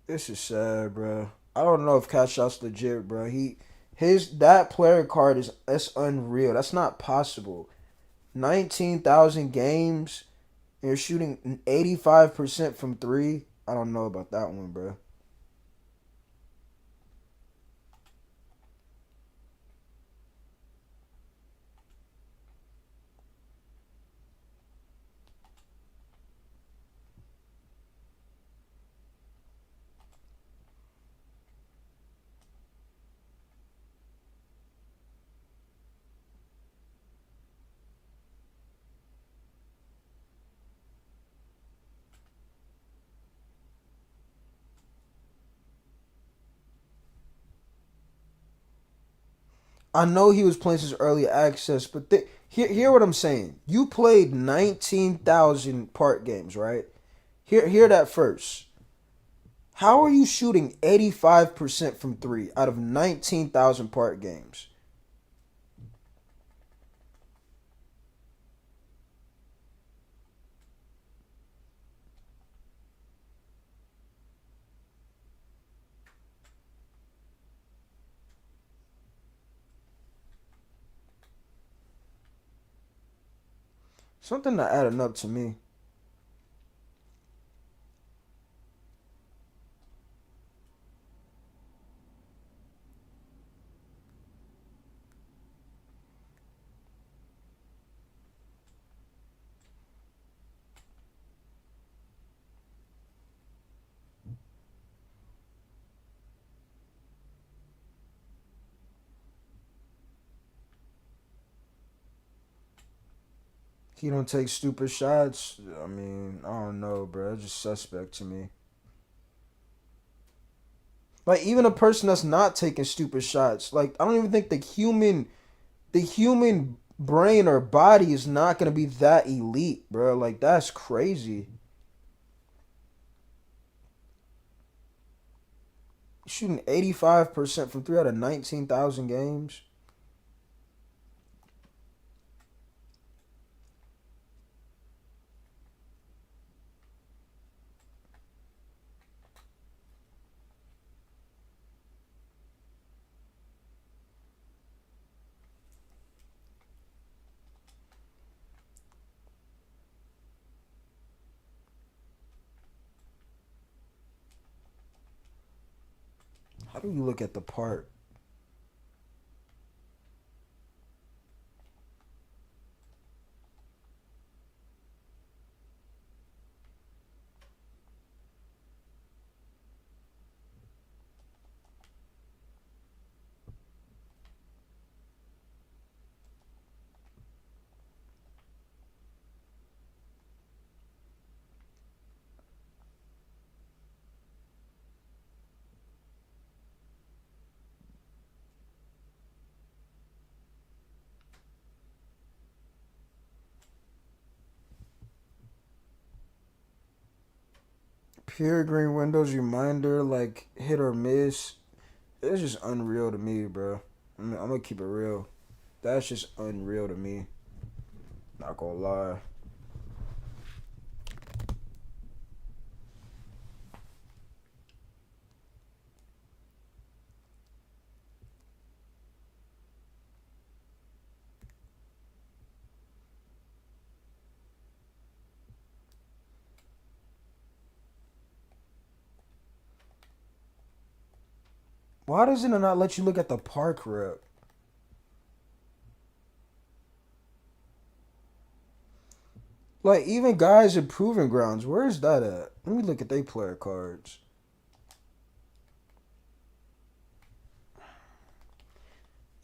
This is sad, bro. I don't know if Cash Shot's legit, bro. That player card that's unreal. That's not possible. 19,000 games and you're shooting 85% from three. I don't know about that one, bro. I know he was playing since early access, but hear what I'm saying. You played 19,000 part games, right? Hear that first. How are you shooting 85% from three out of 19,000 part games? Something not adding up to me. He don't take stupid shots. I mean, I don't know, bro. It's just suspect to me. Like even a person that's not taking stupid shots, like I don't even think the human brain or body is not gonna be that elite, bro. Like that's crazy. Shooting 85% from three out of 19,000 games. How do you look at the part? Peregrine Windows reminder, like hit or miss. It's just unreal to me, bro. I'm gonna keep it real. That's just unreal to me. Not gonna lie. Why doesn't it not let you look at the park rep? Like even guys in proving grounds, where's that at? Let me look at their player cards.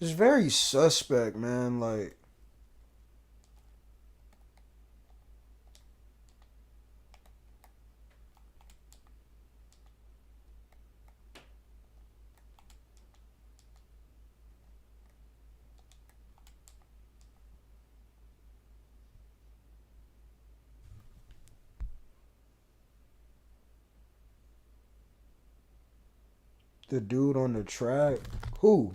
It's very suspect, man. Like the dude on the track. Who?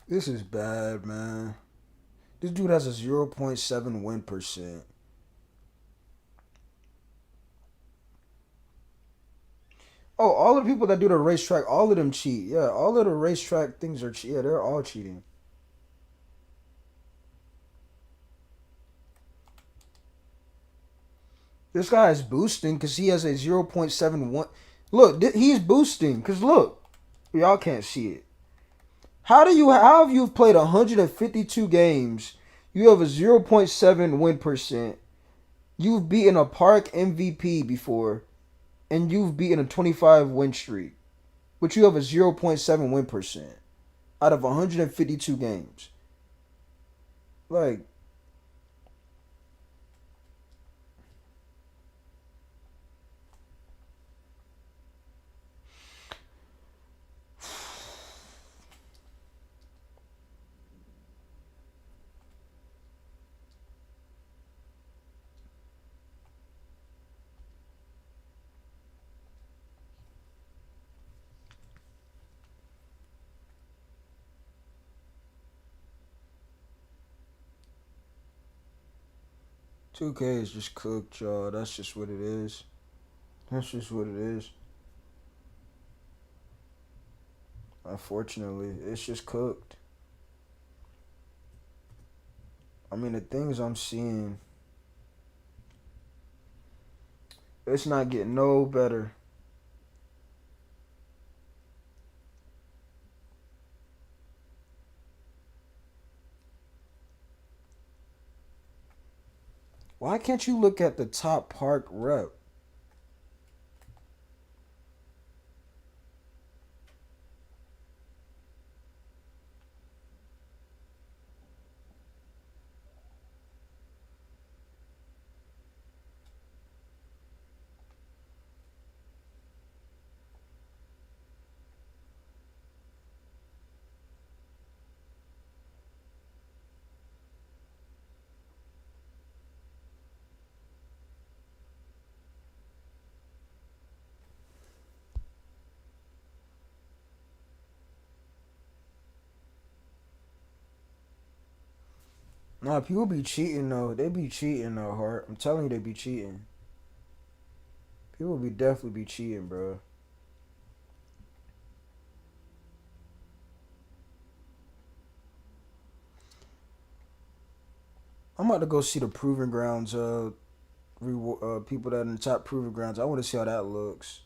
This is bad, man. This dude has a 0.7 win percent. Oh, all the people that do the racetrack, all of them cheat. Yeah, all of the racetrack things are cheat. Yeah, they're all cheating. This guy is boosting because he has a 0.71. Look, he's boosting because look, y'all can't see it. How have you played 152 games? You have a 0.7 win percent. You've beaten a park MVP before, and you've beaten a 25 win streak, but you have a 0.7 win percent out of 152 games. Like, two K is just cooked, y'all. That's just what it is. That's just what it is. Unfortunately, it's just cooked. I mean, the things I'm seeing, it's not getting no better. Why can't you look at the top park rep? Nah, people be cheating though. They be cheating though, Hart. I'm telling you, they be cheating. People be definitely be cheating, bro. I'm about to go see the proving grounds. People that in the top proving grounds. I want to see how that looks.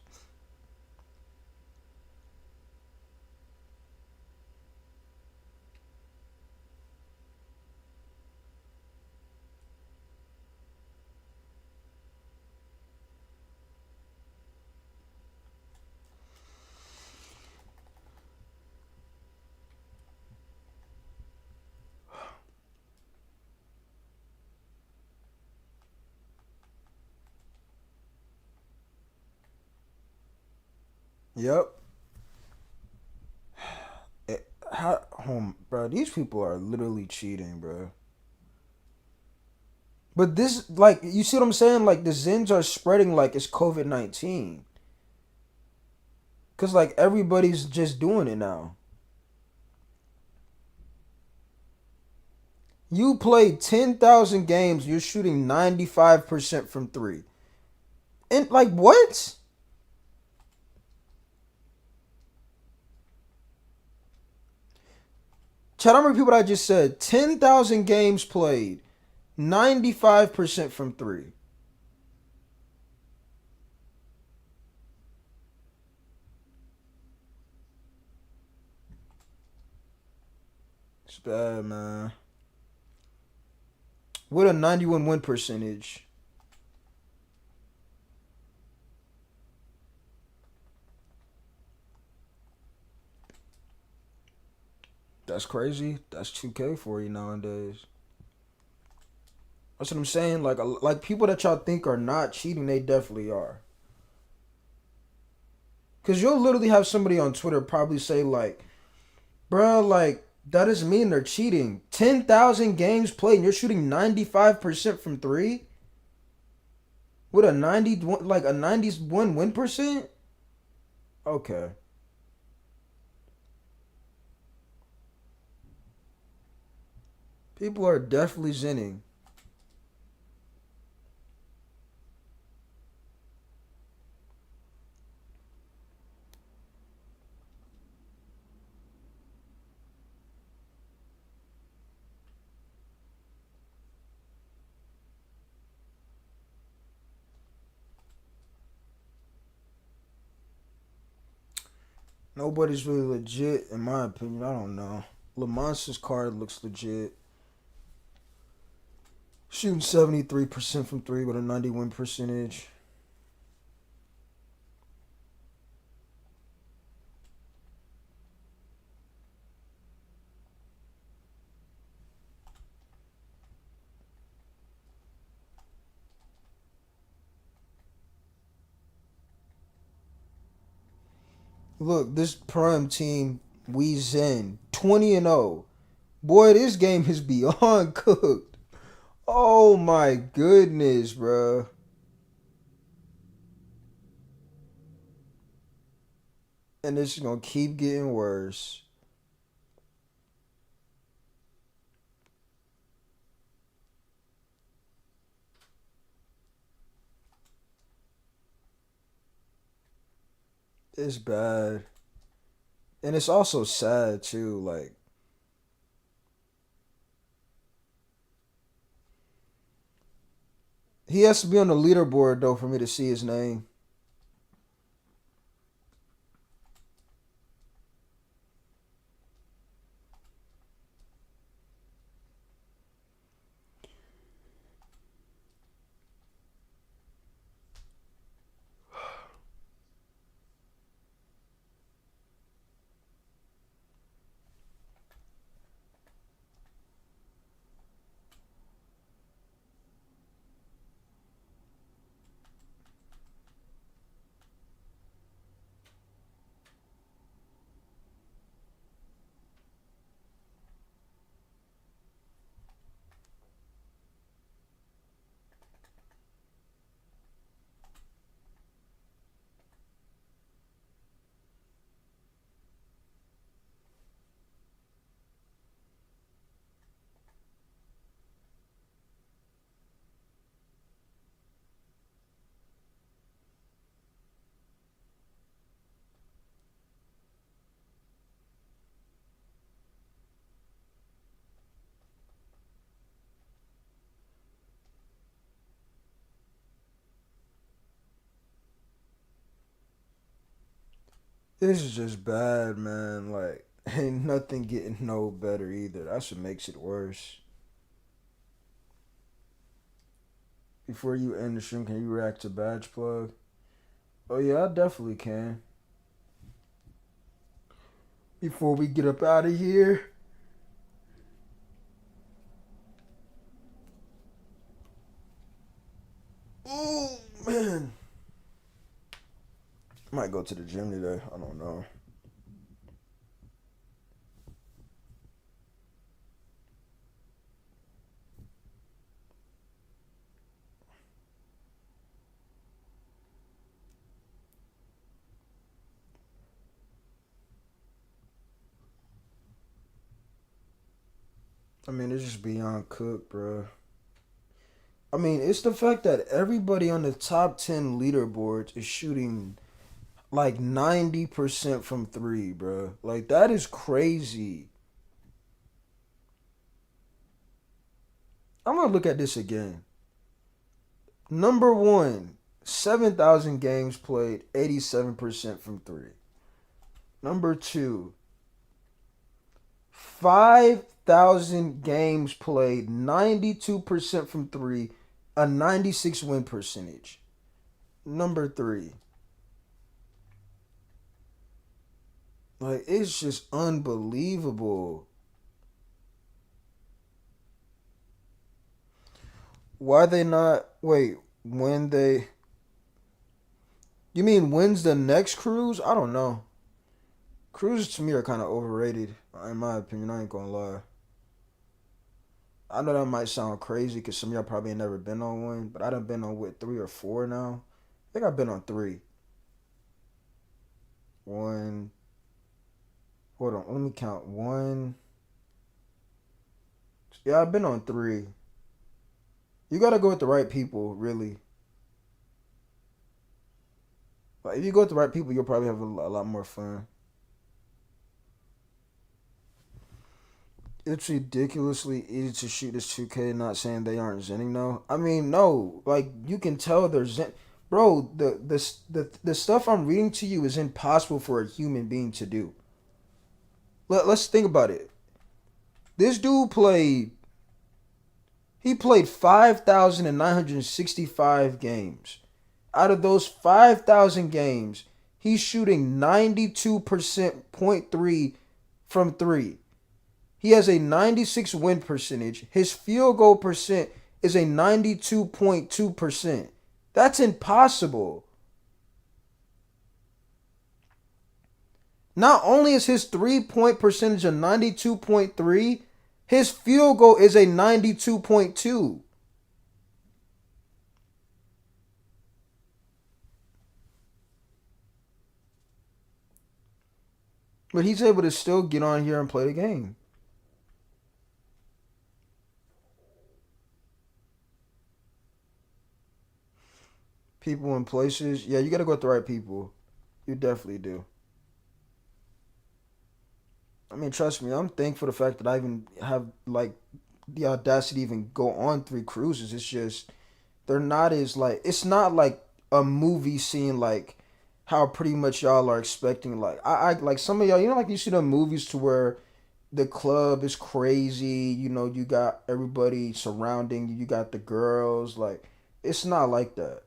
Yep. How, bro? These people are literally cheating, bro. But this, like, you see what I'm saying? Like, the Zins are spreading like it's COVID-19. Cause like everybody's just doing it now. You play 10,000 games, you're shooting 95% from three. And like what? Chad, how many people I just said? 10,000 games played, 95% from three. It's bad, man. With a 91 win percentage. That's crazy. That's 2K for you nowadays. That's what I'm saying. Like people that y'all think are not cheating, they definitely are. Cause you'll literally have somebody on Twitter probably say like, "Bro, like that doesn't mean they're cheating. 10,000 games played, and you're shooting 95% from three with a 91 win percent." Okay, people are definitely zinning. Nobody's really legit, in my opinion. I don't know. Lamonce's card looks legit. Shooting 73% from three with a 91 percentage. Look, this prime team, we zen 20-0. Boy, this game is beyond cooked. Oh my goodness, bro. And this is gonna keep getting worse. It's bad. And it's also sad too. Like, he has to be on the leaderboard though for me to see his name. This is just bad, man. Like, ain't nothing getting no better either. That's what makes it worse. Before you end the stream, can you react to Badge Plug? Oh yeah, I definitely can. Before we get up out of here. Oh man. My might go to the gym today. I don't know. I mean, it's just beyond cooked, bro. I mean, it's the fact that everybody on the top 10 leaderboards is shooting like 90% from three, bro. Like, that is crazy. I'm gonna look at this again. Number one, 7,000 games played, 87% from three. Number two, 5,000 games played, 92% from three, a 96 win percentage. Number three, like, it's just unbelievable. Why they not, wait, when they, you mean when's the next cruise? I don't know. Cruises to me are kind of overrated, in my opinion. I ain't gonna lie. I know that might sound crazy because some of y'all probably ain't never been on one, but I done been on what, three or four now. I think I've been on three. One. Hold on, let me count. One. Yeah, I've been on three. You gotta go with the right people, really. Like, if you go with the right people, you'll probably have a lot more fun. It's ridiculously easy to shoot this 2K. Not saying they aren't zenning though. I mean, no, like you can tell they're zen. Bro, the stuff I'm reading to you is impossible for a human being to do. Let's think about it. This dude played. He played 5,965 games. Out of those 5,000 games, he's shooting 92% point three from three. He has a 96 win percentage. His field goal percent is a 92.2%. That's impossible. Not only is his 3-point percentage a 92.3, his field goal is a 92.2. But he's able to still get on here and play the game. People and places. Yeah, you got to go with the right people. You definitely do. I mean, trust me, I'm thankful for the fact that I even have like the audacity to even go on three cruises. It's just they're not as like it's not like a movie scene like how pretty much y'all are expecting. Like I like some of y'all, like you see the movies to where the club is crazy. You got everybody surrounding you. You got the girls. Like it's not like that.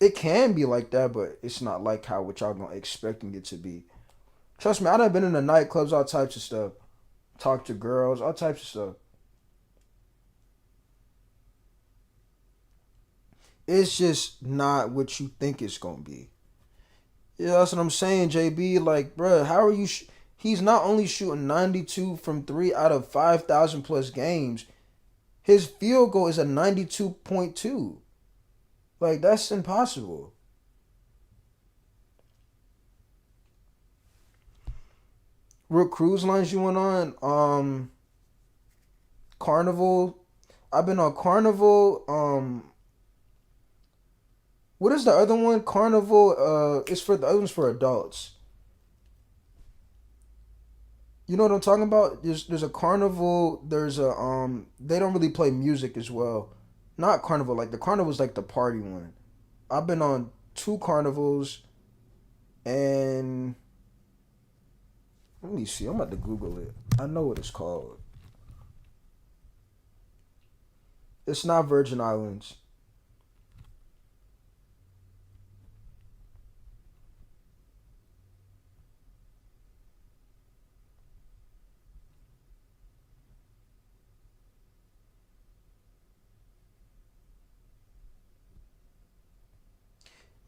It can be like that, but it's not like how what y'all gonna expecting it to be. Trust me, I done been in the nightclubs, all types of stuff. Talk to girls, all types of stuff. It's just not what you think it's gonna be. Yeah, that's what I'm saying, JB. Like, bruh, how are you? He's not only shooting 92 from three out of 5,000 plus games. His field goal is a 92.2. Like, that's impossible. What cruise lines you went on? Carnival. I've been on Carnival. What is the other one? Carnival. It's for the other one's for adults. You know what I'm talking about? There's a Carnival. There's a They don't really play music as well. Not Carnival. Like the Carnival's like the party one. I've been on two Carnivals, and let me see. I'm about to Google it. I know what it's called. It's not Virgin Islands.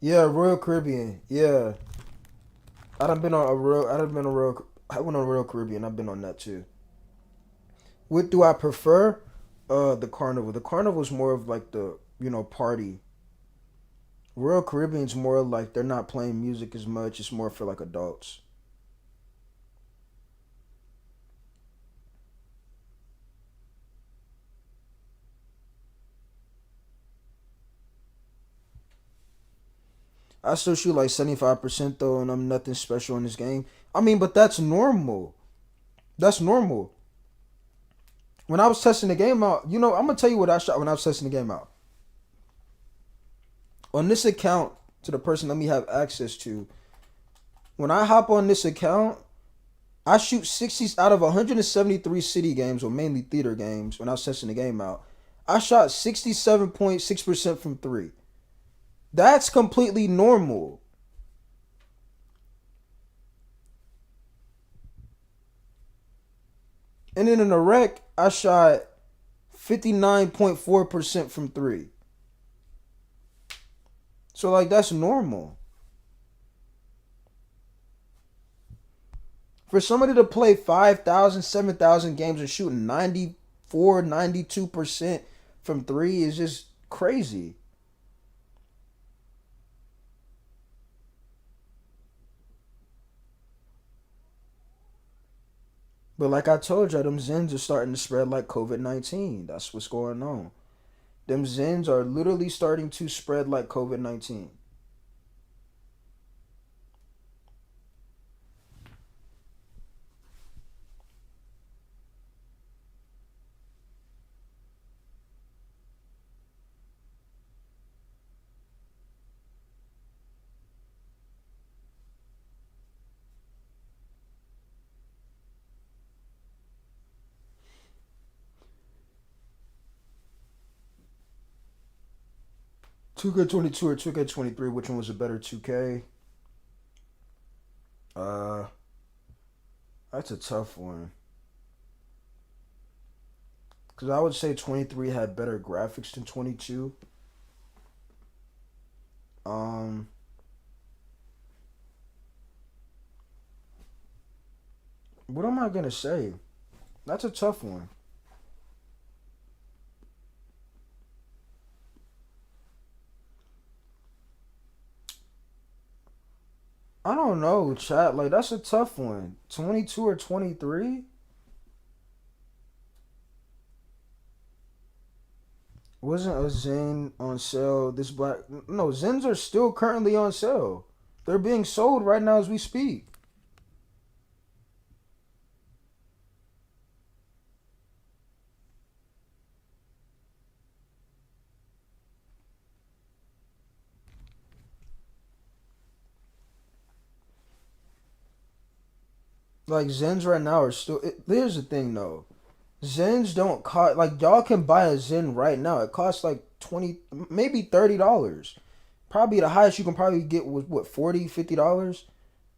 Yeah, Royal Caribbean. Yeah. I went on Royal Caribbean. I've been on that too. What do I prefer? The Carnival. The Carnival is more of like the party. Royal Caribbean's more like they're not playing music as much. It's more for like adults. I still shoot like 75% though, and I'm nothing special in this game. I mean, but that's normal. That's normal. When I was testing the game out, I'm gonna tell you what I shot when I was testing the game out. On this account, to the person let me have access to, when I hop on this account, I shoot 60 out of 173 city games, or mainly theater games. When I was testing the game out, I shot 67.6% from three. That's completely normal. And then in a rec, I shot 59.4% from three. So like that's normal. For somebody to play 5,000, 7,000 games and shoot 94, 92% from three is just crazy. But like I told you, them Zens are starting to spread like COVID-19. That's what's going on. Them Zens are literally starting to spread like COVID-19. 2K22 or 2K23, which one was a better 2K? Uh, that's a tough one. Because I would say 23 had better graphics than 22. Um, what am I going to say? That's a tough one. I don't know, chat. Like, that's a tough one. 22 or 23? Wasn't a Zen on sale this black? No, Zens are still currently on sale. They're being sold right now as we speak. Like, Zens right now are still. Here's the thing though. Zens don't cost like y'all can buy a Zen right now. It costs like 20, maybe $30. Probably the highest you can probably get was what, 40, $50.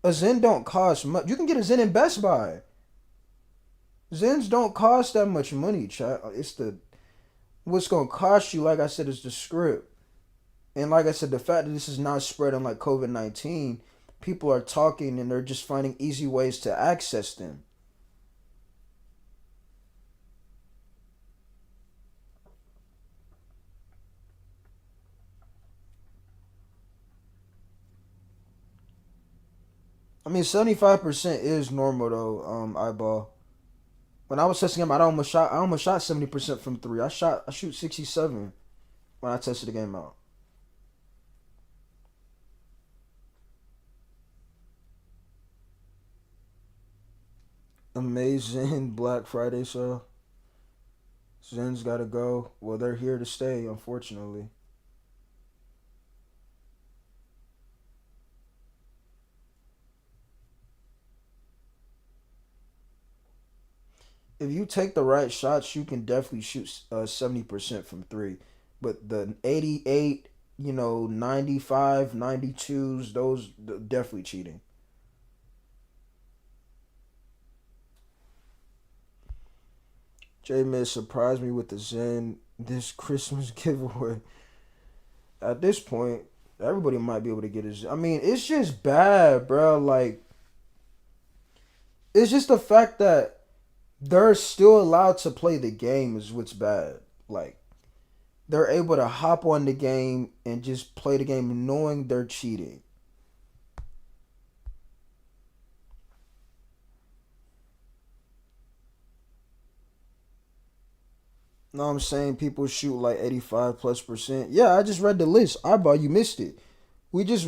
A Zen don't cost much. You can get a Zen in Best Buy. Zens don't cost that much money, chat. It's the what's gonna cost you. Like I said, is the script, and like I said, the fact that this is not spreading like COVID-19. People are talking and they're just finding easy ways to access them. I mean, 75% is normal though. Eyeball. When I was testing him, I almost shot 70% from three. I shoot 67 when I tested the game out. Amazing Black Friday sale. Zen's gotta go. Well, they're here to stay, unfortunately. If you take the right shots, you can definitely shoot 70% from three. But the 88, 95, 92s, those definitely cheating. J Miz surprised me with the Zen this Christmas giveaway. At this point, everybody might be able to get his. I mean, it's just bad, bro. Like It's just the fact that they're still allowed to play the game is what's bad. Like they're able to hop on the game and just play the game knowing they're cheating. Know what I'm saying? People shoot like 85+%. Yeah, I just read the list. Eyeball, you missed it. We just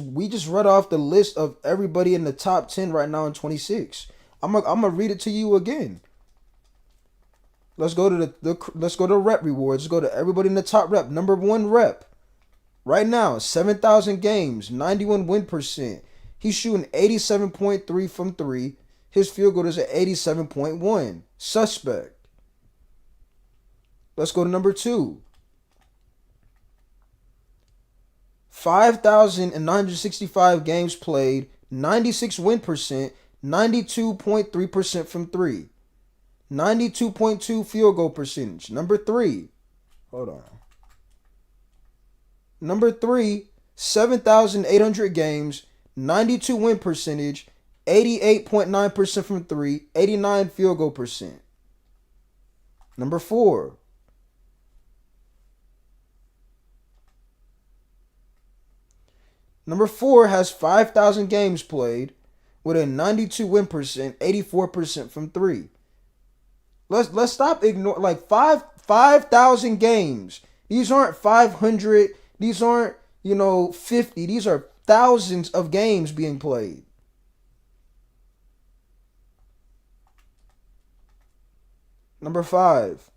read off the list of everybody in the top 10 right now in 26. I'm gonna read it to you again. Let's go to let's go to rep rewards. Let's go to everybody in the top rep. Number one rep right now, 7,000 games, 91 win percent. He's shooting 87.3 from three. His field goal is at 87.1. Suspect. Let's go to number two. 5,965 games played, 96 win percent, 92.3% from three, 92.2 field goal percentage. Number three, hold on. Number three, 7,800 games, 92 win percentage, 88.9% from three, 89 field goal percent. Number four, Number four has 5,000 games played with a 92 win percent, 84% from three. Let's stop ignoring like 5,000 games. These aren't 500. These aren't 50. These are thousands of games being played. Number five,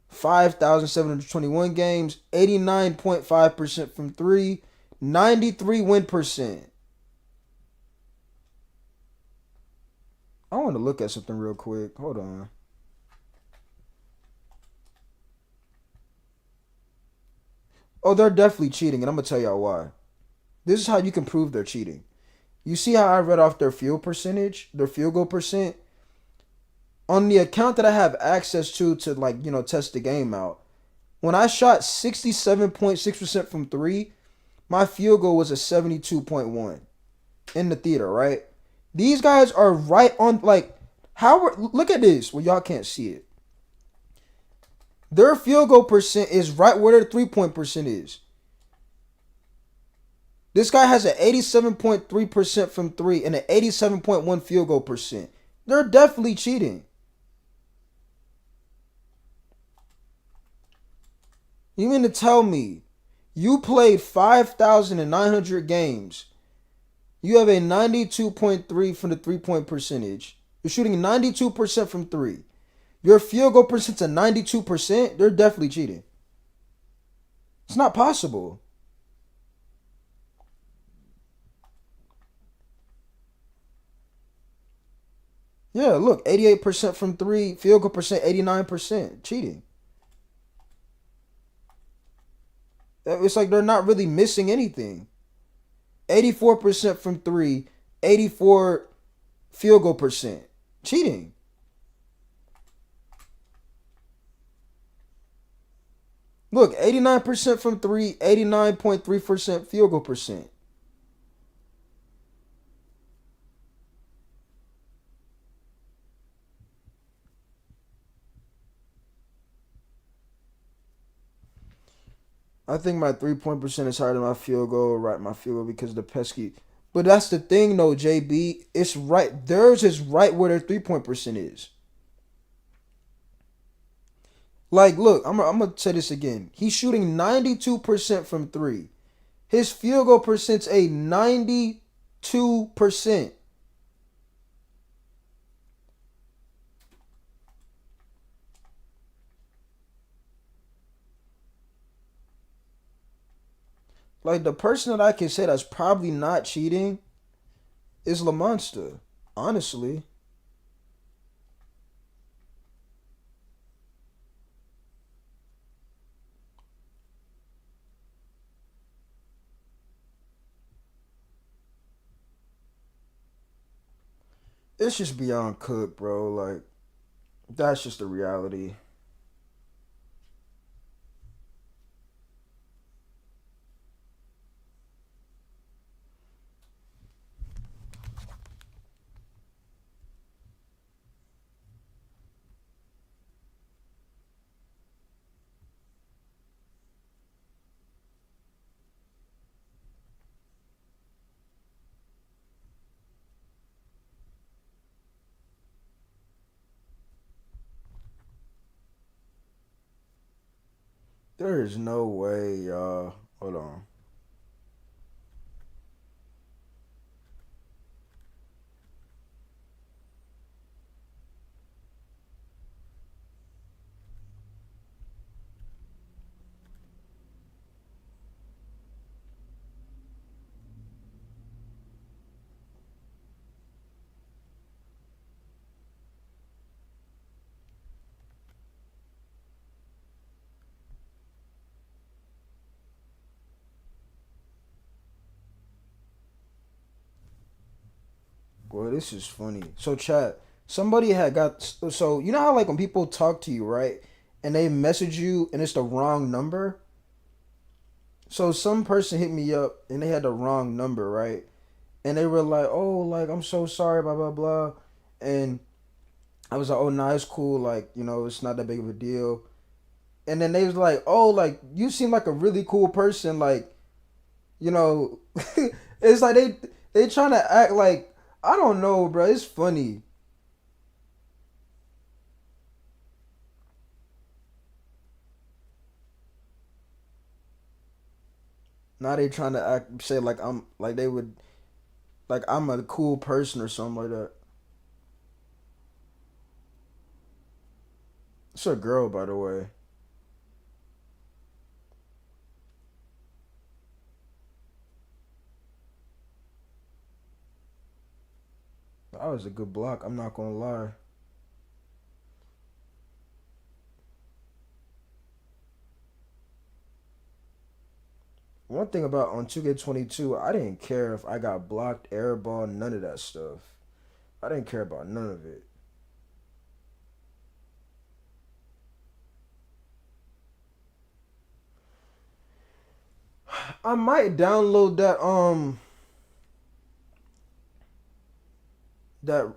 5,721 games, 89.5% from three, 93 win percent. I want to look at something real quick. Hold on. Oh, they're definitely cheating, and I'm going to tell y'all why. This is how you can prove they're cheating. You see how I read off their field percentage, their field goal percent? On the account that I have access to test the game out, when I shot 67.6% from three, my field goal was a 72.1 in the theater, right? These guys are right on, look at this. Well, y'all can't see it. Their field goal percent is right where their 3-point percent is. This guy has an 87.3% from three and an 87.1 field goal percent. They're definitely cheating. You mean to tell me you played 5,900 games? You have a 92.3 from the 3-point percentage. You're shooting 92% from three. Your field goal percent's at 92%. They're definitely cheating. It's not possible. Yeah, look, 88% from three, field goal percent 89%. Cheating. It's like they're not really missing anything. 84% from three, 84 field goal percent. Cheating. Look, 89% from three, 89.3% field goal percent. I think my 3-point percent is higher than my field goal, right? My field goal because of the pesky. But that's the thing though, JB. It's right. Theirs is right where their 3-point percent is. Like, look, I'm gonna say this again. He's shooting 92% from three. His field goal percent's a 92%. Like the person that I can say that's probably not cheating is LaMonster. Honestly. It's just beyond cook, bro. Like, that's just the reality. There is no way, y'all. Hold on. Well, this is funny. So, chat. Somebody had got. So, you know how, like, when people talk to you, right? And they message you and it's the wrong number? So, some person hit me up and they had the wrong number, right? And they were like, oh, like, I'm so sorry, blah, blah, blah. And I was like, oh, nah, it's cool. Like, it's not that big of a deal. And then they was like, oh, like, you seem like a really cool person. Like, you know, it's like they trying to act like, I don't know, bro. It's funny. Now they trying to act say like I'm like they would like I'm a cool person or something like that. It's a girl, by the way. That was a good block. I'm not gonna lie. One thing about on 2K22, I didn't care if I got blocked, airball, none of that stuff. I didn't care about none of it. I might download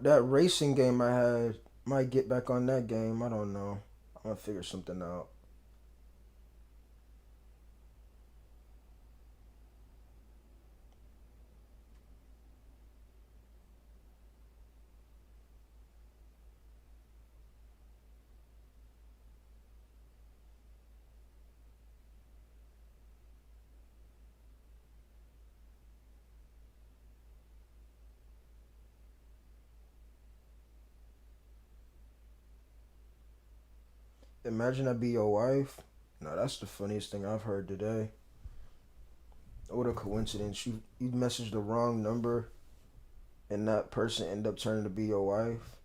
that racing game I had. Might get back on that game. I don't know. I'm gonna figure something out. Imagine that be your wife. No, that's the funniest thing I've heard today. What a coincidence. You messaged the wrong number and that person end up turning to be your wife.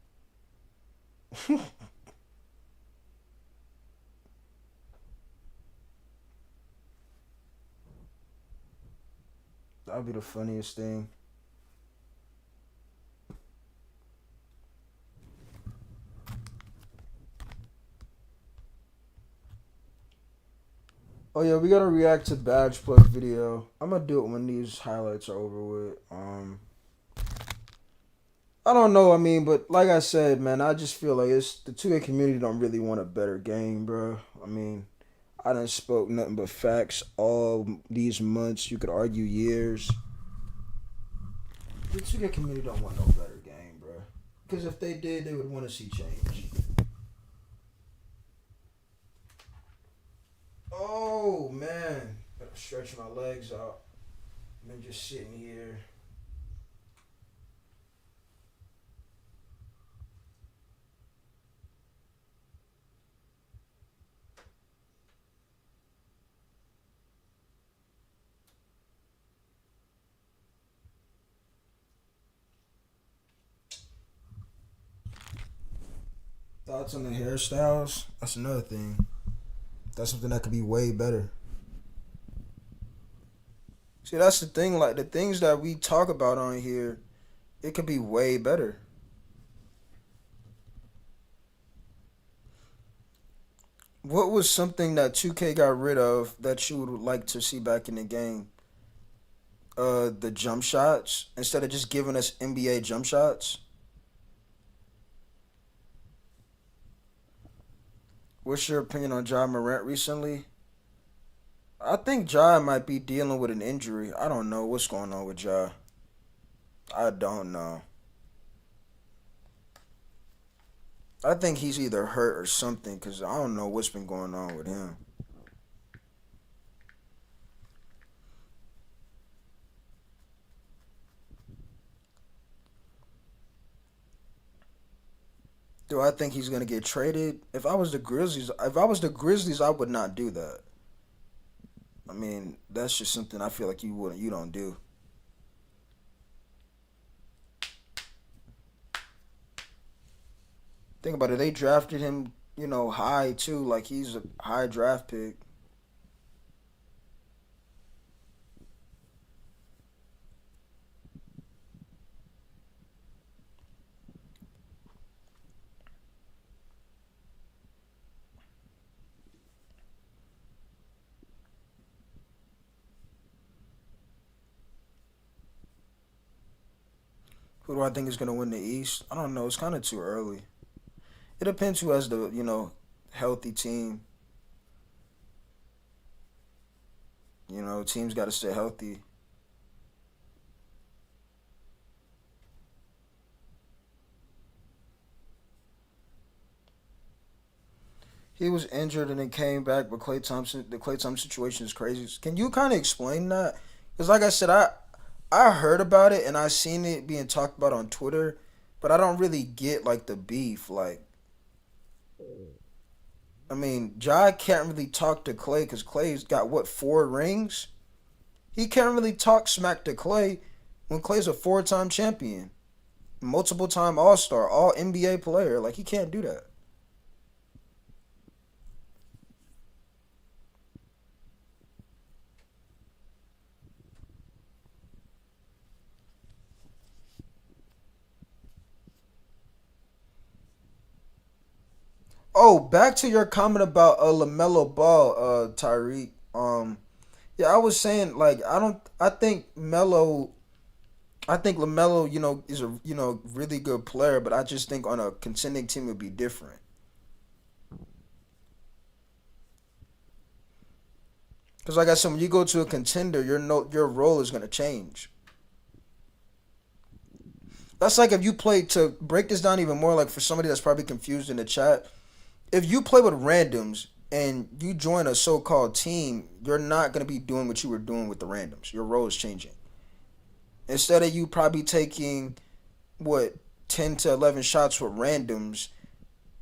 That'd be the funniest thing. Oh yeah, we gotta react to Badge Plus video. I'm gonna do it when these highlights are over with. I don't know. I mean, but like I said, man, I just feel like it's the 2A community don't really want a better game, bro. I mean, I done spoke nothing but facts all these months. You could argue years. The 2K community don't want no better game, bro. Because if they did, they would want to see change. Oh man, gotta stretch my legs out. I've been just sitting here. Thoughts on the hairstyles? That's another thing. That's something that could be way better. See, that's the thing. Like the things that we talk about on here, it could be way better. What was something that 2K got rid of that you would like to see back in the game? The jump shots instead of just giving us NBA jump shots. What's your opinion on Ja Morant recently? I think Ja might be dealing with an injury. I don't know what's going on with Ja. I don't know. I think he's either hurt or something because I don't know what's been going on with him. Do I think he's gonna get traded? If I was the Grizzlies, I would not do that. I mean, that's just something I feel like you don't do. Think about it. They drafted him, high too. Like he's a high draft pick. Who do I think is gonna win the East? I don't know. It's kind of too early. It depends who has the healthy team. Teams got to stay healthy. He was injured and then came back, but the Clay Thompson situation is crazy. Can you kind of explain that? Because like I said, I heard about it and I seen it being talked about on Twitter, but I don't really get like the beef. Like, I mean, Ja can't really talk to Clay because Clay's got what 4 rings. He can't really talk smack to Clay when Clay's a 4-time champion, multiple time All Star, All NBA player. Like he can't do that. Oh, back to your comment about Lamelo Ball, Tyreek. Yeah, I was saying like I don't. I think Melo. I think Lamelo, is a really good player, but I just think on a contending team it would be different. Because like I said, when you go to a contender, your role is gonna change. That's like if you play to break this down even more, like for somebody that's probably confused in the chat. If you play with randoms and you join a so-called team, you're not gonna be doing what you were doing with the randoms. Your role is changing. Instead of you probably taking what 10 to 11 shots with randoms,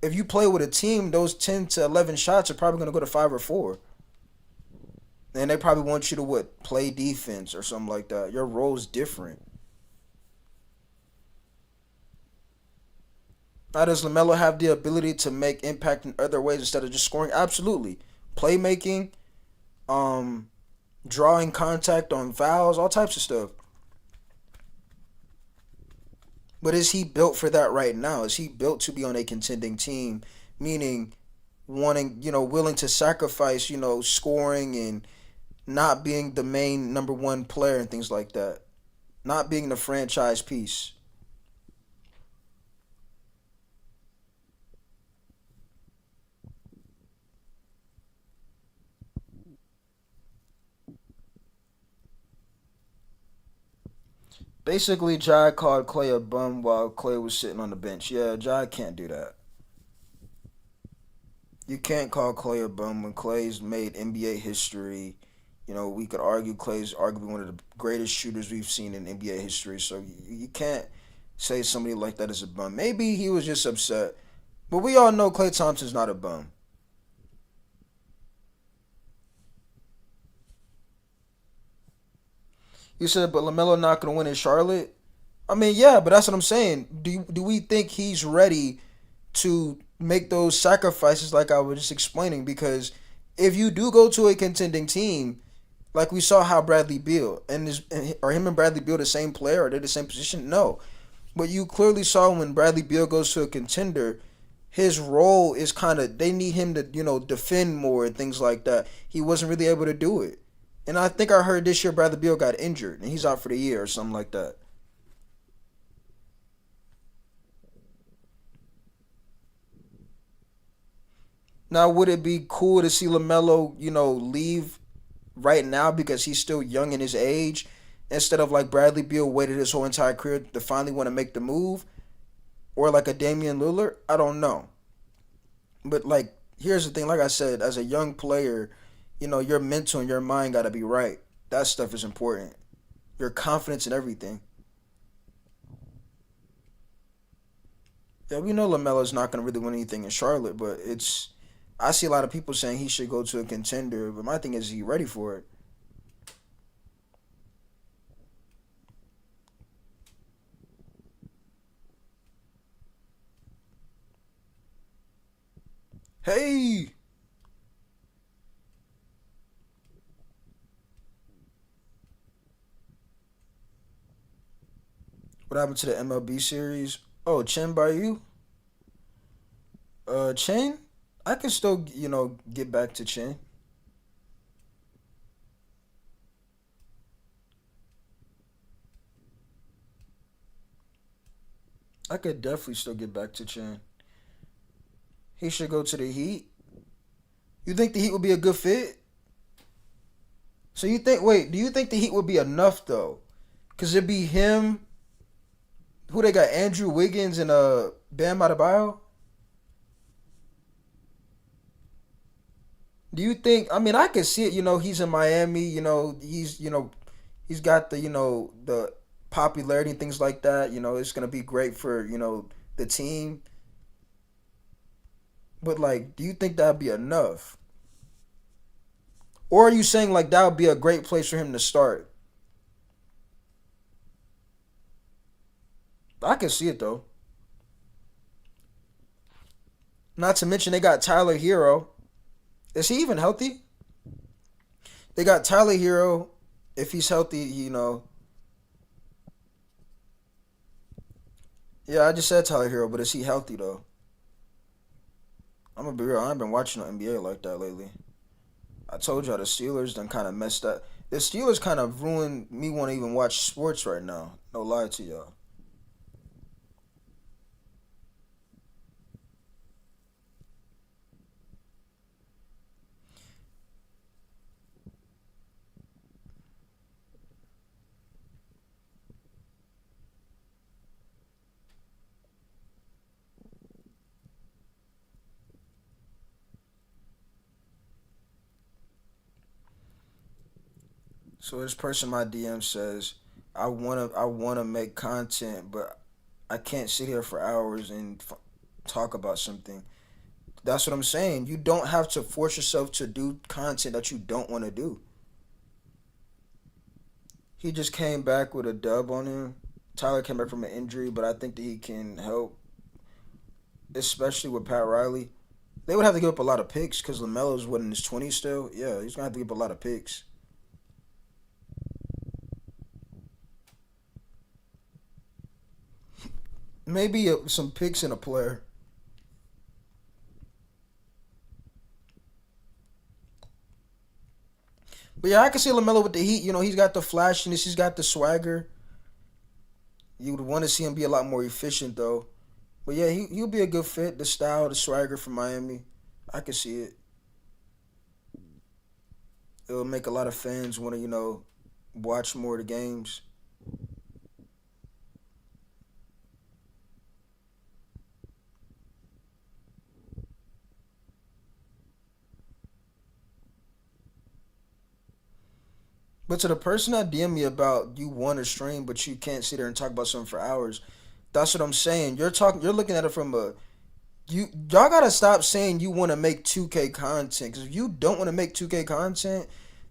if you play with a team, those 10 to 11 shots are probably gonna go to 5 or 4, and they probably want you to what play defense or something like that. Your role's different. Now, does Lamelo have the ability to make impact in other ways instead of just scoring? Absolutely. Playmaking, um, drawing contact on fouls, all types of stuff. But is he built for that right now? Is he built to be on a contending team? Meaning, wanting, willing to sacrifice, scoring and not being the main number one player and things like that. Not being the franchise piece. Basically, Jai called Clay a bum while Clay was sitting on the bench. Yeah, Jai can't do that. You can't call Clay a bum when Clay's made NBA history. We could argue Clay's arguably one of the greatest shooters we've seen in NBA history. So you can't say somebody like that is a bum. Maybe he was just upset. But we all know Clay Thompson's not a bum. You said, but LaMelo not going to win in Charlotte? I mean, yeah, but that's what I'm saying. Do we think he's ready to make those sacrifices like I was just explaining? Because if you do go to a contending team, like we saw how Bradley Beal are him and Bradley Beal the same player? Are they the same position? No, but you clearly saw when Bradley Beal goes to a contender, his role is kind of they need him to defend more and things like that. He wasn't really able to do it, and I think I heard this year Bradley Beal got injured and he's out for the year or something like that. Now, would it be cool to see Lamelo, leave right now because he's still young in his age, instead of like Bradley Beal waited his whole entire career to finally want to make the move, or like a Damian Lillard? I don't know, but like here's the thing: like I said, as a young player, your mental and your mind got to be right. That stuff is important. Your confidence and everything. Yeah, we know Lamelo's not gonna really win anything in Charlotte, but it's I see a lot of people saying he should go to a contender, but my thing is he ready for it. Hey, what happened to the MLB series? Oh, Chen by you? Chen? I can still, get back to Chen. I could definitely still get back to Chen. He should go to the Heat. You think the Heat would be a good fit? So you think? Wait, do you think the Heat would be enough though? Cause it'd be him. Who they got? Andrew Wiggins and Bam Adebayo. Do you think? I mean, I can see it. He's in Miami. He's got the popularity and things like that. It's gonna be great for the team. But like, do you think that'd be enough? Or are you saying like that would be a great place for him to start? I can see it though. Not to mention they got Tyler Hero. Is he even healthy? They got Tyler Hero. If he's healthy, yeah, I just said Tyler Hero, but is he healthy though? I'm gonna be real. I haven't been watching the NBA like that lately. I told y'all the Steelers done kind of messed up. The Steelers kind of ruined me want to even watch sports right now. No lie to y'all. So this person in my DM says, I wanna make content, but I can't sit here for hours and talk about something. That's what I'm saying. You don't have to force yourself to do content that you don't want to do. He just came back with a dub on him. Tyler came back from an injury, but I think that he can help, especially with Pat Riley. They would have to give up a lot of picks because Lamelo's what in his 20s still. Yeah, he's gonna have to give up a lot of picks. Maybe some picks and a player. But yeah, I can see Lamelo with the Heat. He's got the flashiness. He's got the swagger. You would want to see him be a lot more efficient though. But yeah, he'll be a good fit. The style, the swagger from Miami, I can see it. It'll make a lot of fans want to watch more of the games. But to the person that DM me about you want to stream, but you can't sit there and talk about something for hours. That's what I'm saying. You're talking. You're looking at it from a y'all gotta stop saying you want to make 2K content. Because if you don't want to make 2K content,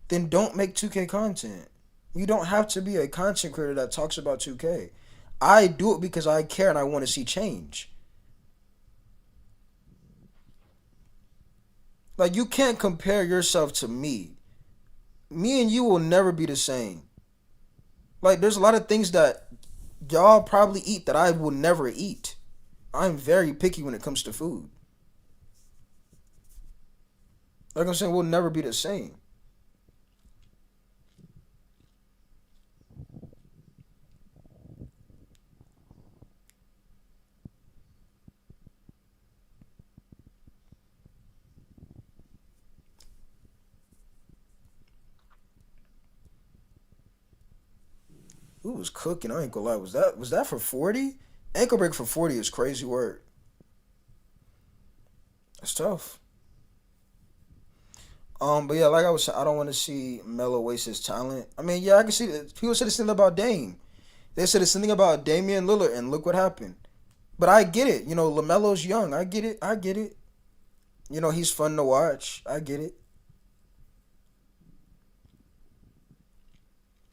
then don't make 2K content. You don't have to be a content creator that talks about 2K. I do it because I care and I want to see change. Like you can't compare yourself to me. Me and you will never be the same. Like there's a lot of things that y'all probably eat that I will never eat. I'm very picky when it comes to food. Like I'm saying, we'll never be the same. Who was cooking? I ain't gonna lie. Was that for 40? Ankle break for 40 is crazy work. That's tough. But yeah, like I was saying, I don't want to see Melo waste his talent. I mean, yeah, I can see that. People said the same thing about Dame. They said the same thing about Damian Lillard, and look what happened. But I get it. You know, LaMelo's young. I get it. I get it. You know, he's fun to watch. I get it.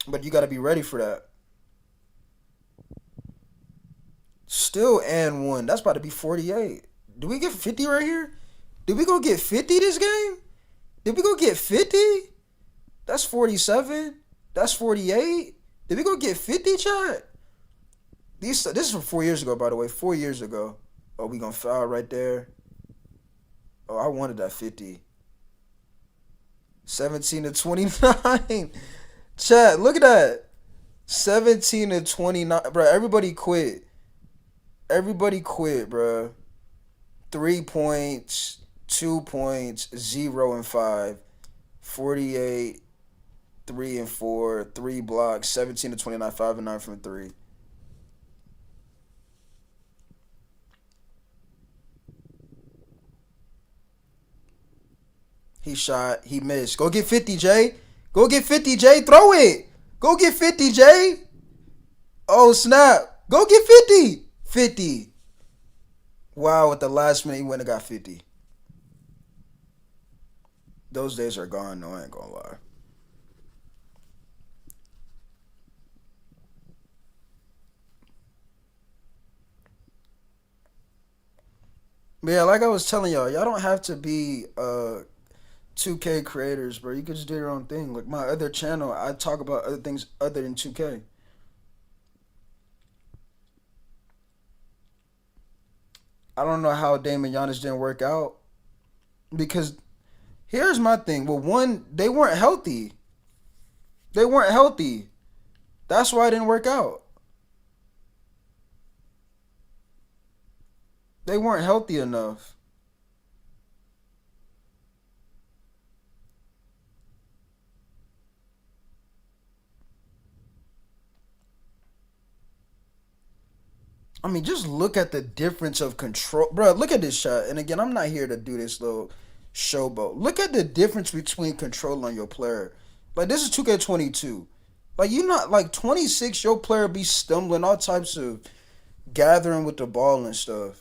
But you got to be ready for that. Still and one. That's about to be 48. Do we get 50 right here? Did we go get 50 this game? Did we go get 50? That's 47. That's 48. Did we go get 50, chat? This is from 4 years ago, by the way. 4 years ago. Oh, we gonna foul right there. Oh, I wanted that 50. 17 to 29. Chat, look at that. 17 to 29. Bro, everybody quit. Everybody quit, bro. 3 points, 2 points, 0 and 5. 48, 3 and 4, 3 blocks, 17 to 29, 5 and 9 from three. He shot, he missed. Go get 50, Jay. Go get 50, Jay. Throw it. Go get 50, Jay. Oh, snap. Go get 50. 50. Wow, at the last minute, he went and got 50. Those days are gone, no, I ain't gonna lie. But yeah, like I was telling y'all don't have to be 2K creators, bro. You could just do your own thing. Like my other channel, I talk about other things other than 2K. I don't know how Damon Giannis didn't work out because here's my thing. Well, one, they weren't healthy. They weren't healthy. That's why it didn't work out. They weren't healthy enough. I mean, just look at the difference of control, bro. Look at this shot. And again, I'm not here to do this little showboat. Look at the difference between control on your player. Like this is 2K22. Like you not like 26. Your player be stumbling all types of gathering with the ball and stuff.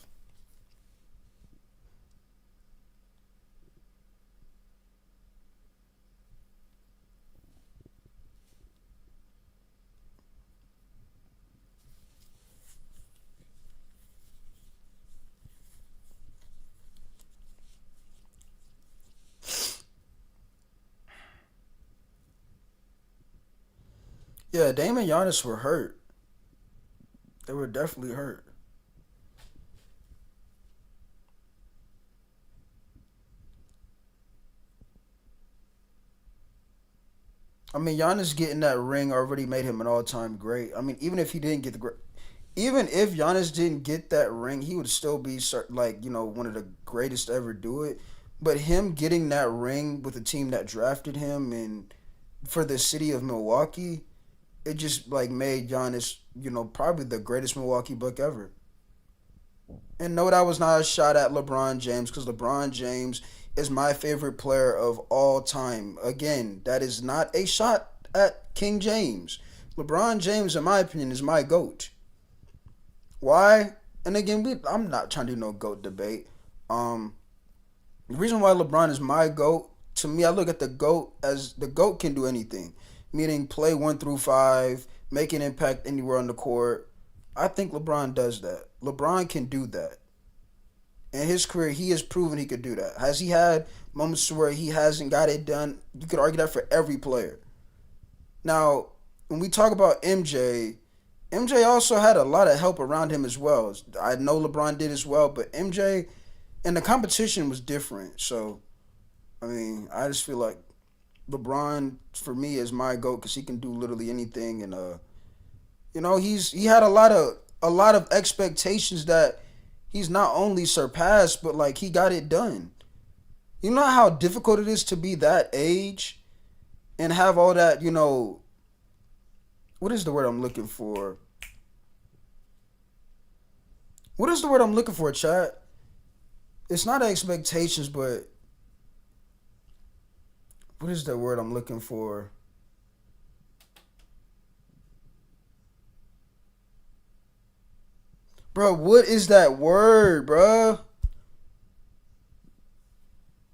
Yeah, Dame and Giannis were hurt. They were definitely hurt. I mean, Giannis getting that ring already made him an all-time great. I mean, even if he didn't get the great, even if Giannis didn't get that ring, he would still be like one of the greatest to ever do it. But him getting that ring with the team that drafted him and for the city of Milwaukee, it just like made Giannis probably the greatest Milwaukee Buck ever. And no, that was not a shot at LeBron James because LeBron James is my favorite player of all time. Again, that is not a shot at King James. LeBron James, in my opinion, is my GOAT. Why? And again, I'm not trying to do no GOAT debate. Um, the reason why LeBron is my GOAT, to me, I look at the GOAT as the GOAT can do anything, meaning play 1 through 5, make an impact anywhere on the court. I think LeBron does that. LeBron can do that. In his career, he has proven he could do that. Has he had moments where he hasn't got it done? You could argue that for every player. Now, when we talk about MJ also had a lot of help around him as well. I know LeBron did as well, but MJ and the competition was different. So, I mean, I just feel like LeBron for me is my goat because he can do literally anything, and he had a lot of expectations that he's not only surpassed, but like he got it done. You know how difficult it is to be that age and have all that. What is the word I'm looking for? What is the word I'm looking for, chat? It's not expectations, but what is the word I'm looking for? Bro, what is that word, bro?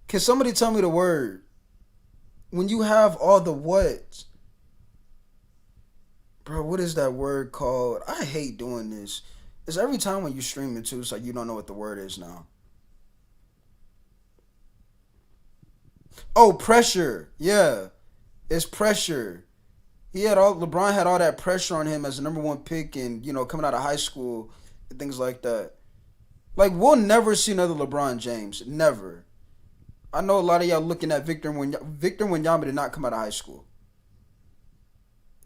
Can somebody tell me the word? When you have all the what? Bro, what is that word called? I hate doing this. It's every time when you stream it too, it's like you don't know what the word is now. Oh, pressure. Yeah. It's pressure. LeBron had all that pressure on him as the number one pick and, coming out of high school and things like that. Like, we'll never see another LeBron James. Never. I know a lot of y'all looking at Victor Wembanyama did not come out of high school.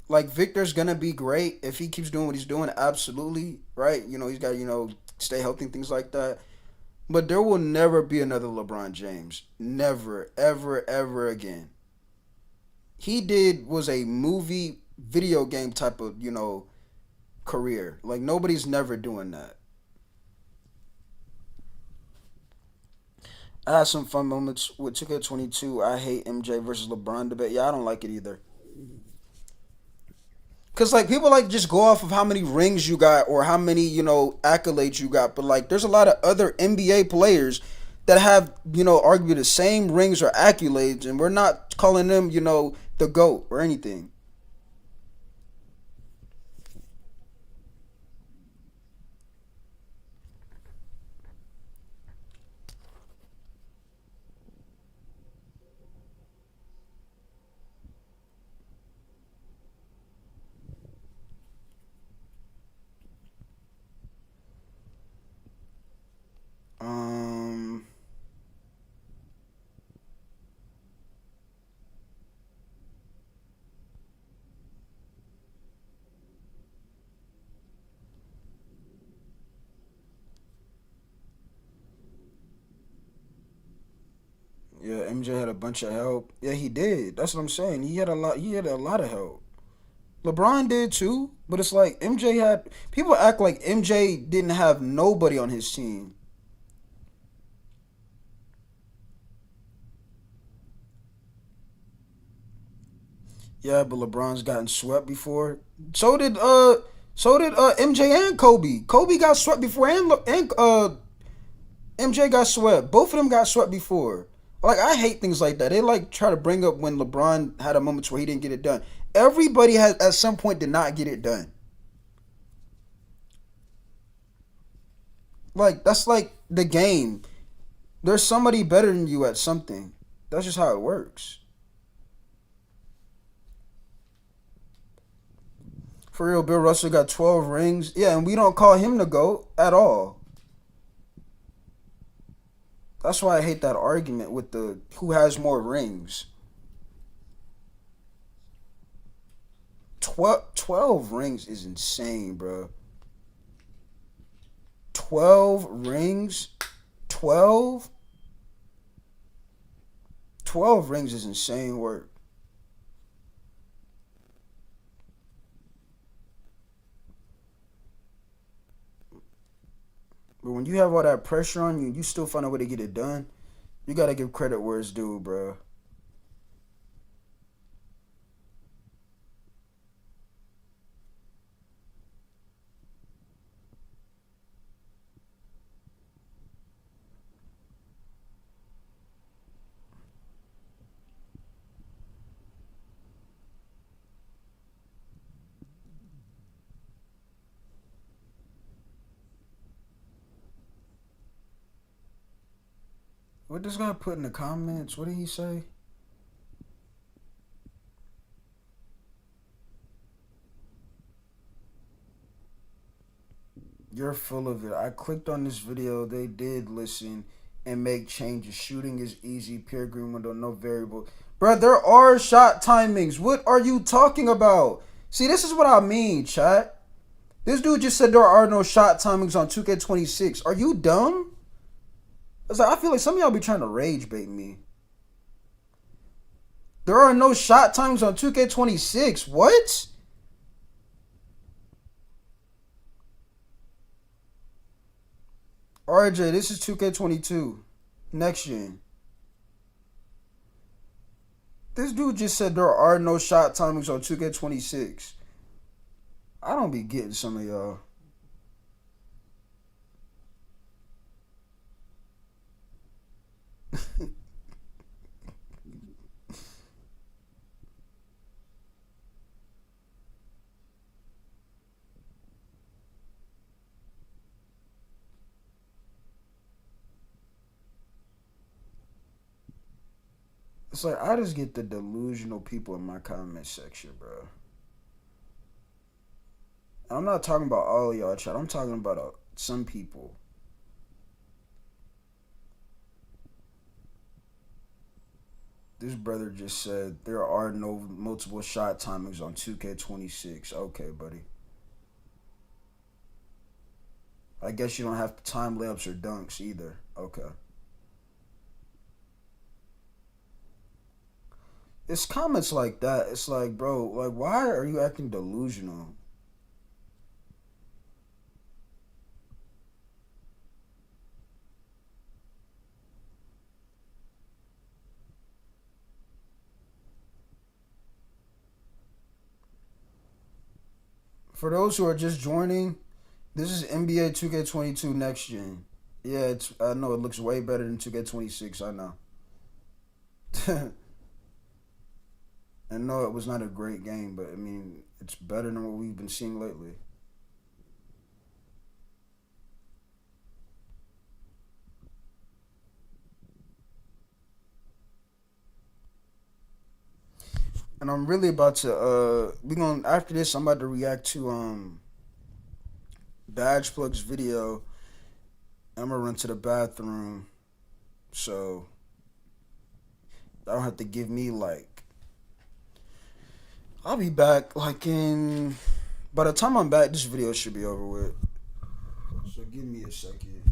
Like, Victor's gonna be great if he keeps doing what he's doing, absolutely, right? He's got, stay healthy and things like that. But there will never be another LeBron James. Never, ever, ever again. He did was a movie video game type of, career. Like nobody's never doing that. I had some fun moments with 2K22. I hate MJ versus LeBron debate. Yeah, I don't like it either. Cause like people like just go off of how many rings you got or how many accolades you got, but like there's a lot of other NBA players that have arguably the same rings or accolades, and we're not calling them the goat or anything. Um, yeah, MJ had a bunch of help. Yeah, he did. That's what I'm saying. He had a lot. He had a lot of help. LeBron did too, but it's like MJ had people act like MJ didn't have nobody on his team. Yeah, but LeBron's gotten swept before. So did MJ and Kobe. Kobe got swept before and MJ got swept. Both of them got swept before. Like I hate things like that. They like try to bring up when LeBron had a moment where he didn't get it done. Everybody has at some point did not get it done. Like that's like the game. There's somebody better than you at something. That's just how it works. For real, Bill Russell got 12 rings. Yeah, and we don't call him the GOAT at all. That's why I hate that argument with the who has more rings. 12 rings is insane, bro. 12 rings? 12? 12 rings is insane work. But when you have all that pressure on you, you still find a way to get it done. You gotta give credit where it's due, bro. What this guy put in the comments? What did he say? You're full of it. I clicked on this video. They did listen and make changes. Shooting is easy. Pure green window, no variable. Bro, there are shot timings. What are you talking about? See, this is what I mean, chat. This dude just said there are no shot timings on 2K26. Are you dumb? It's like I feel like some of y'all be trying to rage bait me. There are no shot timings on 2K26. What? RJ, this is 2K22. Next gen. This dude just said there are no shot timings on 2K26. I don't be getting some of y'all. It's like I just get the delusional people in my comment section, bro. I'm not talking about all of y'all, chat. I'm talking about some people. This brother just said there are no multiple shot timings on 2K26. Okay, buddy. I guess you don't have time layups or dunks either. Okay. It's comments like that. It's like, bro, like, why are you acting delusional? For those who are just joining, this is NBA 2K22 next gen. Yeah, it's. I know it looks way better than 2K26. I know. I know it was not a great game, but I mean, it's better than what we've been seeing lately. And I'm really about to we going to after this I'm about to react to Badge Plug's video. I'm gonna run to the bathroom, so I don't have to give me like I'll be back like in by the time I'm back this video should be over with. So give me a second.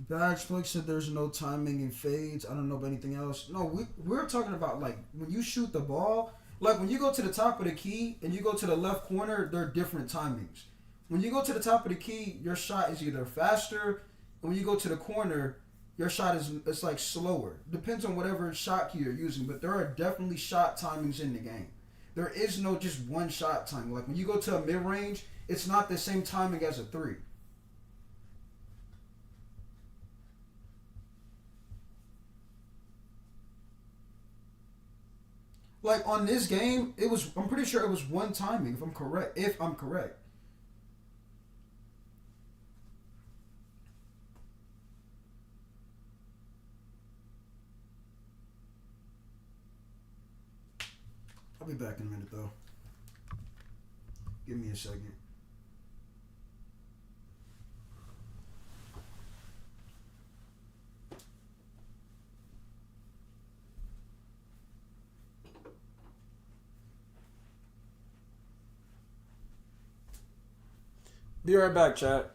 Badge Plug said there's no timing in fades. I don't know about anything else. No, we're talking about like when you shoot the ball, like when you go to the top of the key and you go to the left corner, they're different timings. When you go to the top of the key, your shot is either faster, and when you go to the corner, your shot is it's like slower. Depends on whatever shot key you're using, but there are definitely shot timings in the game. There is no just one shot timing. Like when you go to a mid range, it's not the same timing as a three. Like on this game, it was. I'm pretty sure it was one timing. If I'm correct. If I'm correct. I'll be back in a minute though. Give me a second. Be right back, chat.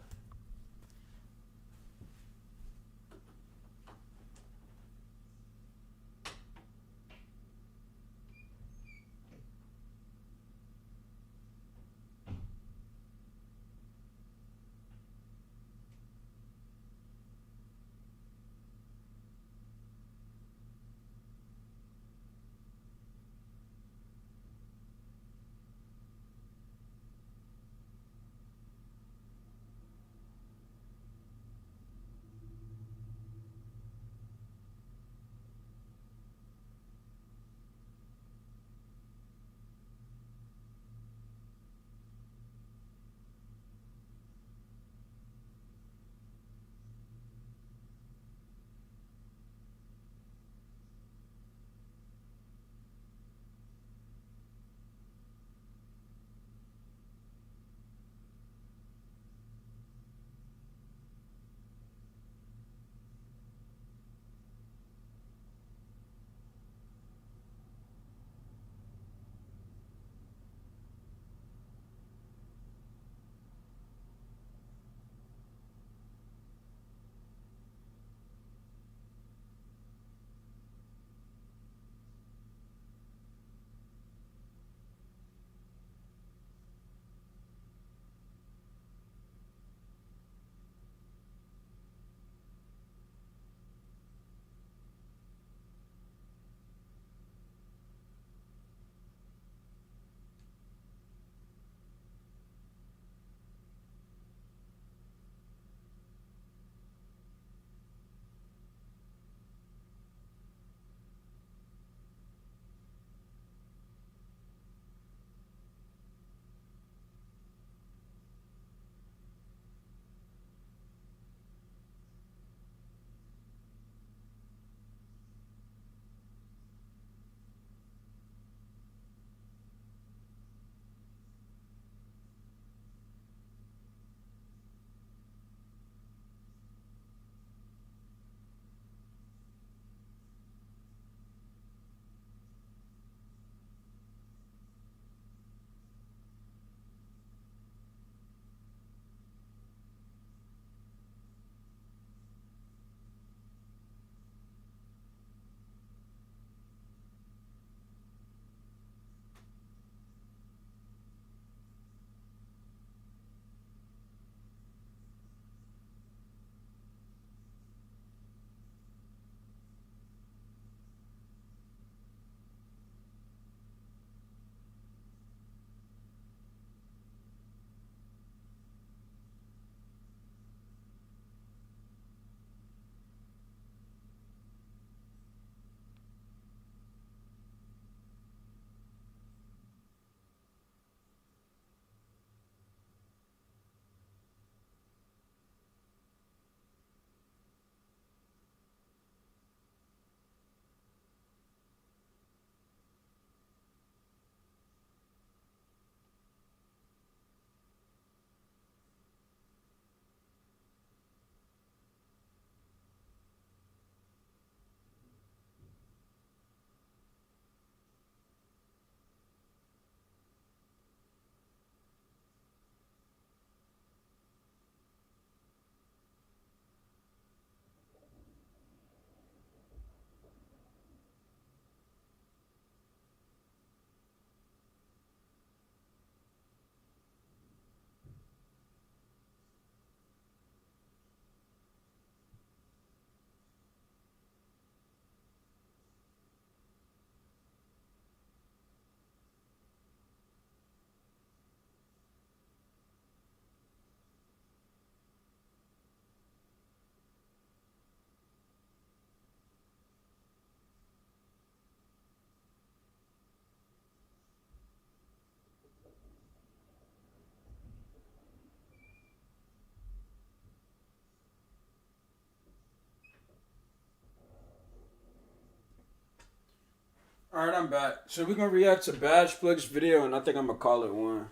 All right, I'm back. So we're gonna react to Badge Plug's video, and I think I'm gonna call it one.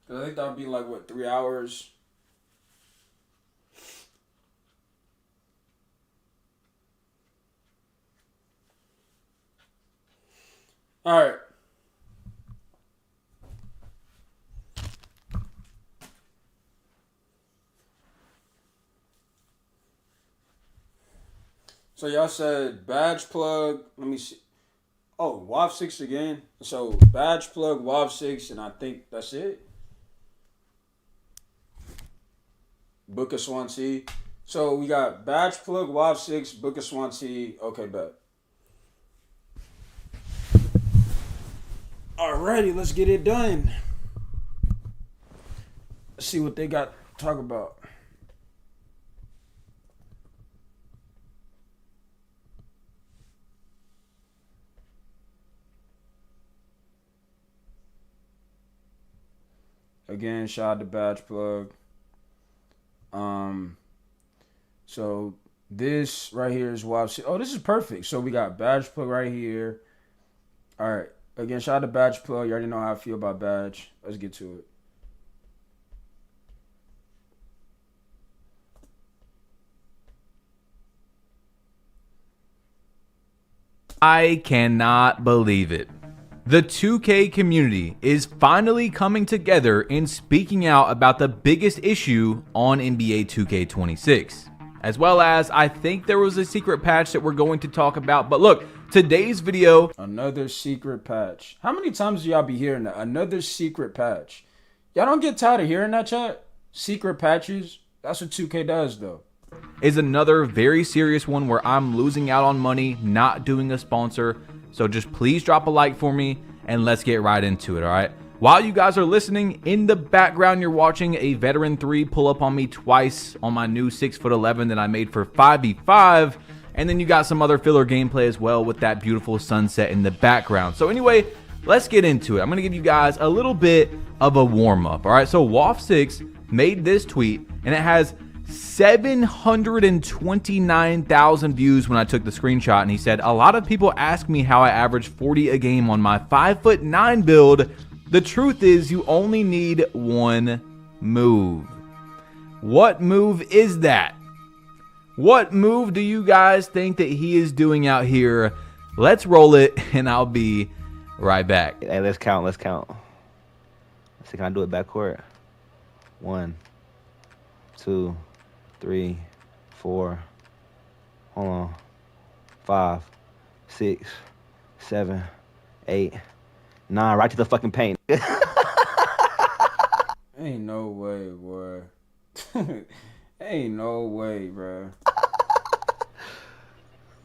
Cause I think that'll be like what 3 hours. All right. So y'all said Badge Plug. Let me see. Oh, WAV 6 again. So Badge Plug, WAV 6, and I think that's it. Book of Swansea. So we got Badge Plug, WAV 6, Book of Swansea. Okay, bet. Alrighty, let's get it done. Let's see what they got to talk about. Again, shout out to Badge Plug. So this right here is WAV. Oh, this is perfect. So we got Badge Plug right here. All right. Again, shout out to Badge Plug. You already know how I feel about Badge. Let's get to it. I cannot believe it. The 2K community is finally coming together and speaking out about the biggest issue on NBA 2K26. As well as, I think there was a secret patch that we're going to talk about. But look, today's video... Another secret patch. How many times do y'all be hearing that? Another secret patch. Y'all don't get tired of hearing that, chat? Secret patches? That's what 2K does, though. Is another very serious one where I'm losing out on money, not doing a sponsor. So just please drop a like for me and let's get right into it, all right? While you guys are listening, in the background you're watching a Veteran 3 pull up on me twice on my new 6'11" that I made for 5v5. And then you got some other filler gameplay as well with that beautiful sunset in the background. So anyway, let's get into it. I'm going to give you guys a little bit of a warm-up, all right? So WAF6 made this tweet and it has 729,000 views when I took the screenshot, and he said, a lot of people ask me how I average 40 a game on my 5'9" build. The truth is you only need one move. What move is that? What move do you guys think that he is doing out here? Let's roll it and I'll be right back. Hey, let's count. Let's count. Let's see, can I do it backcourt? 1, 2, 3, 4, hold on, 5, 6, 7, 8, 9, right to the fucking paint. Ain't no way, boy. Ain't no way, bro.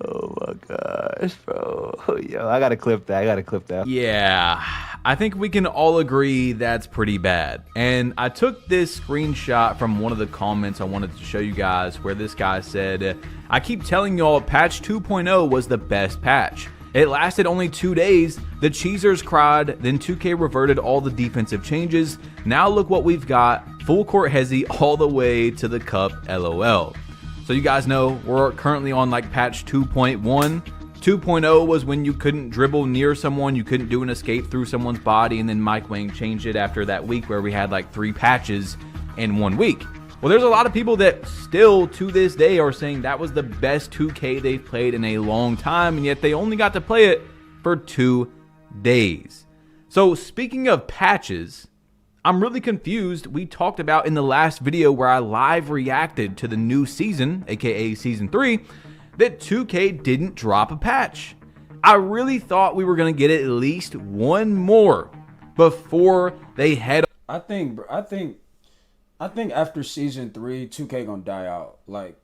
Oh my gosh, bro. Yo, I gotta clip that. Yeah, I think we can all agree that's pretty bad. And I took this screenshot from one of the comments I wanted to show you guys where this guy said, I keep telling y'all patch 2.0 was the best patch. It lasted only 2 days. The cheesers cried, then 2K reverted all the defensive changes. Now look what we've got. Full court hezzy all the way to the cup, LOL. So you guys know we're currently on like patch 2.1. 2.0 was when you couldn't dribble near someone, you couldn't do an escape through someone's body, and then Mike Wang changed it after that week where we had like 3 patches in 1 week. Well, there's a lot of people that still to this day are saying that was the best 2K they've played in a long time, and yet they only got to play it for 2 days. So speaking of patches, I'm really confused. We talked about in the last video where I live reacted to the new season, aka season 3, that 2K didn't drop a patch. I really thought we were going to get at least one more before they head. I think after season 3, 2K gonna die out. Like,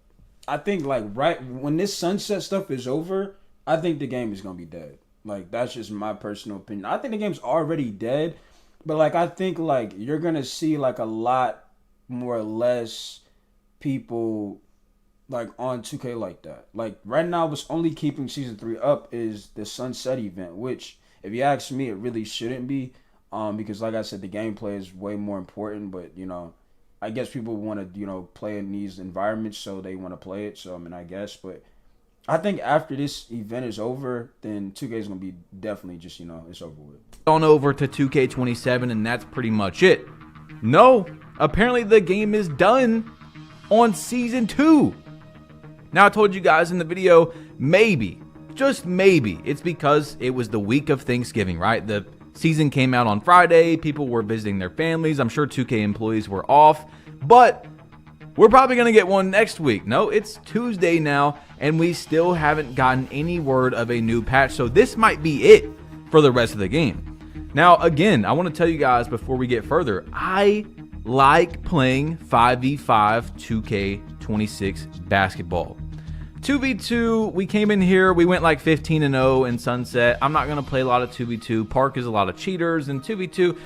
I think like right when this sunset stuff is over, I think the game is gonna be dead. Like, that's just my personal opinion. I think the game's already dead, but like I think like you're gonna see like a lot more or less people like on 2K like that. Like right now, what's only keeping season 3 up is the sunset event, which if you ask me, it really shouldn't be. Because like I said, the gameplay is way more important. But you know, I guess people want to play in these environments, so they want to play it. So I mean, I guess, but I think after this event is over, then 2K is gonna be definitely just, it's over with. On over to 2K27, and that's pretty much it. No, apparently the game is done on Season 2. Now, I told you guys in the video, maybe, just maybe, it's because it was the week of Thanksgiving, right? The season came out on Friday, people were visiting their families, I'm sure 2K employees were off, but we're probably going to get one next week. No, it's Tuesday now, and we still haven't gotten any word of a new patch, so this might be it for the rest of the game. Now, again, I want to tell you guys before we get further, I like playing 5v5 2K26 basketball. 2v2, we came in here, we went like 15-0 in Sunset. I'm not going to play a lot of 2v2. Park is a lot of cheaters, and 2v2,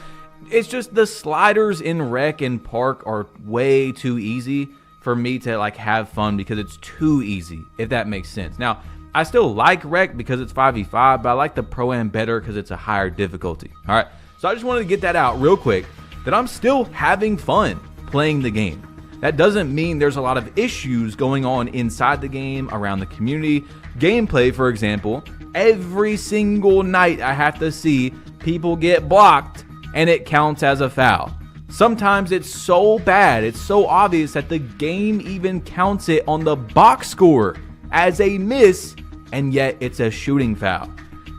it's just the sliders in Rec and Park are way too easy for me to like have fun because it's too easy, if that makes sense. Now, I still like Rec because it's 5v5, but I like the Pro-Am better because it's a higher difficulty. All right, so I just wanted to get that out real quick, that I'm still having fun playing the game. That doesn't mean there's a lot of issues going on inside the game, around the community. Gameplay, for example, every single night I have to see people get blocked and it counts as a foul. Sometimes it's so bad, it's so obvious that the game even counts it on the box score as a miss, and yet it's a shooting foul.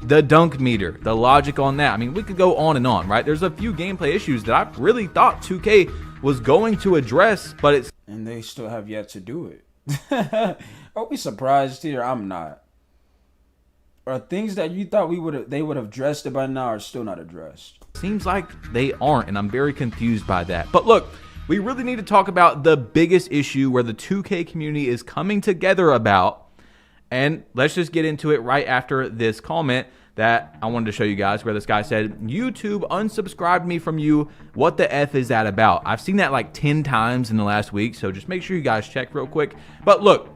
The dunk meter, the logic on that. I mean, we could go on and on, right? There's a few gameplay issues that I really thought 2K was going to address, but it's... And they still have yet to do it. Are we surprised here? I'm not. Are things that you thought they would have addressed it by now are still not addressed? Seems like they aren't, and I'm very confused by that. But look, we really need to talk about the biggest issue where the 2K community is coming together about. And let's just get into it right after this comment that I wanted to show you guys, where this guy said, YouTube unsubscribed me from you. What the F is that about? I've seen that like 10 times in the last week, so just make sure you guys check real quick. But look,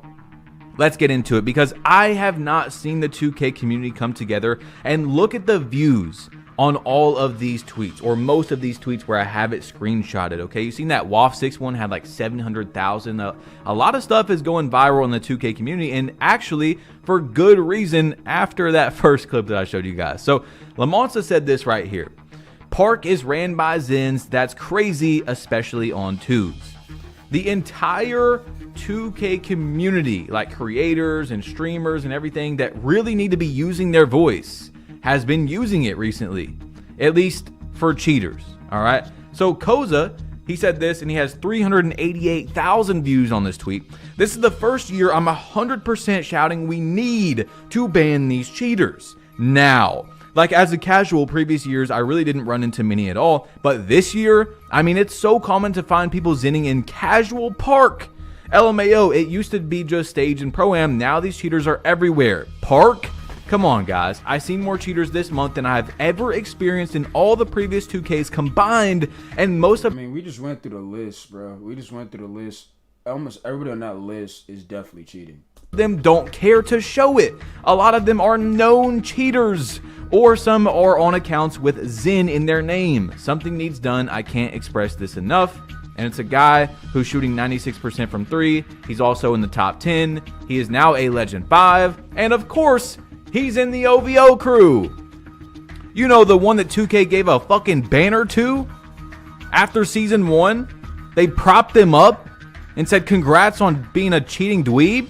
let's get into it, because I have not seen the 2K community come together. And look at the views on all of these tweets, or most of these tweets where I have it screenshotted, okay? You seen that WAF6 one had like 700,000. A lot of stuff is going viral in the 2K community, and actually for good reason after that first clip that I showed you guys. So Lamonza said this right here. Park is ran by Zins. That's crazy, especially on twos. The entire 2K community, like creators and streamers and everything that really need to be using their voice, has been using it recently, at least for cheaters. All right, so Koza, he said this, and he has 388,000 views on this tweet. This is the first year I'm 100% shouting we need to ban these cheaters now. Like, as a casual, previous years I really didn't run into many at all, but this year, I mean, it's so common to find people zinning in casual Park. LMAO, it used to be just Stage and Pro-Am, now these cheaters are everywhere. Park? Come on, guys. I've seen more cheaters this month than I've ever experienced in all the previous 2Ks combined, and most of... I mean, we just went through the list, bro. We just went through the list. Almost everybody on that list is definitely cheating. them don't care to show it. A lot of them are known cheaters, or some are on accounts with Zin in their name. Something needs done. I can't express this enough. And it's a guy who's shooting 96% from 3. He's also in the top 10. He is now a Legend 5. And of course, he's in the OVO crew. You know, the one that 2K gave a fucking banner to after season 1? They propped them up and said congrats on being a cheating dweeb?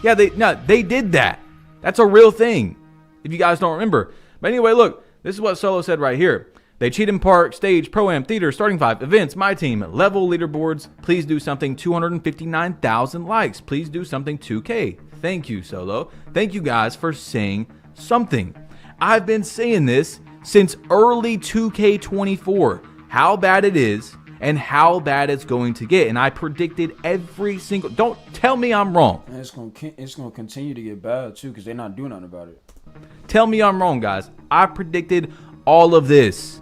Yeah, they did that. That's a real thing, if you guys don't remember. But anyway, look, this is what Solo said right here. They cheat in Park, Stage, Pro-Am, Theater, Starting 5, Events, My Team, Level, Leaderboards. Please do something. 259,000 likes. Please do something. 2K. Thank you, Solo. Thank you guys for saying something. I've been saying this since early 2K24, how bad it is and how bad it's going to get. And I predicted every single... Don't tell me I'm wrong. And it's gonna continue to get bad, too, because they're not doing nothing about it. Tell me I'm wrong, guys. I predicted all of this.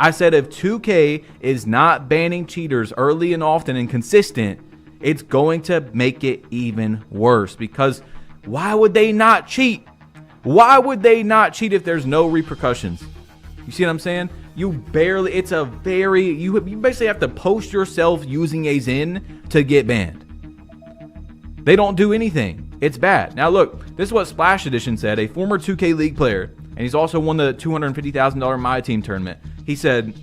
I said if 2K is not banning cheaters early and often and consistent, it's going to make it even worse. Because why would they not cheat? Why would they not cheat if there's no repercussions? You see what I'm saying? You barely, it's a very, you basically have to post yourself using a Zin to get banned. They don't do anything. It's bad. Now look, this is what Splash Edition said, a former 2K League player, and he's also won the $250,000 My Team tournament. He said,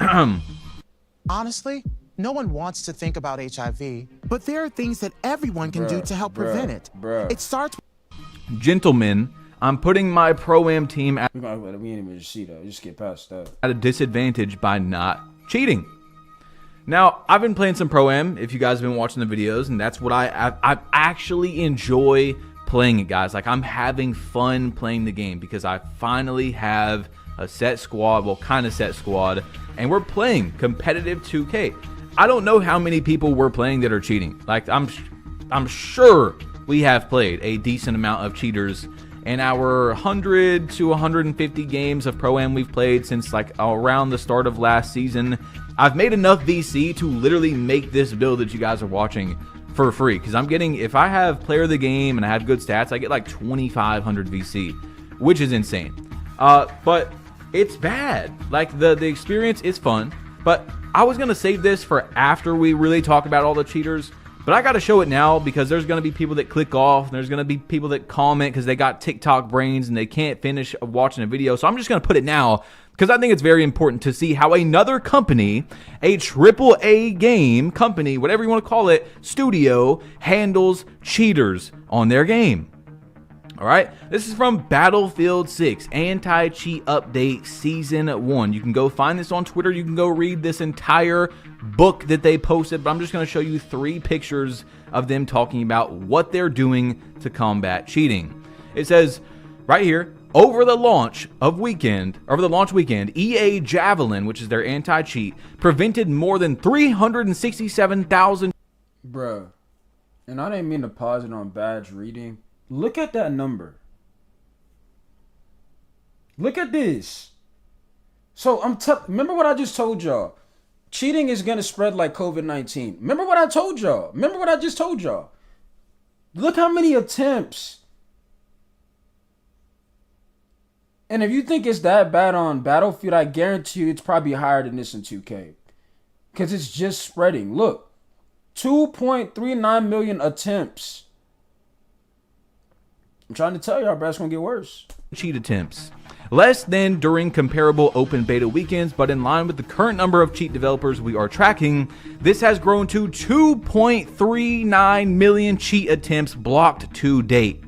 Honestly, no one wants to think about HIV, but there are things that everyone can do to help prevent it. It starts. gentlemen, I'm putting my Pro-Am team at We ain't even see that. Just get past that. a disadvantage by not cheating. Now, I've been playing some Pro-Am, if you guys have been watching the videos, and that's what I actually enjoy playing it, guys. Like, I'm having fun playing the game because I finally have a set squad, well, kind of set squad, and we're playing competitive 2K. I don't know how many people we're playing that are cheating. Like, I'm sure we have played a decent amount of cheaters in our 100 to 150 games of Pro-Am we've played since like around the start of last season. I've made enough VC to literally make this build that you guys are watching for free, because I'm getting, if I have player of the game and I have good stats, I get like 2,500 VC, which is insane. But it's bad. Like, the experience is fun, but I was gonna save this for after we really talk about all the cheaters, but I gotta show it now because there's gonna be people that click off, and there's gonna be people that comment because they got TikTok brains and they can't finish watching a video. So I'm just gonna put it now because I think it's very important to see how another company, a AAA game company, whatever you want to call it, studio, handles cheaters on their game. All right, this is from Battlefield 6 Anti-Cheat Update Season 1. You can go find this on Twitter. You can go read this entire book that they posted, but I'm just going to show you 3 pictures of them talking about what they're doing to combat cheating. It says right here, over the launch weekend, EA Javelin, which is their anti-cheat, prevented more than 367,000. Bruh. And I didn't mean to pause it on badge reading. Look at that number. Look at this. So remember what I just told y'all. Cheating is going to spread like COVID-19. Remember what I told y'all. Remember what I just told y'all. Look how many attempts. And if you think it's that bad on Battlefield, I guarantee you it's probably higher than this in 2K. Because it's just spreading. Look. 2.39 million attempts. I'm trying to tell y'all, bro, it's going to get worse. Cheat attempts. Less than during comparable open beta weekends, but in line with the current number of cheat developers we are tracking, this has grown to 2.39 million cheat attempts blocked to date.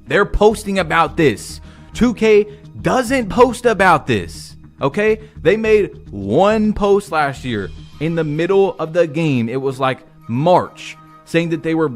They're posting about this. 2K doesn't post about this, okay? They made one post last year in the middle of the game. It was like March, saying that they were,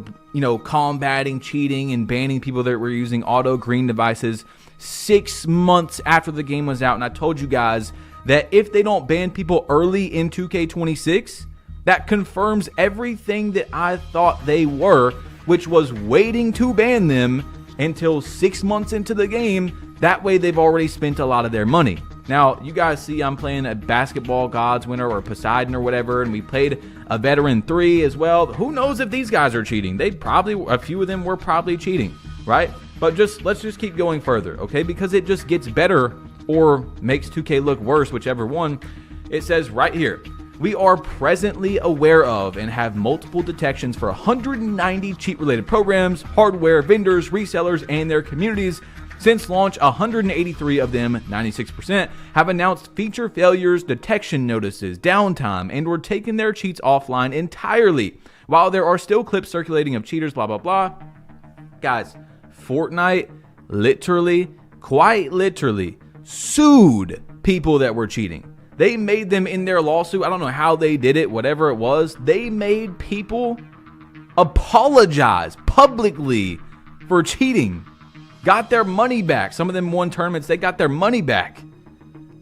combating cheating and banning people that were using auto green devices 6 months after the game was out. And I told you guys that if they don't ban people early in 2K26, that confirms everything that I thought they were, which was waiting to ban them until 6 months into the game. That way they've already spent a lot of their money. Now, you guys see I'm playing a Basketball Gods winner or Poseidon or whatever, and we played a Veteran 3 as well. Who knows if these guys are cheating? A few of them were probably cheating, right? But let's just keep going further, okay? Because it just gets better or makes 2K look worse, whichever one. It says right here, we are presently aware of and have multiple detections for 190 cheat-related programs, hardware, vendors, resellers, and their communities. Since launch, 183 of them, 96%, have announced feature failures, detection notices, downtime, and or taken their cheats offline entirely. While there are still clips circulating of cheaters, blah, blah, blah. Guys, Fortnite quite literally, sued people that were cheating. They made them in their lawsuit. I don't know how they did it, whatever it was. They made people apologize publicly for cheating. Got their money back. Some of them won tournaments. They got their money back.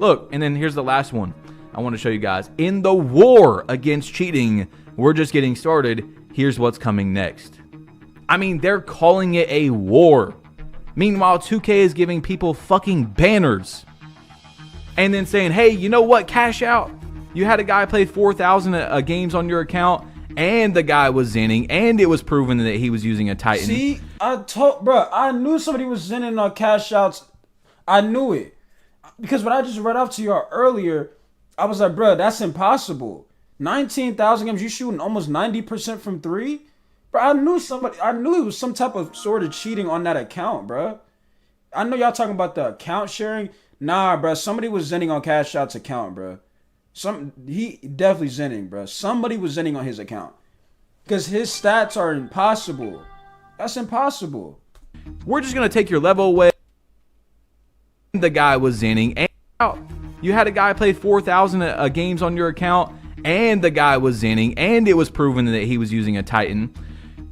Look, and then here's the last one I want to show you guys. In the war against cheating, we're just getting started. Here's what's coming next. I mean, they're calling it a war. Meanwhile, 2K is giving people fucking banners. And then saying, hey, you know what? Cash out. You had a guy play 4,000 games on your account, and the guy was zinning, and it was proven that he was using a Titan. See, I knew somebody was zinning on cash outs. I knew it. Because what I just read off to y'all earlier, I was like, bro, that's impossible. 19,000 games, you shooting almost 90% from 3? Bro, I knew it was some type of sort of cheating on that account, bro. I know y'all talking about the account sharing. Nah, bro, somebody was zenning on Cash Out's account, bro. He definitely zenning, bro. Somebody was zenning on his account. Because his stats are impossible. That's impossible. We're just going to take your level away. The guy was zenning and out. You had a guy play 4,000 games on your account, and the guy was zenning, and it was proven that he was using a Titan.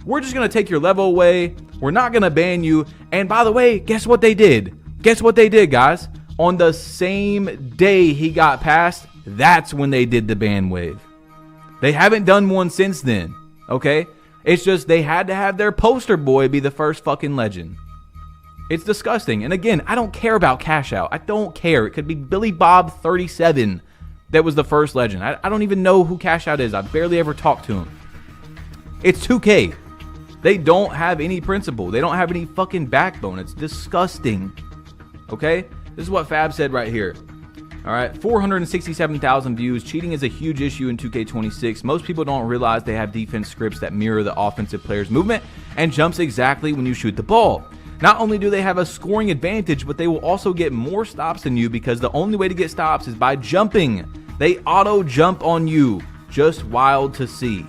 We're just going to take your level away. We're not going to ban you. And by the way, guess what they did? Guess what they did, guys? On the same day he got passed, that's when they did the ban wave. They haven't done one since then, okay? It's just they had to have their poster boy be the first fucking legend. It's disgusting. And again, I don't care about Cash Out. I don't care. It could be Billy Bob 37 that was the first legend. I don't even know who Cash Out is. I barely ever talked to him. It's 2K. They don't have any principle. They don't have any fucking backbone. It's disgusting. Okay? This is what Fab said right here. All right, 467,000 views. Cheating is a huge issue in 2K26. Most people don't realize they have defense scripts that mirror the offensive player's movement and jumps exactly when you shoot the ball. Not only do they have a scoring advantage, but they will also get more stops than you because the only way to get stops is by jumping. They auto jump on you. Just wild to see.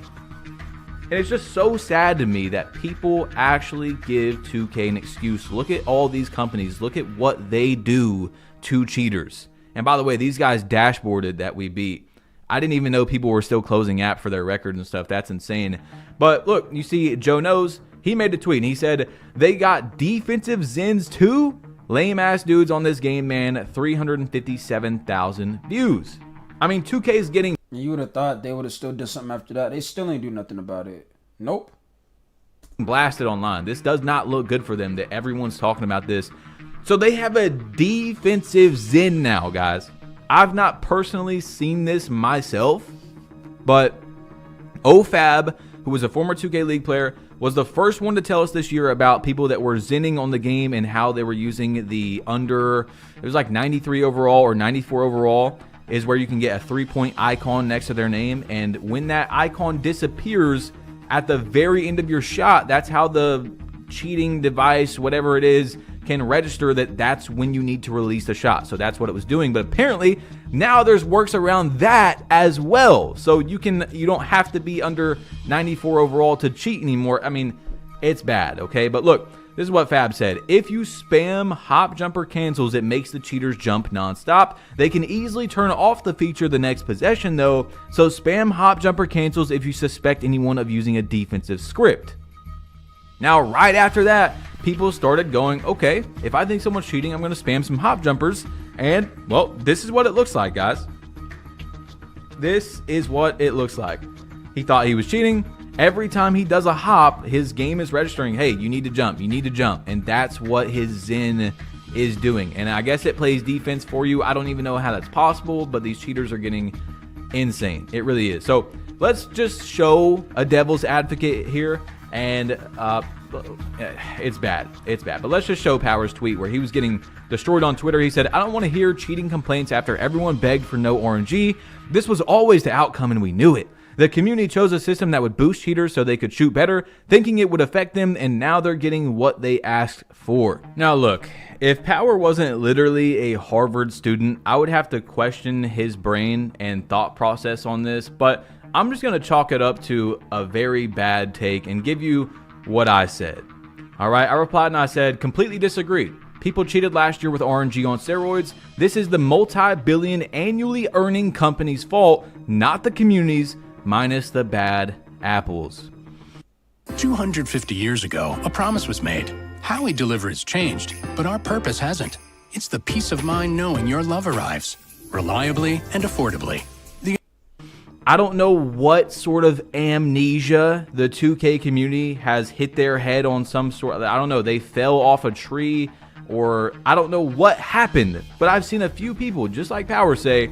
And it's just so sad to me that people actually give 2K an excuse. Look at all these companies. Look at what they do to cheaters. And by the way, these guys dashboarded that we beat. I didn't even know people were still closing app for their records and stuff. That's insane. But look, you see Joe Knows. He made a tweet and he said, they got defensive Zens too? Lame ass dudes on this game, man. 357,000 views. I mean, 2K is getting... You would have thought they would have still did something after that. They still ain't do nothing about it. Nope. Blasted online. This does not look good for them that everyone's talking about this. So they have a defensive Zen now, guys. I've not personally seen this myself, but OFAB, who was a former 2K League player, was the first one to tell us this year about people that were zenning on the game and how they were using the under, it was like 93 overall or 94 overall, is where you can get a 3-point icon next to their name. And when that icon disappears at the very end of your shot, that's how the cheating device, whatever it is, can register that that's when you need to release the shot. So that's what it was doing. But apparently now there's works around that as well. So you don't have to be under 94 overall to cheat anymore. I mean, it's bad, okay? But look, this is what Fab said. If you spam hop jumper cancels, it makes the cheaters jump nonstop. They can easily turn off the feature the next possession though. So spam hop jumper cancels if you suspect anyone of using a defensive script. Now, right after that, people started going, okay, if I think someone's cheating, I'm going to spam some hop jumpers. And, well, this is what it looks like, guys. This is what it looks like. He thought he was cheating. Every time he does a hop, his game is registering, hey, you need to jump, you need to jump. And that's what his Zen is doing. And I guess it plays defense for you. I don't even know how that's possible, but these cheaters are getting insane. It really is. So let's just show a devil's advocate here. And it's bad. It's bad. But let's just show Power's tweet where he was getting destroyed on Twitter. He said, I don't want to hear cheating complaints after everyone begged for no RNG. This was always the outcome and we knew it. The community chose a system that would boost cheaters so they could shoot better, thinking it would affect them, and now they're getting what they asked for. Now look, if Power wasn't literally a Harvard student, I would have to question his brain and thought process on this, but I'm just going to chalk it up to a very bad take and give you what I said. All right, I replied and I said, completely disagree. People cheated last year with RNG on steroids. This is the multi-billion annually earning company's fault, not the community's, minus the bad apples. 250 years ago, a promise was made. How we deliver has changed, but our purpose hasn't. It's the peace of mind knowing your love arrives reliably and affordably. I don't know what sort of amnesia the 2K community has hit their head on some sort. I don't know. They fell off a tree or I don't know what happened. But I've seen a few people just like Power say,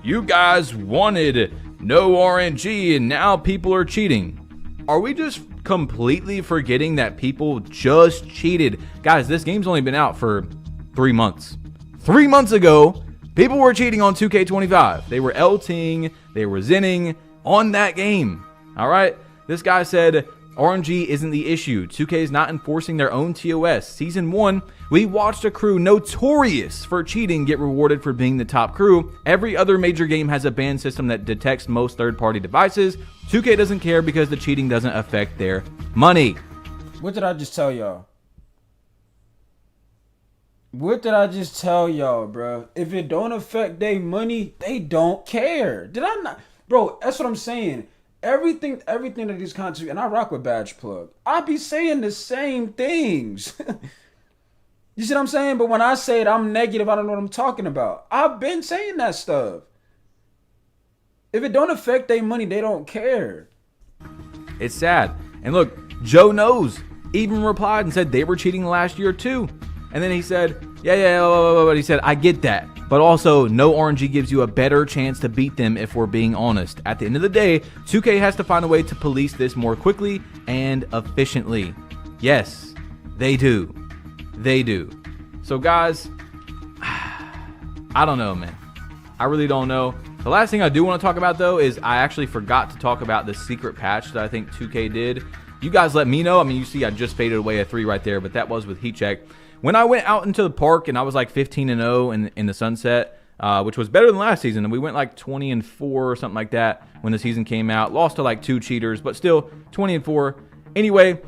you guys wanted no RNG and now people are cheating. Are we just completely forgetting that people just cheated? Guys, this game's only been out for 3 months. 3 months ago, people were cheating on 2K25. They were LTing, they were zenning on that game. All right? This guy said, RNG isn't the issue. 2K is not enforcing their own TOS. Season 1, we watched a crew notorious for cheating get rewarded for being the top crew. Every other major game has a ban system that detects most third-party devices. 2K doesn't care because the cheating doesn't affect their money. What did I just tell y'all? What did I just tell y'all, bro? If it don't affect their money, they don't care. Did I not? Bro, that's what I'm saying. Everything that these content, and I rock with Badge Plug. I be saying the same things. You see what I'm saying? But when I say it, I'm negative. I don't know what I'm talking about. I've been saying that stuff. If it don't affect their money, they don't care. It's sad. And look, Joe knows. Even replied and said they were cheating last year too. And then he said, but he said, I get that. But also, no RNG gives you a better chance to beat them if we're being honest. At the end of the day, 2K has to find a way to police this more quickly and efficiently. Yes, they do. They do. So guys, I don't know, man. I really don't know. The last thing I do want to talk about, though, is I actually forgot to talk about the secret patch that I think 2K did. You guys let me know. I mean, you see I just faded away a 3 right there, but that was with Heat Check. When I went out into the park and I was like 15-0 in the Sunset, which was better than last season, and we went like 20-4 or something like that when the season came out. Lost to like 2 cheaters, but still 20-4. Anyway,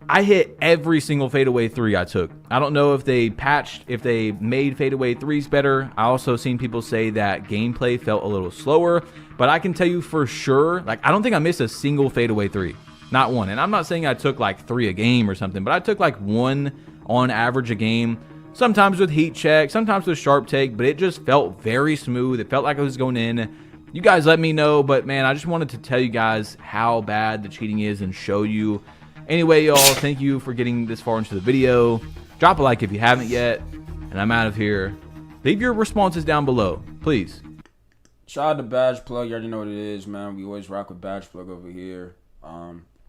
I hit every single fadeaway 3 I took. I don't know if they patched, if they made fadeaway 3s better. I also seen people say that gameplay felt a little slower, but I can tell you for sure, like, I don't think I missed a single fadeaway 3. Not one. And I'm not saying I took like 3 a game or something, but I took like 1 on average a game. Sometimes with Heat Check, sometimes with Sharp Take, but it just felt very smooth. It felt like it was going in. You guys let me know, but man, I just wanted to tell you guys how bad the cheating is and show you. Anyway, y'all, thank you for getting this far into the video. Drop a like if you haven't yet, and I'm out of here. Leave your responses down below, please. Shout out to Badge Plug. You already know what it is, man. We always rock with Badge Plug over here.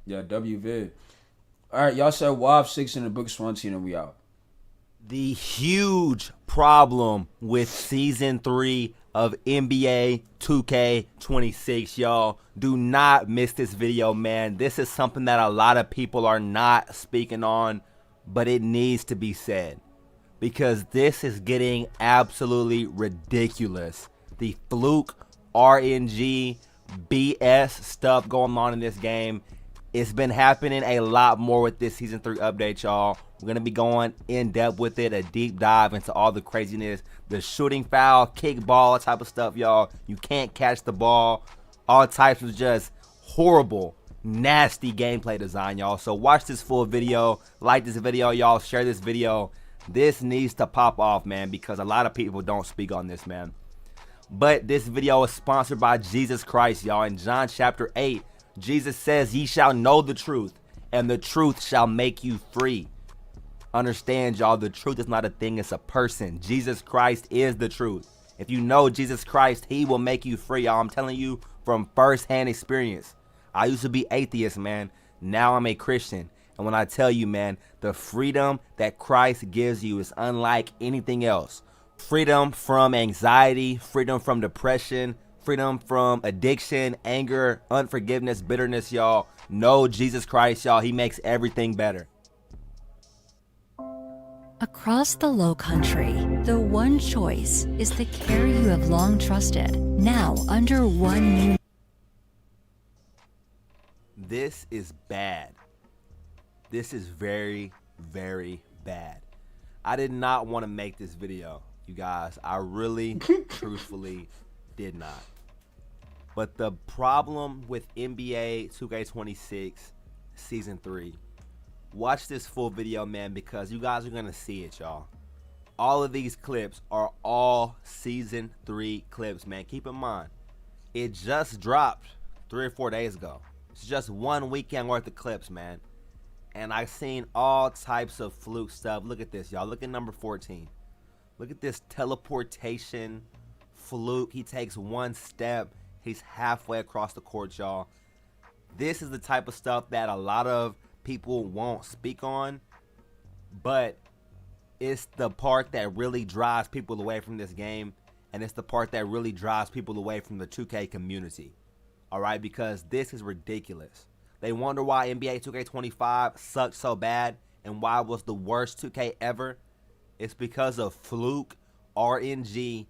Yeah, WVid. All right, y'all said WAV 6 in the book Swansea, and we out. The huge problem with Season 3 of NBA 2K26, y'all. Do not miss this video, man. This is something that a lot of people are not speaking on, but it needs to be said. Because this is getting absolutely ridiculous. The fluke, RNG, BS stuff going on in this game. It's been happening a lot more with this Season 3 update, y'all. We're going to be going in depth with it, a deep dive into all the craziness, the shooting foul, kick ball type of stuff, y'all. You can't catch the ball. All types of just horrible, nasty gameplay design, y'all. So watch this full video. Like this video, y'all. Share this video. This needs to pop off, man, because a lot of people don't speak on this, man. But this video is sponsored by Jesus Christ, y'all. In John chapter 8, Jesus says, ye shall know the truth, and the truth shall make you free. Understand, y'all, the truth is not a thing, it's a person. Jesus Christ is the truth. If you know Jesus Christ, he will make you free, y'all. I'm telling you from first-hand experience. I used to be atheist, man. Now I'm a Christian. And when I tell you, man, the freedom that Christ gives you is unlike anything else. Freedom from anxiety, freedom from depression, freedom from addiction, anger, unforgiveness, bitterness, y'all. Know Jesus Christ, y'all. He makes everything better. Across the Low Country, the one choice is the care you have long trusted, now under one new. This is bad. This is very, very bad. I did not want to make this video, you guys. I really, truthfully did not. But the problem with NBA 2K26 Season 3, watch this full video, man, because you guys are going to see it, y'all. All of these clips are all Season 3 clips, man. Keep in mind, it just dropped 3 or 4 days ago. It's just 1 weekend worth of clips, man. And I've seen all types of fluke stuff. Look at this, y'all. Look at number 14. Look at this teleportation fluke. He takes 1 step. He's halfway across the court, y'all. This is the type of stuff that a lot of people won't speak on, but it's the part that really drives people away from this game, and it's the part that really drives people away from the 2K community. All right, because this is ridiculous. They wonder why NBA 2K25 sucked so bad and why it was the worst 2K ever. It's because of fluke, RNG,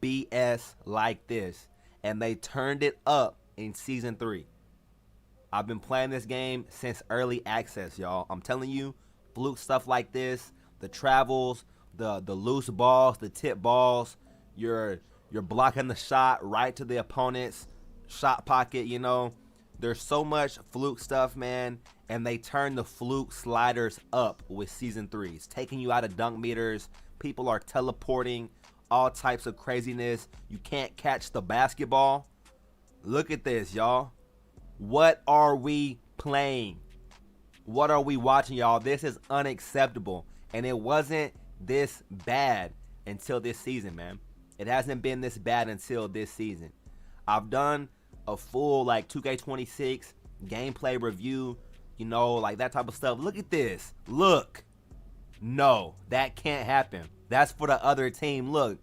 BS like this. And they turned it up in Season 3. I've been playing this game since early access, y'all. I'm telling you, fluke stuff like this, the travels, the loose balls, the tip balls, you're blocking the shot right to the opponent's shot pocket, you know. There's so much fluke stuff, man, and they turn the fluke sliders up with Season 3. It's taking you out of dunk meters. People are teleporting, all types of craziness. You can't catch the basketball. Look at this, y'all. What are we playing? What are we watching, y'all? This is unacceptable. And it wasn't this bad until this season, man. It hasn't been this bad until this season. I've done a full, like, 2K26 gameplay review, you know, like that type of stuff. Look at this. Look. No, that can't happen. That's for the other team. Look.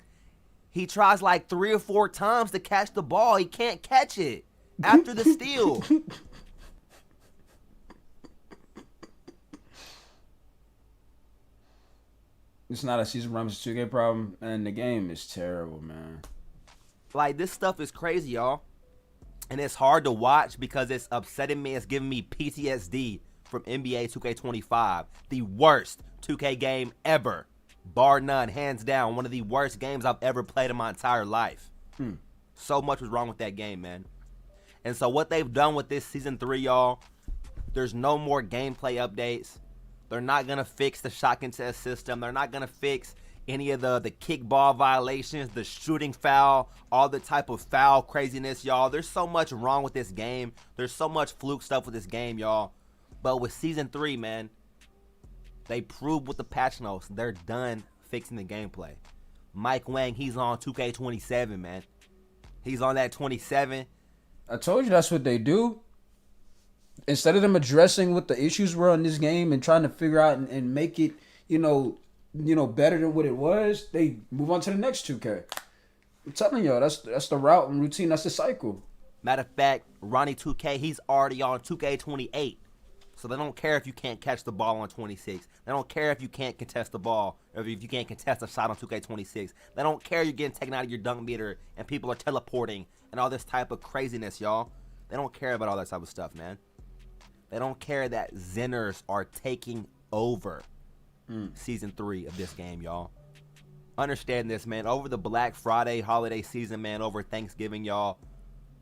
He tries like 3 or 4 times to catch the ball. He can't catch it after the steal. It's not a Season Rams 2K problem, and the game is terrible, man. Like, this stuff is crazy, y'all. And it's hard to watch because it's upsetting me. It's giving me PTSD from NBA 2K25. The worst 2K game ever. Bar none, hands down. One of the worst games I've ever played in my entire life. So much was wrong with that game, man. And so what they've done with this Season 3, y'all, there's no more gameplay updates. They're not going to fix the shot contest system. They're not going to fix any of the kickball violations, the shooting foul, all the type of foul craziness, y'all. There's so much wrong with this game. There's so much fluke stuff with this game, y'all. But with Season 3, man, they proved with the patch notes. They're done fixing the gameplay. Mike Wang, he's on 2K27, man. He's on that 27. I told you that's what they do. Instead of them addressing what the issues were on this game and trying to figure out and make it, you know, better than what it was, they move on to the next 2K. I'm telling y'all, that's the route and routine. That's the cycle. Matter of fact, Ronnie 2K, he's already on 2K28. So they don't care if you can't catch the ball on 26. They don't care if you can't contest the ball or if you can't contest a shot on 2K26. They don't care you're getting taken out of your dunk meter and people are teleporting and all this type of craziness, y'all. They don't care about all that type of stuff, man. They don't care that Zenners are taking over Season 3 of this game, y'all. Understand this, man. Over the Black Friday holiday season, man, over Thanksgiving, y'all,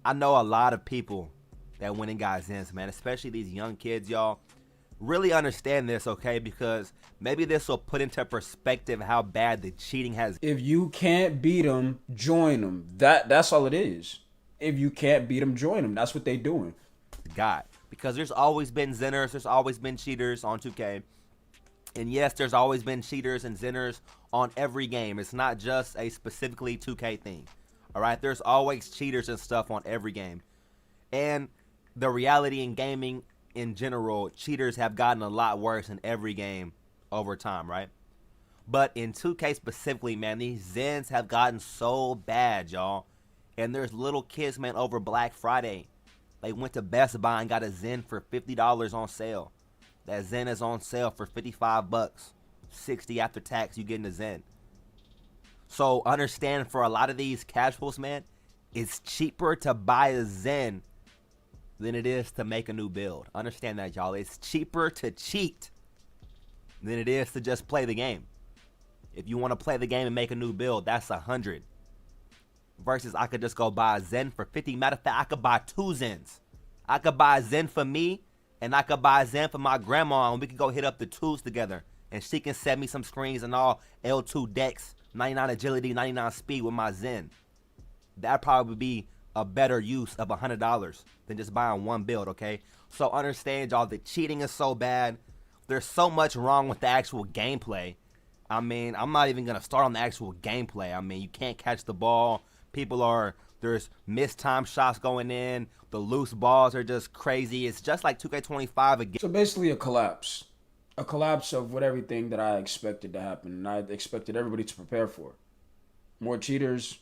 I know a lot of people that went and got Zens, man, especially these young kids, y'all. Really understand this, okay? Because maybe this will put into perspective how bad the cheating has. If you can't beat them, join them. That's all it is. If you can't beat them, join them. That's what they doing. God, because there's always been Zenners, there's always been cheaters on 2K. And yes, there's always been cheaters and Zenners on every game. It's not just a specifically 2K thing. All right, there's always cheaters and stuff on every game. And the reality in gaming in general, cheaters have gotten a lot worse in every game over time, right? But in 2K specifically, man, these Zens have gotten so bad, y'all. And there's little kids, man, over Black Friday. They went to Best Buy and got a Zen for $50 on sale. That Zen is on sale for $55. $60 after tax, you getting a Zen. So understand, for a lot of these casuals, man, it's cheaper to buy a Zen than it is to make a new build. Understand that, y'all. It's cheaper to cheat than it is to just play the game. If you want to play the game and make a new build, that's $100. Versus I could just go buy a Zen for $50. Matter of fact, I could buy 2 Zens. I could buy a Zen for me, and I could buy a Zen for my grandma, and we could go hit up the twos together. And she can send me some screens and all, L2 decks, 99 agility, 99 speed with my Zen. That'd probably be a better use of $100 than just buying one build, okay? So understand, y'all, the cheating is so bad. There's so much wrong with the actual gameplay. I mean, I'm not even going to start on the actual gameplay. I mean, you can't catch the ball. There's missed time shots going in. The loose balls are just crazy. It's just like 2K25 again. So basically a collapse. A collapse of what everything that I expected to happen and I expected everybody to prepare for. More cheaters.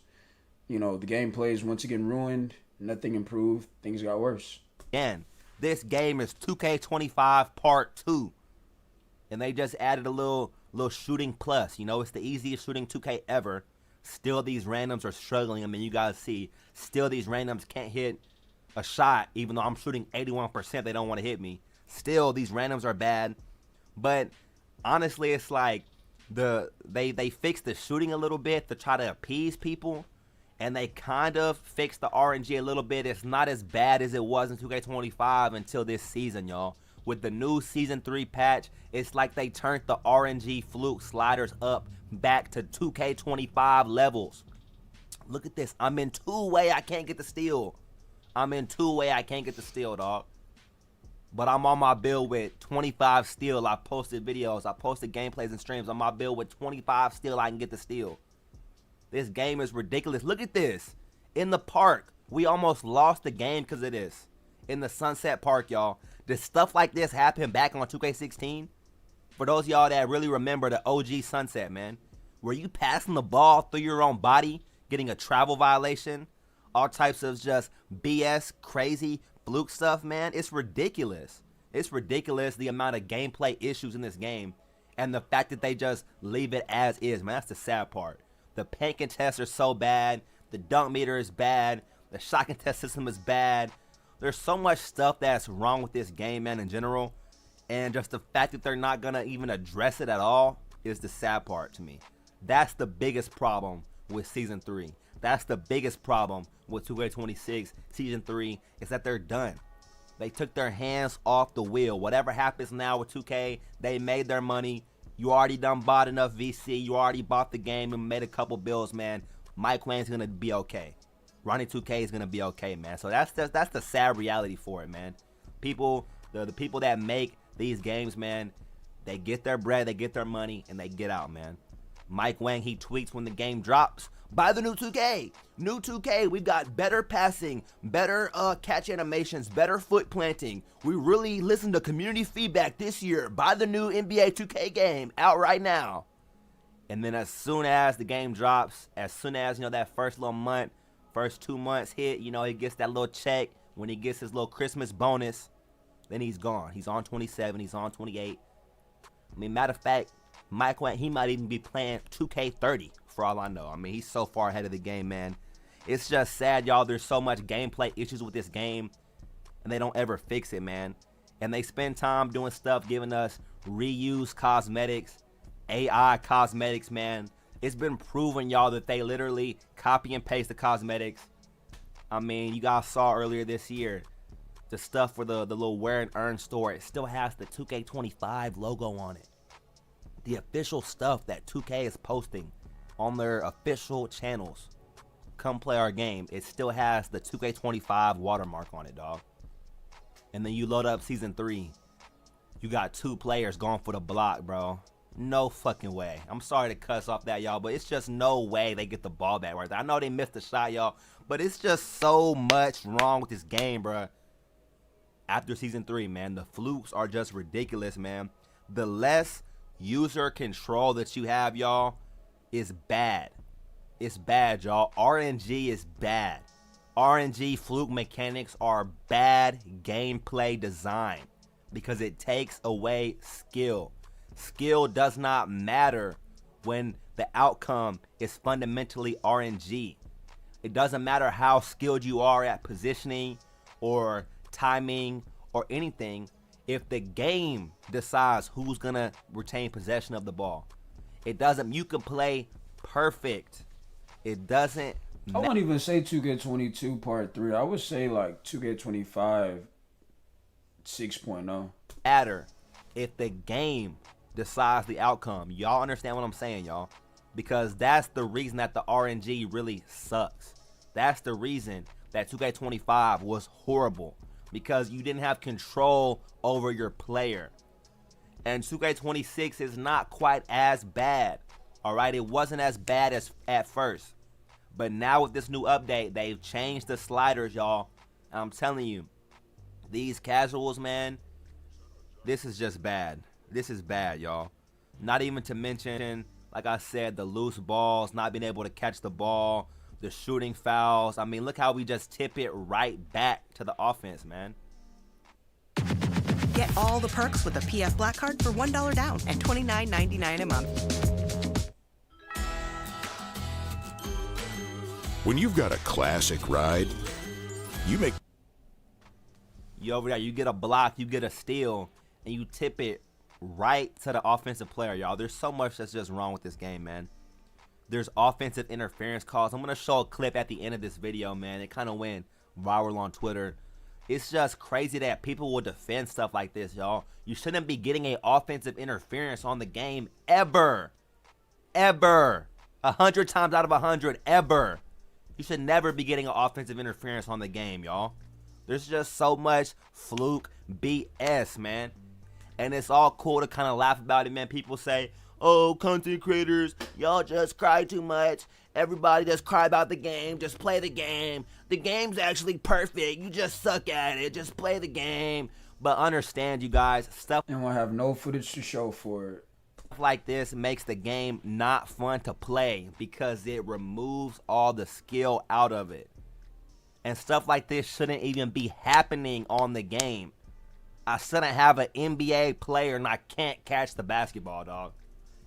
You know, the gameplay is once again ruined. Nothing improved. Things got worse. Again, This game is 2K25 Part 2. And they just added a little shooting plus. You know, it's the easiest shooting 2K ever. Still, these randoms are struggling. I mean, you guys see, still these randoms can't hit a shot. Even though I'm shooting 81%, they don't want to hit me. Still, these randoms are bad. But honestly, it's like they fixed the shooting a little bit to try to appease people. And they kind of fixed the RNG a little bit. It's not as bad as it was in 2K25 until this season, y'all. With the new Season 3 patch, it's like they turned the RNG fluke sliders up back to 2K25 levels. Look at this. I'm in two-way. I can't get the steal. I'm in two-way. I can't get the steal, dog. But I'm on my build with 25 steal. I posted videos. I posted gameplays and streams on my build with 25 steal. I can get the steal. This game is ridiculous. Look at this. In the park, we almost lost the game because of this. In the Sunset Park, y'all. Did stuff like this happen back on 2K16? For those of y'all that really remember the OG Sunset, man. Were you passing the ball through your own body, getting a travel violation? All types of just BS, crazy, fluke stuff, man. It's ridiculous. It's ridiculous the amount of gameplay issues in this game. And the fact that they just leave it as is, man. That's the sad part. The paint contests are so bad. The dunk meter is bad. The shot contest system is bad. There's so much stuff that's wrong with this game, man, in general. And just the fact that they're not going to even address it at all is the sad part to me. That's the biggest problem with Season 3. That's the biggest problem with 2K26 Season 3 is that they're done. They took their hands off the wheel. Whatever happens now with 2K, they made their money. You already done bought enough VC. You already bought the game and made a couple bills, man. Mike Wang's going to be okay. Ronnie 2K is going to be okay, man. So that's the sad reality for it, man. People, the people that make these games, man, they get their bread, they get their money, and they get out, man. Mike Wang, he tweets when the game drops. Buy the new 2K. New 2K, we've got better passing, better catch animations, better foot planting. We really listened to community feedback this year. Buy the new NBA 2K game out right now. And then as soon as the game drops, as soon as, you know, that first little month, first 2 months hit, you know, he gets that little check. When he gets his little Christmas bonus, then he's gone. He's on 27, he's on 28. I mean, matter of fact, Mike Wang, he might even be playing 2K30 for all I know. I mean, he's so far ahead of the game, man. It's just sad, y'all. There's so much gameplay issues with this game, and they don't ever fix it, man. And they spend time doing stuff, giving us reused cosmetics, AI cosmetics, man. It's been proven, y'all, that they literally copy and paste the cosmetics. I mean, you guys saw earlier this year, the stuff for the little wear and earn store. It still has the 2K25 logo on it. The official stuff that 2K is posting on their official channels. Come play our game. It still has the 2K25 watermark on it, dog. And then you load up Season 3. You got 2 players going for the block, bro. No fucking way. I'm sorry to cuss off that, y'all, but it's just no way they get the ball back right there. I know they missed the shot, y'all, but it's just so much wrong with this game, bro. After Season 3, man, the flukes are just ridiculous, man. The less user control that you have, y'all, is bad. It's bad, y'all. RNG is bad. RNG fluke mechanics are bad gameplay design because it takes away skill. Skill does not matter when the outcome is fundamentally RNG. It doesn't matter how skilled you are at positioning or timing or anything if the game decides who's gonna retain possession of the ball. It doesn't. You can play perfect. It doesn't. I wouldn't even say 2K22 Part 3. I would say like 2K25 6.0. Matter if the game decides the outcome. Y'all understand what I'm saying, y'all? Because that's the reason that the RNG really sucks. That's the reason that 2K25 was horrible. Because you didn't have control over your player. And 2K26 is not quite as bad. Alright, it wasn't as bad as at first. But now with this new update, they've changed the sliders, y'all. And I'm telling you, these casuals, man, this is just bad. This is bad, y'all. Not even to mention, like I said, the loose balls, not being able to catch the ball, the shooting fouls. I mean, look how we just tip it right back to the offense, man. Get all the perks with a PF Black Card for $1 down and $29.99 a month. When you've got a classic ride, you make... You over there, you get a block, you get a steal, and you tip it right to the offensive player, y'all. There's so much that's just wrong with this game, man. There's offensive interference calls. I'm going to show a clip at the end of this video, man. It kind of went viral on Twitter. It's just crazy that people will defend stuff like this, y'all. You shouldn't be getting an offensive interference on the game ever. Ever. 100 times out of 100, ever. You should never be getting an offensive interference on the game, y'all. There's just so much fluke BS, man. And it's all cool to kind of laugh about it, man. People say, oh, content creators, y'all just cry too much. Everybody just cry about the game. Just play the game. The game's actually perfect. You just suck at it. Just play the game. But understand, you guys, stuff And we'll have no footage to show for it. like this makes the game not fun to play because it removes all the skill out of it. And stuff like this shouldn't even be happening on the game. I shouldn't have an NBA player and I can't catch the basketball, dog.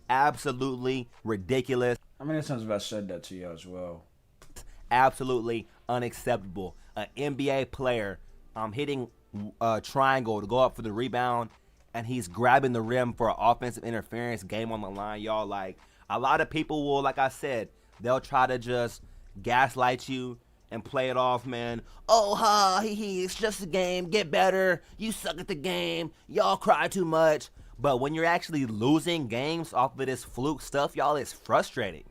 Absolutely ridiculous. How many times have I said that to you as well? Absolutely unacceptable. An NBA player hitting a triangle to go up for the rebound, and he's grabbing the rim for an offensive interference, game on the line, y'all. Like, a lot of people will, like I said, they'll try to just gaslight you and play it off, man. Oh, ha, hee, it's just a game. Get better. You suck at the game. Y'all cry too much. But when you're actually losing games off of this fluke stuff, y'all, it's frustrating.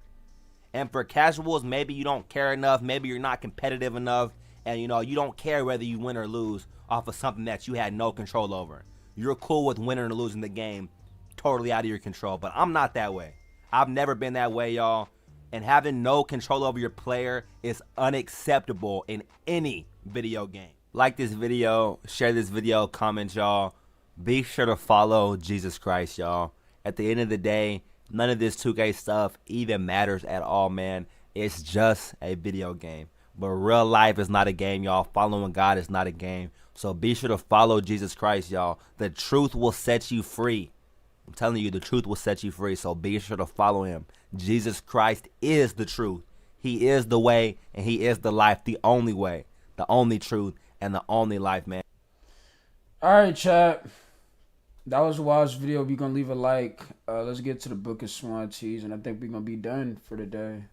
And for casuals, maybe you don't care enough. Maybe you're not competitive enough. And, you know, you don't care whether you win or lose off of something that you had no control over. You're cool with winning or losing the game totally out of your control. But I'm not that way. I've never been that way, y'all. And having no control over your player is unacceptable in any video game. Like this video, share this video, comment, y'all. Be sure to follow Jesus Christ, y'all. At the end of the day, none of this 2K stuff even matters at all, man. It's just a video game. But real life is not a game, y'all. Following God is not a game. So be sure to follow Jesus Christ, y'all. The truth will set you free. I'm telling you, the truth will set you free. So be sure to follow him. Jesus Christ is the truth. He is the way and he is the life. The only way, the only truth, and the only life, man. All right, chat. That was a Wild's video. We're going to leave a like. Let's get to the Book of Swan Teas, and I think we're going to be done for the day.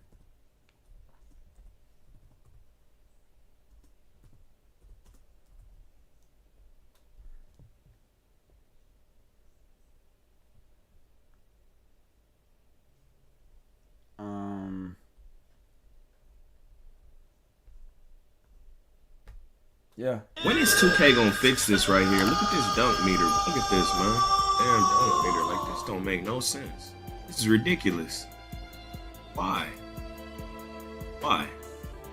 Yeah. When is 2K gonna fix this right here? Look at this dunk meter. Look at this, man. Damn dunk meter like this don't make no sense. This is ridiculous. Why? Why?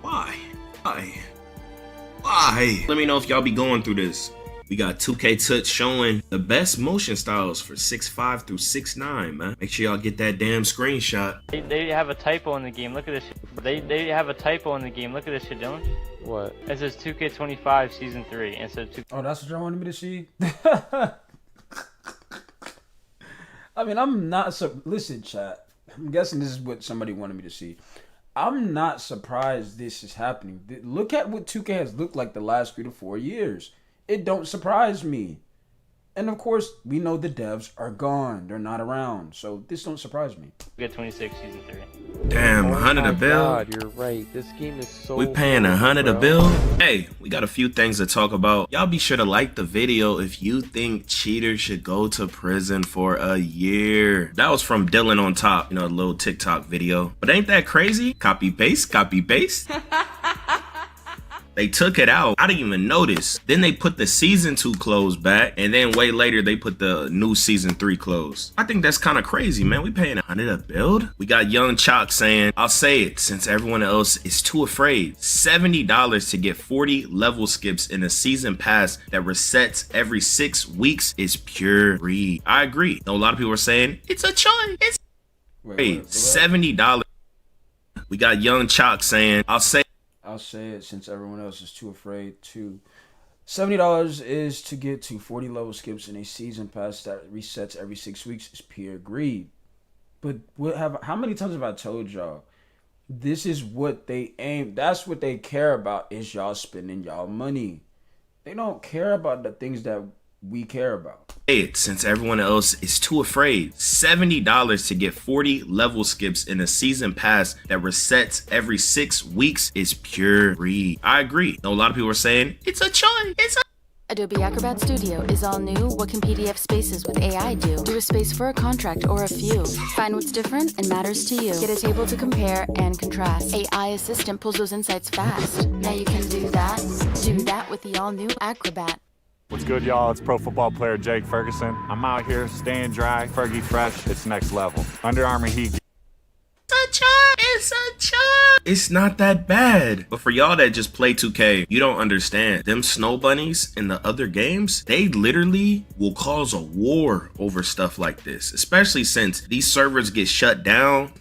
Why? Why? Why? Let me know if y'all be going through this. We got 2K Touch showing the best motion styles for 6'5 through 6'9, man. Make sure y'all get that damn screenshot. They have a typo in the game. Look at this shit. They have a typo in the game. Look at this shit, Dylan. What? It says 2K25 Season 3 instead of 2K. Oh, that's what y'all wanted me to see? I mean, I'm not... Listen, chat. I'm guessing this is what somebody wanted me to see. I'm not surprised this is happening. Look at what 2K has looked like the last 3 to 4 years. It don't surprise me. And of course, we know the devs are gone. They're not around. So this don't surprise me. We got 26 Season 3. Damn, 100 a bill? God, you're right. This game is so... We paying 100 a bill? Hey, we got a few things to talk about. Y'all be sure to like the video if you think cheaters should go to prison for a year. That was from Dylan on Top, you know, a little TikTok video. But ain't that crazy? Copy paste, copy paste. They took it out. I didn't even notice. Then they put the season 2 clothes back, and then way later they put the new season 3 clothes. I think that's kind of crazy, man. We paying 100 a build. We got Young Chalk saying, I'll say it since everyone else is too afraid. $70 to get 40 level skips in a season pass that resets every 6 weeks is pure greed. I agree. Though a lot of people are saying it's a choice. It's wait, $70. We got Young Chalk saying, I'll say it since everyone else is too afraid to. $70 is to get to 40 level skips in a season pass that resets every 6 weeks. Is pure greed. But how many times have I told y'all? This is what they aim. That's what they care about, is y'all spending y'all money. They don't care about the things that we care about. Since everyone else is too afraid. $70 to get 40 level skips in a season pass that resets every 6 weeks is pure greed. I agree. Though a lot of people are saying it's a choice. Adobe Acrobat Studio is all new. What can PDF Spaces with AI do? Do a space for a contract or a few. Find what's different and matters to you. Get a table to compare and contrast. AI Assistant pulls those insights fast. Now you can do that. Do that with the all new Acrobat. What's good, y'all? It's pro football player Jake Ferguson. I'm out here staying dry, Fergie fresh. It's next level. Under Armour Heat. It's not that bad. But for y'all that just play 2K, you don't understand. Them snow bunnies in the other games, they literally will cause a war over stuff like this, especially since these servers get shut down.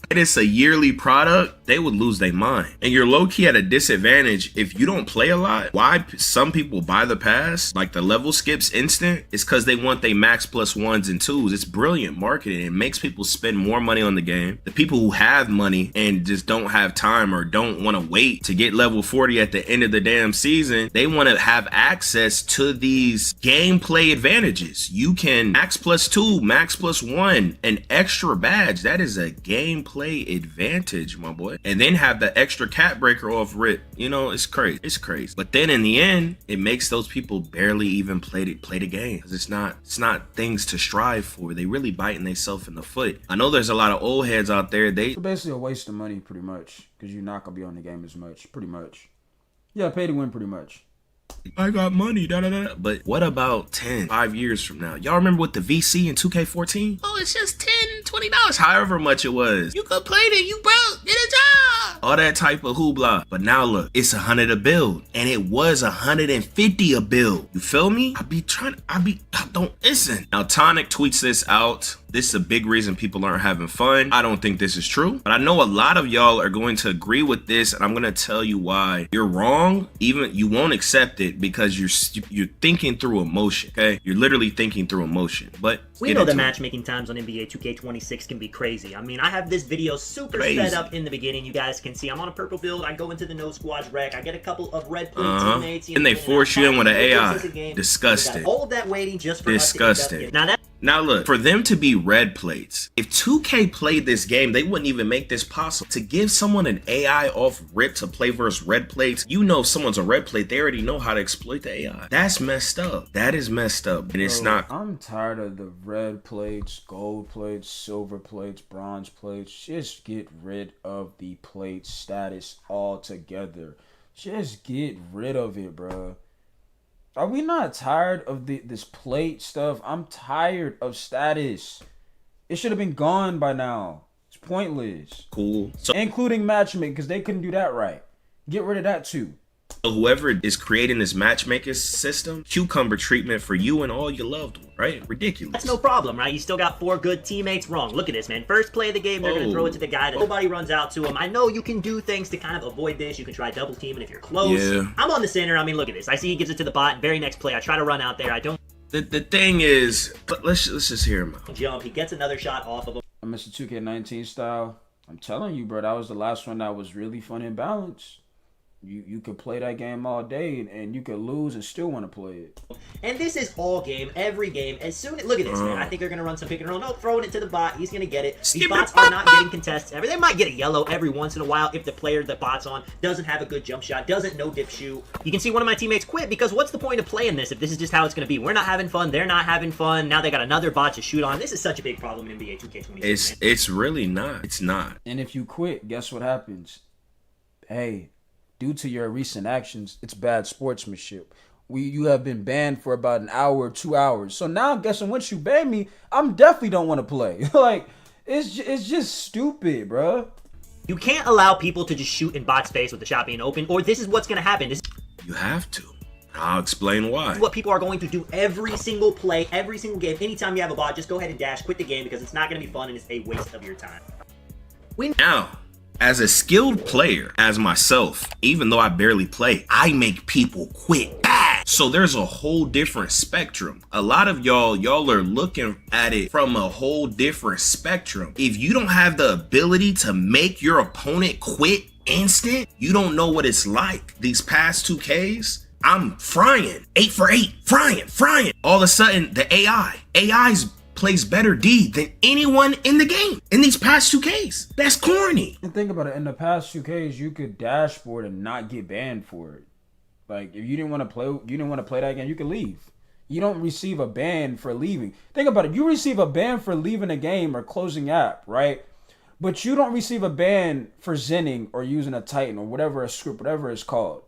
And it's a yearly product, they would lose their mind. And you're low-key at a disadvantage if you don't play a lot. Why some people buy the pass, like the level skips instant, is because they want their max plus 1s and 2s. It's brilliant marketing. It makes people spend more money on the game. The people who have money and just don't have time or don't want to wait to get level 40 at the end of the damn season, they want to have access to these gameplay advantages. You can max plus 2, max plus 1, an extra badge. That is a gameplay advantage, my boy. And then have the extra cat breaker off rip. You know, it's crazy. It's crazy. But then in the end, it makes those people barely even play the game, because it's not things to strive for. They really biting themselves in the foot. I know there's a lot of old heads out there. It's basically a waste of money, pretty much, because you're not gonna be on the game as much, pretty much. Yeah, pay to win, pretty much. I got money, But what about 5 years from now? Y'all remember with the VC in 2K14? Oh, it's just $10, $20, however much it was. You could play it, you broke, get a job. All that type of hoopla. But now look, it's 100 a build. And it was 150 a build. You feel me? Don't listen. Now Tonic tweets this out. This is a big reason people aren't having fun. I don't think this is true, but I know a lot of y'all are going to agree with this, and I'm going to tell you why. You're wrong. Even you won't accept it because you're thinking through emotion, okay? You're literally thinking through emotion. But we know the matchmaking times on NBA 2K26 can be crazy. I mean, I have this video super sped up in the beginning. You guys can see I'm on a purple build. I go into the no squads rec. I get a couple of red plate teammates. And they force you in with an AI. Disgusting. All of that waiting just for us to disgusting. Now look, for them to be red plates, if 2K played this game, they wouldn't even make this possible. To give someone an AI off rip to play versus red plates, you know if someone's a red plate, they already know how to exploit the AI. That's messed up. That is messed up. And it's not. I'm tired of the red plates, gold plates, silver plates, bronze plates. Just get rid of the plate status altogether. Just get rid of it, bro. Are we not tired of this plate stuff? I'm tired of status. It should have been gone by now. It's pointless. Cool. So, including matchmaking, because they couldn't do that right. Get rid of that too. Whoever is creating this matchmaking system, cucumber treatment for you and all your loved ones, right? Ridiculous. That's no problem, right? You still got 4 good teammates. Wrong. Look at this, man. First play of the game, they're going to throw it to the guy that nobody runs out to him. I know you can do things to kind of avoid this. You can try double teaming if you're close. Yeah. I'm on the center. I mean, look at this. I see he gives it to the bot. Very next play, I try to run out there. I don't. The thing is, but let's just hear him out. Jump. He gets another shot off of him. Mr. 2K19 style. I'm telling you, bro, that was the last one that was really fun and balanced. You could play that game all day and you could lose and still want to play it. And this is all game, every game. As soon as look at this, man. I think they're gonna run some pick and roll. No, throwing it to the bot. He's gonna get it. These bots are not getting contests ever. They might get a yellow every once in a while if the player the bot's on doesn't have a good jump shot, doesn't know dip shoot. You can see one of my teammates quit because what's the point of playing this if this is just how it's gonna be? We're not having fun. They're not having fun. Now they got another bot to shoot on. This is such a big problem in NBA 2K26. It's really not. It's not. And if you quit, guess what happens? Hey. Due to your recent actions, it's bad sportsmanship. You have been banned for about an hour or 2 hours. So now I'm guessing once you ban me, I'm definitely don't want to play. Like, it's just stupid, bro. You can't allow people to just shoot in bot space with the shot being open, or this is what's going to happen. You have to. I'll explain why. This is what people are going to do every single play, every single game. Anytime you have a bot, just go ahead and dash, quit the game, because it's not going to be fun and it's a waste of your time. Now, as a skilled player, as myself, even though I barely play, I make people quit. So there's a whole different spectrum. A lot of y'all are looking at it from a whole different spectrum. If you don't have the ability to make your opponent quit instant, you don't know what it's like. These past 2Ks, I'm frying 8 for 8, frying. All of a sudden, the AI's plays better D than anyone in the game in these past 2Ks. That's corny. And think about it, in the past 2Ks, you could dashboard and not get banned for it. Like, if you didn't want to play that game, you could leave. You don't receive a ban for leaving. Think about it. You receive a ban for leaving a game or closing app, right? But you don't receive a ban for zenning or using a Titan or whatever, a script, whatever it's called.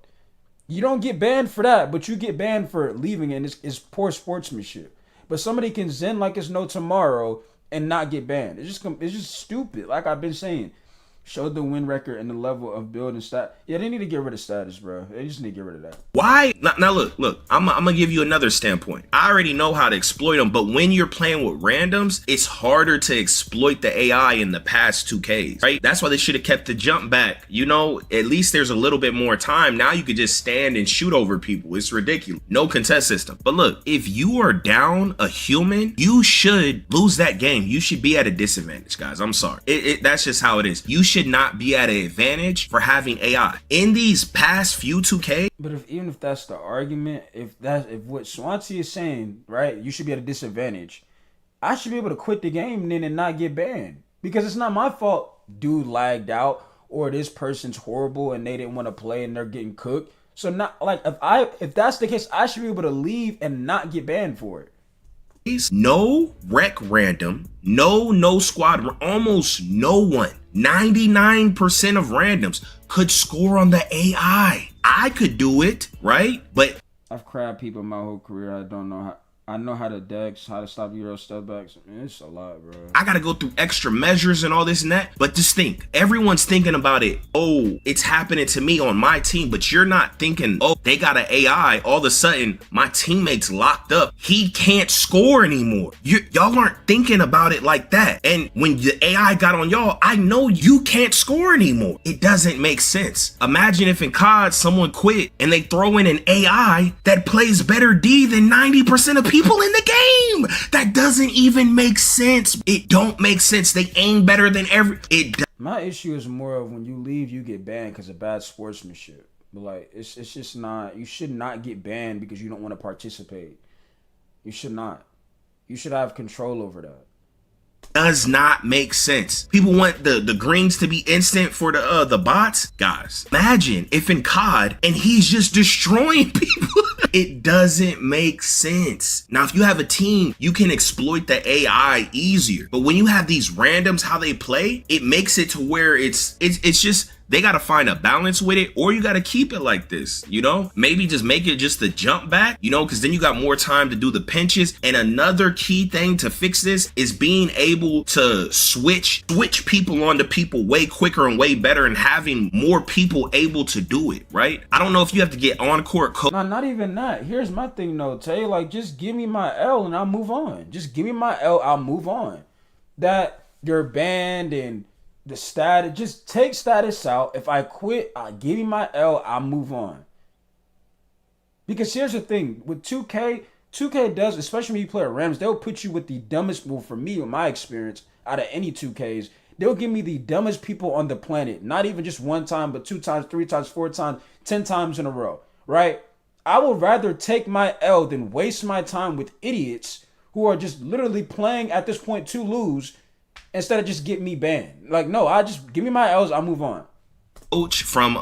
You don't get banned for that, but you get banned for leaving, and it's poor sportsmanship. But somebody can zen like it's no tomorrow and not get banned. It's just stupid. Like I've been saying, show the win record and the level of building stat. Yeah, they need to get rid of status, bro. They just need to get rid of that. Why? Now look, I'm gonna give you another standpoint. I already know how to exploit them, but when you're playing with randoms, it's harder to exploit the AI in the past 2Ks, right? That's why they should have kept the jump back. You know, at least there's a little bit more time. Now you could just stand and shoot over people. It's ridiculous. No contest system. But look, if you are down a human, you should lose that game. You should be at a disadvantage, guys. I'm sorry. That's just how it is. You should not be at an advantage for having AI. In these past few 2K. But even if that's the argument, if what Swansea is saying, right, you should be at a disadvantage, I should be able to quit the game then and not get banned. Because it's not my fault dude lagged out or this person's horrible and they didn't want to play and they're getting cooked. So not like if that's the case, I should be able to leave and not get banned for it. No rec random, no squad, almost no one. 99% of randoms could score on the AI. I could do it, right? But I've crabbed people my whole career. I don't know how. I know how to dex, how to stop Euro step backs. Man, it's a lot, bro. I gotta go through extra measures and all this and that. But just think, everyone's thinking about it. Oh, it's happening to me on my team, but you're not thinking, oh, they got an AI. All of a sudden, my teammate's locked up. He can't score anymore. Y'all aren't thinking about it like that. And when the AI got on y'all, I know you can't score anymore. It doesn't make sense. Imagine if in COD someone quit and they throw in an AI that plays better D than 90% of people in the game. That doesn't even make sense. It don't make sense. They aim better than My issue is more of when you leave, you get banned because of bad sportsmanship. But like, it's just not. You should not get banned because you don't want to participate. You should not. You should have control over that. Does not make sense. People want the greens to be instant for the bots. Guys, imagine if in COD and he's just destroying people. It doesn't make sense. Now, if you have a team, you can exploit the AI easier. But when you have these randoms, how they play, it makes it to where it's just, they got to find a balance with it, or you got to keep it like this, you know? Maybe just make it just the jump back, you know, because then you got more time to do the pinches. And another key thing to fix this is being able to switch people onto people way quicker and way better, and having more people able to do it, right? I don't know if you have to get on-court code. No, not even that. Here's my thing though, Tay. Like, just give me my L and I'll move on. Just give me my L, I'll move on. That you're banned and the status, just take status out. If I quit, I'll give you my L, I'll move on. Because here's the thing, with 2K does, especially when you play at Rams, they'll put you with the dumbest, well, for me, with my experience, out of any 2Ks, they'll give me the dumbest people on the planet. Not even just one time, but 2 times, 3 times, 4 times, 10 times in a row, right? I would rather take my L than waste my time with idiots who are just literally playing at this point to lose, instead of just get me banned. Like, no, I just give me my L's, I'll move on. Coach from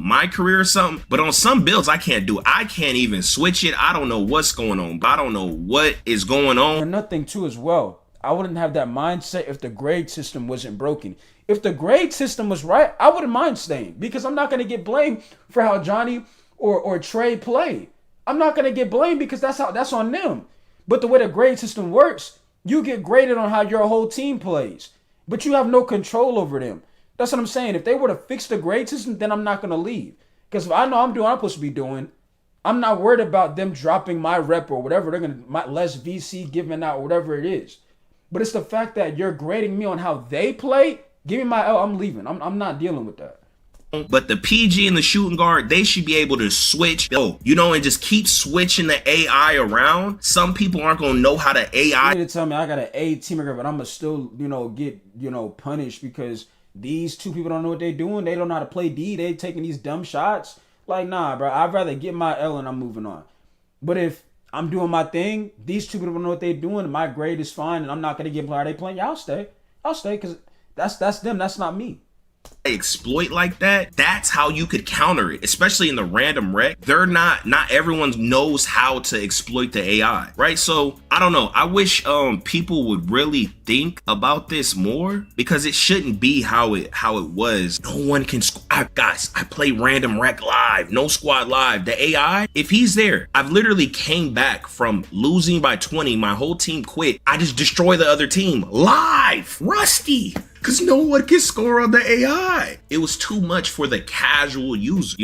my career or something, but on some builds I can't do it. I can't even switch it. I don't know what's going on, but I don't know what is going on. And nothing too as well, I wouldn't have that mindset if the grade system wasn't broken. If the grade system was right, I wouldn't mind staying, because I'm not going to get blamed for how Johnny or Trey play. I'm not going to get blamed because that's on them. But the way the grade system works, you get graded on how your whole team plays, but you have no control over them. That's what I'm saying. If they were to fix the grade system, then I'm not going to leave. Because if I know I'm doing what I'm supposed to be doing, I'm not worried about them dropping my rep or whatever. They're going to, less VC giving out, whatever it is. But it's the fact that you're grading me on how they play. Give me my L, I'm leaving. I'm not dealing with that. But the PG and the shooting guard, they should be able to switch, and just keep switching the AI around. Some people aren't gonna know how to AI. You tell me I got an A teamer, but I'm gonna still, get, punished because these two people don't know what they're doing. They don't know how to play D. They taking these dumb shots. Like, nah, bro. I'd rather get my L and I'm moving on. But if I'm doing my thing, these two people don't know what they're doing, and my grade is fine, and I'm not gonna get how they playing. Y'all stay, because that's them. That's not me. Exploit like that, that's how you could counter it, especially in the random rec. Not everyone knows how to exploit the AI, right? So I don't know, I wish people would really think about this more, because it shouldn't be how it was. No one can guys, I play random rec live, no squad live. The AI, if he's there, I've literally came back from losing by 20, my whole team quit, I just destroy the other team live, rusty, because no one can score on the AI. It was too much for the casual user,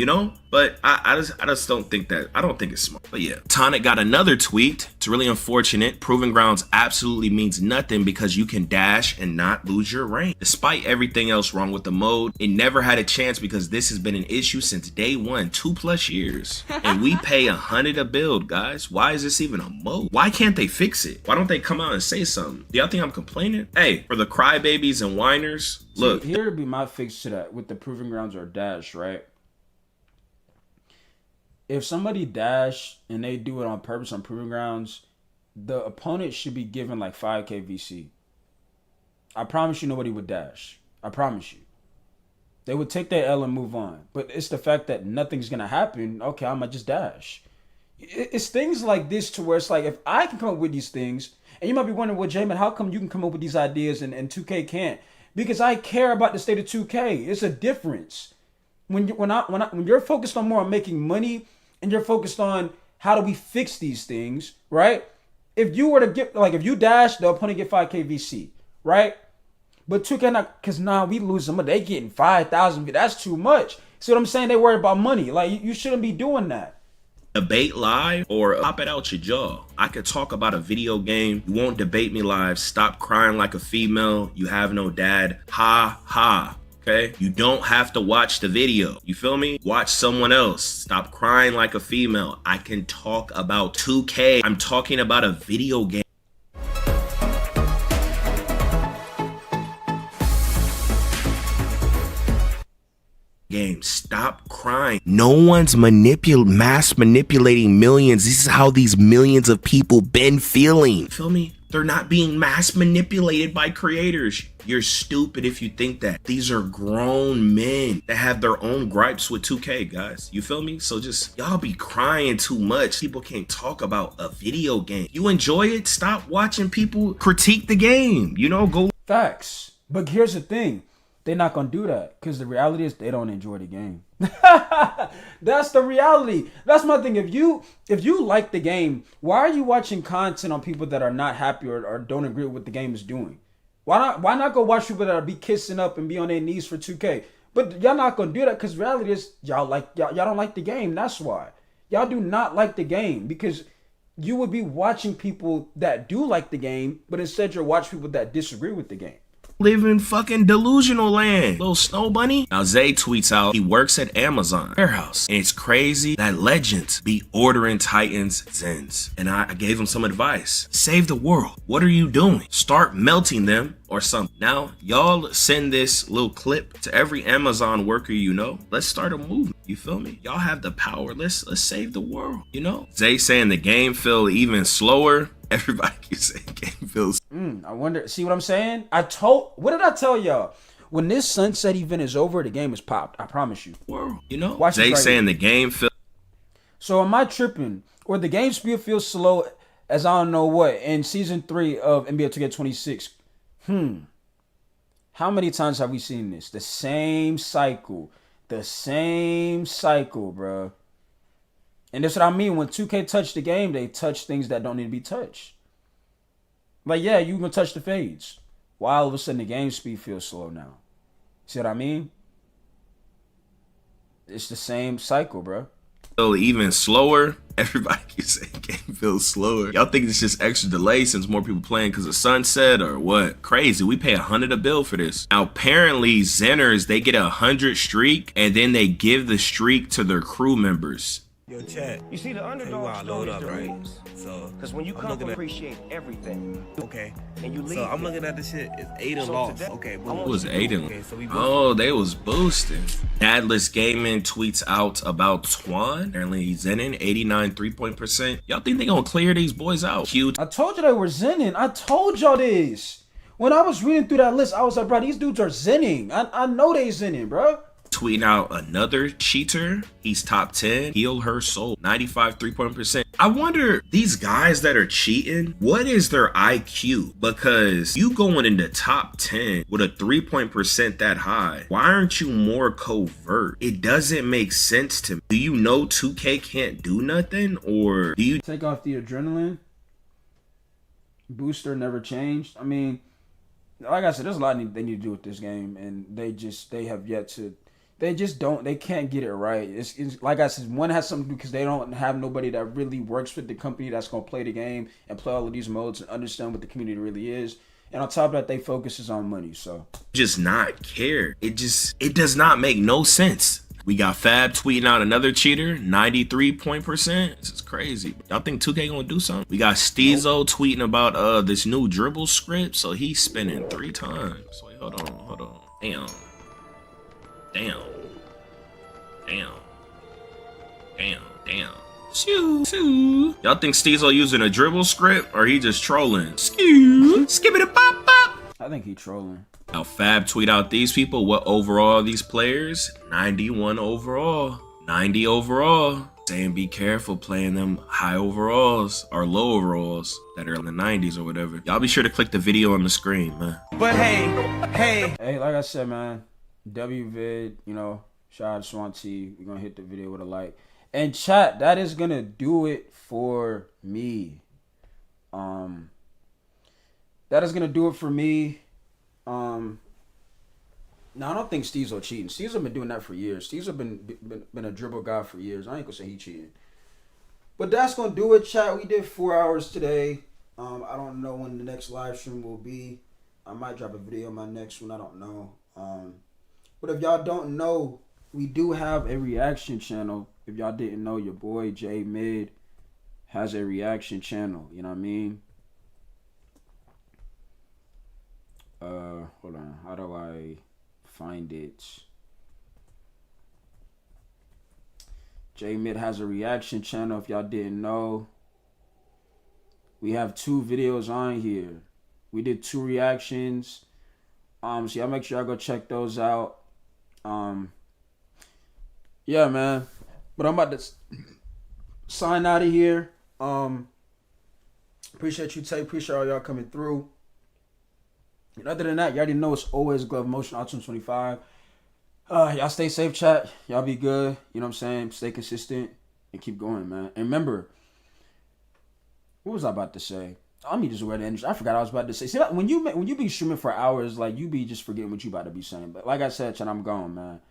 But I just don't think that. I don't think it's smart. But yeah, Tonic got another tweet. It's really unfortunate. Proving Grounds absolutely means nothing because you can dash and not lose your rank. Despite everything else wrong with the mode, it never had a chance because this has been an issue since day one, 2+ years. And we pay 100 a build, guys. Why is this even a mode? Why can't they fix it? Why don't they come out and say something? Do y'all think I'm complaining? Hey, for the crybabies and whiners, look. See, here would be my fix to that with the Proving Grounds or dash, right? If somebody dash and they do it on purpose on Proving Grounds, the opponent should be given like 5k VC. I promise you nobody would dash. I promise you. They would take their L and move on. But it's the fact that nothing's going to happen. Okay, I'm going to just dash. It's things like this to where it's like, if I can come up with these things, and you might be wondering, well, Jamin, how come you can come up with these ideas and 2K can't? Because I care about the state of 2K. It's a difference. When you're focused on more on making money and you're focused on how do we fix these things, right? If you were to get, like, if you dash, the opponent get 5k VC, right? But 2K not, because we losing money. They getting 5,000. That's too much. See what I'm saying? They worry about money. Like, you shouldn't be doing that. Debate live or pop it out your jaw. I could talk about a video game. You won't debate me live. Stop crying like a female. You have no dad. Ha ha. Okay? You don't have to watch the video. You feel me? Watch someone else. Stop crying like a female. I can talk about 2K. I'm talking about a video game. Stop crying. No one's mass manipulating millions. This is how these millions of people been feeling. Feel me? They're not being mass manipulated by creators. You're stupid if you think that. These are grown men that have their own gripes with 2K, guys. You feel me? So just, y'all be crying too much. People can't talk about a video game. You enjoy it? Stop watching people critique the game. Go. Facts. But here's the thing. They're not going to do that because the reality is they don't enjoy the game. That's the reality. That's my thing. If you like the game, why are you watching content on people that are not happy or don't agree with what the game is doing? Why not go watch people that are be kissing up and be on their knees for 2K? But y'all not going to do that because reality is y'all don't like the game. That's why. Y'all do not like the game because you would be watching people that do like the game, but instead you're watching people that disagree with the game. Live in fucking delusional land, little snow bunny. Now Zay tweets out he works at Amazon warehouse, and it's crazy that legends be ordering Titans Zens. And I gave him some advice. Save the world. What are you doing? Start melting them or something. Now y'all send this little clip to every Amazon worker you know. Let's start a movement. You feel me? Y'all have the power. Let's save the world. Zay saying the game feel even slower. Everybody keeps saying game feels. I wonder. See what I'm saying? What did I tell y'all? When this sunset event is over, the game is popped. I promise you. World, Watch Zay saying the game feel. So am I tripping? Or the game speed feels slow as I don't know what in season 3 of NBA 2K26? How many times have we seen this? The same cycle. The same cycle, bro. And that's what I mean. When 2K touch the game, they touch things that don't need to be touched. Like, yeah, you can touch the fades. Why all of a sudden the game speed feels slow now? See what I mean? It's the same cycle, bro. feel even slower. Everybody keeps saying game feels slower. Y'all think it's just extra delay since more people playing because of sunset or what? Crazy. We pay $100 a bill for this. Now apparently Zenners, they get 100 streak and then they give the streak to their crew members. Yo, Chad. You see the underdog load up, right? So, because when you come to appreciate everything, okay, and you leave. So I'm looking at this shit. It's Aiden lost. Okay, boom. It was Aiden. Okay, so we they was boosting. Dadless Gaming tweets out about Twan. Apparently he's Zenin, 89 3-point percent. Y'all think they gonna clear these boys out? Cute. I told you they were Zenin. I told y'all this. When I was reading through that list, I was like, bro, these dudes are Zening. I know they Zenin, bro. Tweeting out another cheater. He's top 10. Heal Her Soul, 95 3-point percent. I wonder, these guys that are cheating, what is their IQ? Because you going into top 10 with a 3-point percent that high, why aren't you more covert? It doesn't make sense to me. Do you know 2K can't do nothing? Or do you take off the adrenaline? Booster never changed. I mean, like I said, there's a lot they need to do with this game, and they have yet to. They can't get it right. It's like I said, one has something to do because they don't have nobody that really works with the company that's going to play the game and play all of these modes and understand what the community really is. And on top of that, they focuses on money. So just not care. It does not make no sense. We got Fab tweeting out another cheater, 93-point percent. This is crazy. Y'all think 2K gonna do something? We got Steezo tweeting about this new dribble script. So he's spinning 3 times. Wait, hold on. Damn. Shoo. Y'all think Steezo using a dribble script or he just trolling? Skibbity pop pop. I think he trolling. Now Fab tweet out these people. What overall are these players? 91 overall. 90 overall. Saying be careful playing them high overalls or low overalls that are in the 90s or whatever. Y'all be sure to click the video on the screen, man. But hey, like I said, man, WVid, shout out to Swan T. We're gonna hit the video with a like. And chat, that is gonna do it for me. That is gonna do it for me. No, I don't think Steve's cheating. Steve's been doing that for years. Steve's been a dribble guy for years. I ain't gonna say he cheated. But that's gonna do it, chat. We did 4 hours today. I don't know when the next live stream will be. I might drop a video on my next one. I don't know. But if y'all don't know, we do have a reaction channel. If y'all didn't know, your boy J Mid has a reaction channel. You know what I mean? Hold on. How do I find it? J Mid has a reaction channel. If y'all didn't know, we have 2 videos on here. We did 2 reactions. So y'all make sure y'all go check those out. Yeah, man. But I'm about to sign out of here. Appreciate you, Tay. Appreciate all y'all coming through. And other than that, you already know it's always Glove Motion Autumn 25. Y'all stay safe, chat. Y'all be good. You know what I'm saying? Stay consistent and keep going, man. And remember, what was I about to say? I mean, just wear the energy. I forgot what I was about to say. See, when you be streaming for hours, like, you be just forgetting what you about to be saying. But like I said, chat, I'm gone, man.